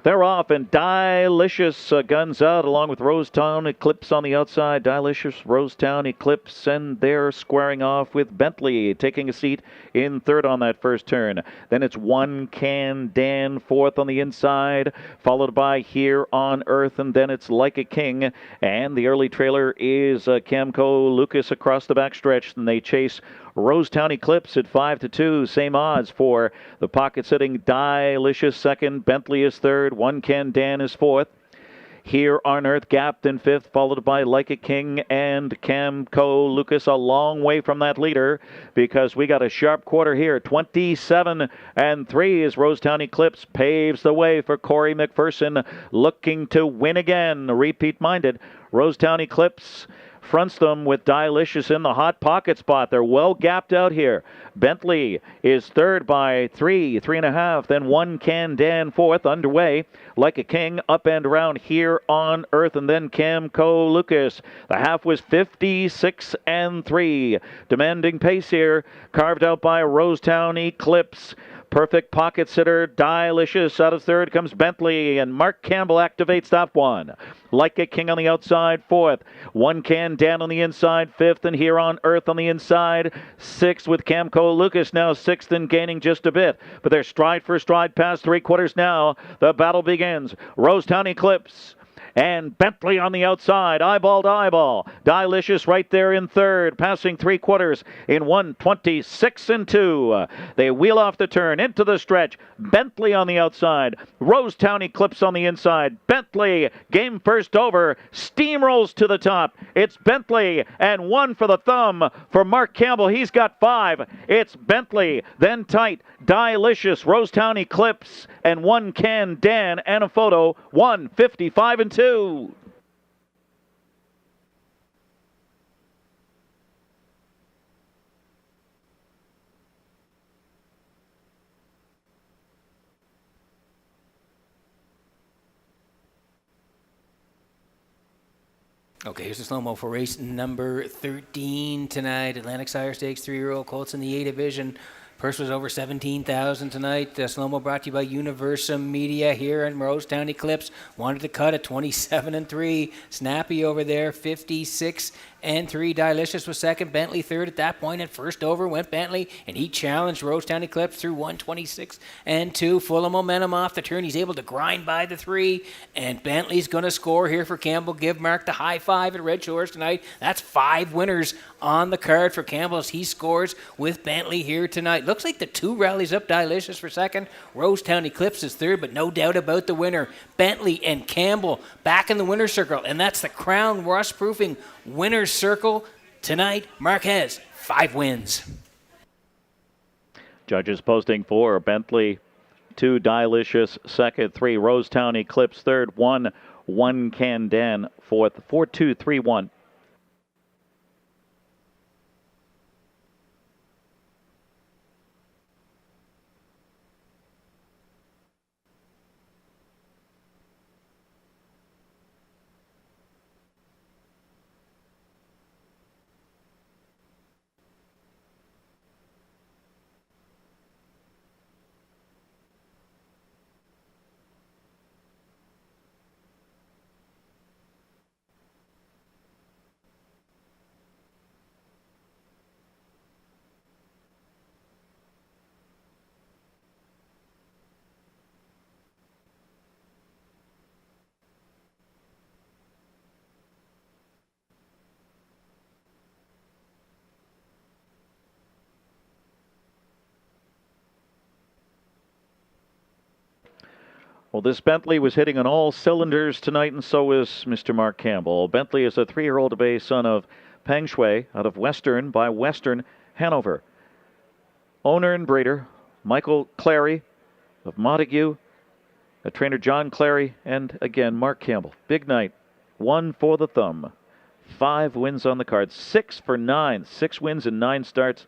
[SPEAKER 10] They're off, and Dilicious guns out along with Rosetown Eclipse on the outside. Dilicious, Rosetown Eclipse, and they're squaring off with Bentley, taking a seat in third on that first turn. Then it's One Can Dan fourth on the inside, followed by Here on Earth, and then it's Like a King. And the early trailer is Camco Lucas across the backstretch, and they chase Rosetown Eclipse at 5-2. Same odds for the pocket sitting Dilicious second. Bentley is third. One Can Dan is fourth. Here on Earth gapped in fifth, followed by Like a King and Camco Lucas, a long way from that leader because we got a sharp quarter here. 27-3 as Rosetown Eclipse paves the way for Corey McPherson, looking to win again. Repeat-minded. Rosetown Eclipse fronts them with Dilicious in the hot pocket spot. They're well gapped out here. Bentley is third by 3.5. Then One Can Dan fourth underway. Like a King up and around Here on Earth, and then Camco Lucas. The half was 56-3. Demanding pace here, carved out by Rosetown Eclipse. Perfect pocket sitter, Dilicious out of third comes Bentley, and Mark Campbell activates that one. Like a King on the outside, fourth. One Can Dan on the inside, fifth, and Here on Earth on the inside, sixth with Camco Lucas now sixth and gaining just a bit. But they're stride for stride past 3/4 now. The battle begins. Rosetown Eclipse and Bentley on the outside, eyeball to eyeball. Dilicious right there in third, passing 3/4 in 1:26-2. They wheel off the turn into the stretch. Bentley on the outside, Rosetown Eclipse on the inside. Bentley, game first over, steamrolls to the top. It's Bentley, and one for the thumb for Mark Campbell. He's got 5. It's Bentley, then tight. Dilicious, Rosetown Eclipse, and One Can Dan, and a photo, 1:55-2.
[SPEAKER 4] Okay, here's the slow-mo for race number 13 tonight. Atlantic Sire Stakes 3-year-old colts in the A division. Purse was over $17,000 tonight. Slow-mo brought to you by Universum Media here in Rosetown Eclipse. Wanted to cut at 27-3. Snappy over there, 56-3. Dilicious was second. Bentley third at that point. And first over went Bentley, and he challenged Rosetown Eclipse through 1:26-2. Full of momentum off the turn. He's able to grind by the 3. And Bentley's going to score here for Campbell. Give Mark the high 5 at Red Shores tonight. That's 5 winners on the card for Campbell as he scores with Bentley here tonight. Looks like the 2 rallies up. Dilicious for second. Rosetown Eclipse is third, but no doubt about the winner. Bentley and Campbell back in the winner's circle, and that's the Crown Rust-proofing winner's circle tonight. Marquez, 5 wins.
[SPEAKER 10] Judges posting 4, Bentley 2, Dilicious second, 3, Rosetown Eclipse third, 1, One Can Dan fourth, 4-2-3-1. Well, this Bentley was hitting on all cylinders tonight, and so is Mr. Mark Campbell. Bentley is a 3-year-old Bay son of Peng Shui out of Western by Western Hanover. owner and breeder Michael Clary of Montague, trainer John Clary, and again Mark Campbell. Big night. 1 for the thumb. 5 wins on the card. 6 for 9. 6 wins and 9 starts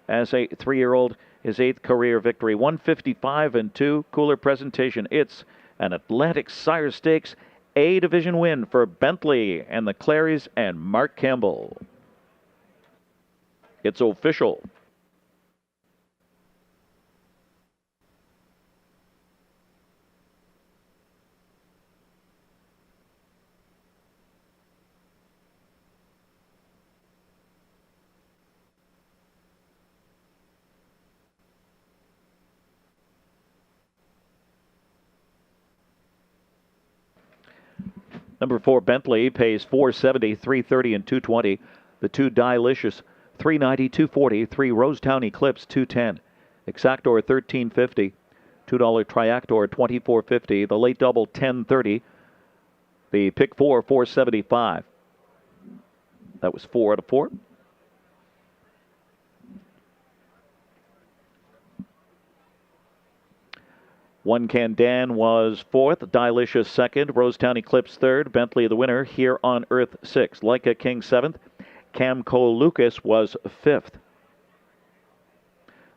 [SPEAKER 10] as a 3-year-old. His 8th career victory. 155-2. Cooler presentation. It's an Atlantic Sire Stakes A Division win for Bentley and the Clarys and Mark Campbell. It's official. Number 4, Bentley, pays $470, $330, and $220. The 2, Dilicious, $390, $240. 3, Rosetown Eclipse, $210. Exactor, $1350. $2 Triactor, $24.50. The late double, $10.30. The pick 4, $475. That was 4 out of 4. One Can Dan was 4th, Dilicious 2nd, Rosetown Eclipse 3rd, Bentley the winner, Here on Earth 6th, Leica King 7th, Camco Lucas was 5th.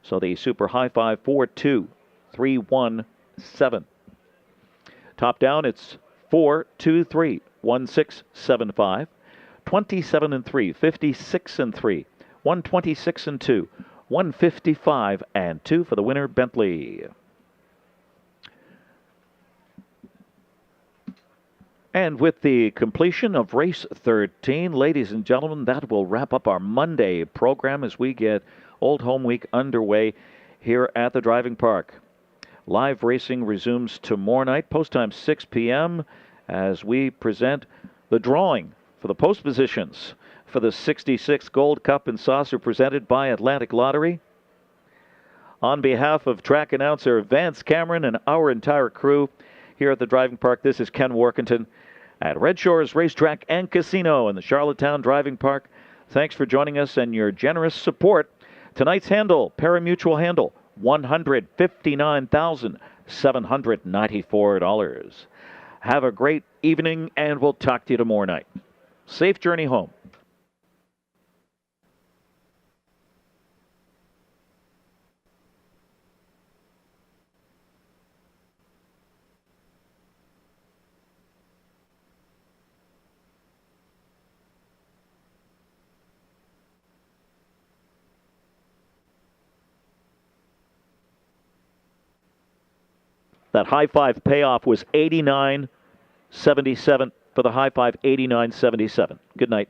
[SPEAKER 10] So the Super High Five 4-2, 3-1, 7. Top down, it's 4-2-3, 1-6-7-5, 27-3, 56-3, 126-2, 155-2 for the winner, Bentley. And with the completion of race 13, ladies and gentlemen, that will wrap up our Monday program as we get Old Home Week underway here at the driving park. Live racing resumes tomorrow night, post time 6 p.m., as we present the drawing for the post positions for the 66th Gold Cup and Saucer presented by Atlantic Lottery. On behalf of track announcer Vance Cameron and our entire crew here at the driving park, this is Ken Workington at Red Shores Racetrack and Casino in the Charlottetown Driving Park. Thanks for joining us and your generous support. Tonight's handle, pari-mutuel handle, $159,794. Have a great evening, and we'll talk to you tomorrow night. Safe journey home. That high five payoff was 89.77 for the high five, 89.77. Good night.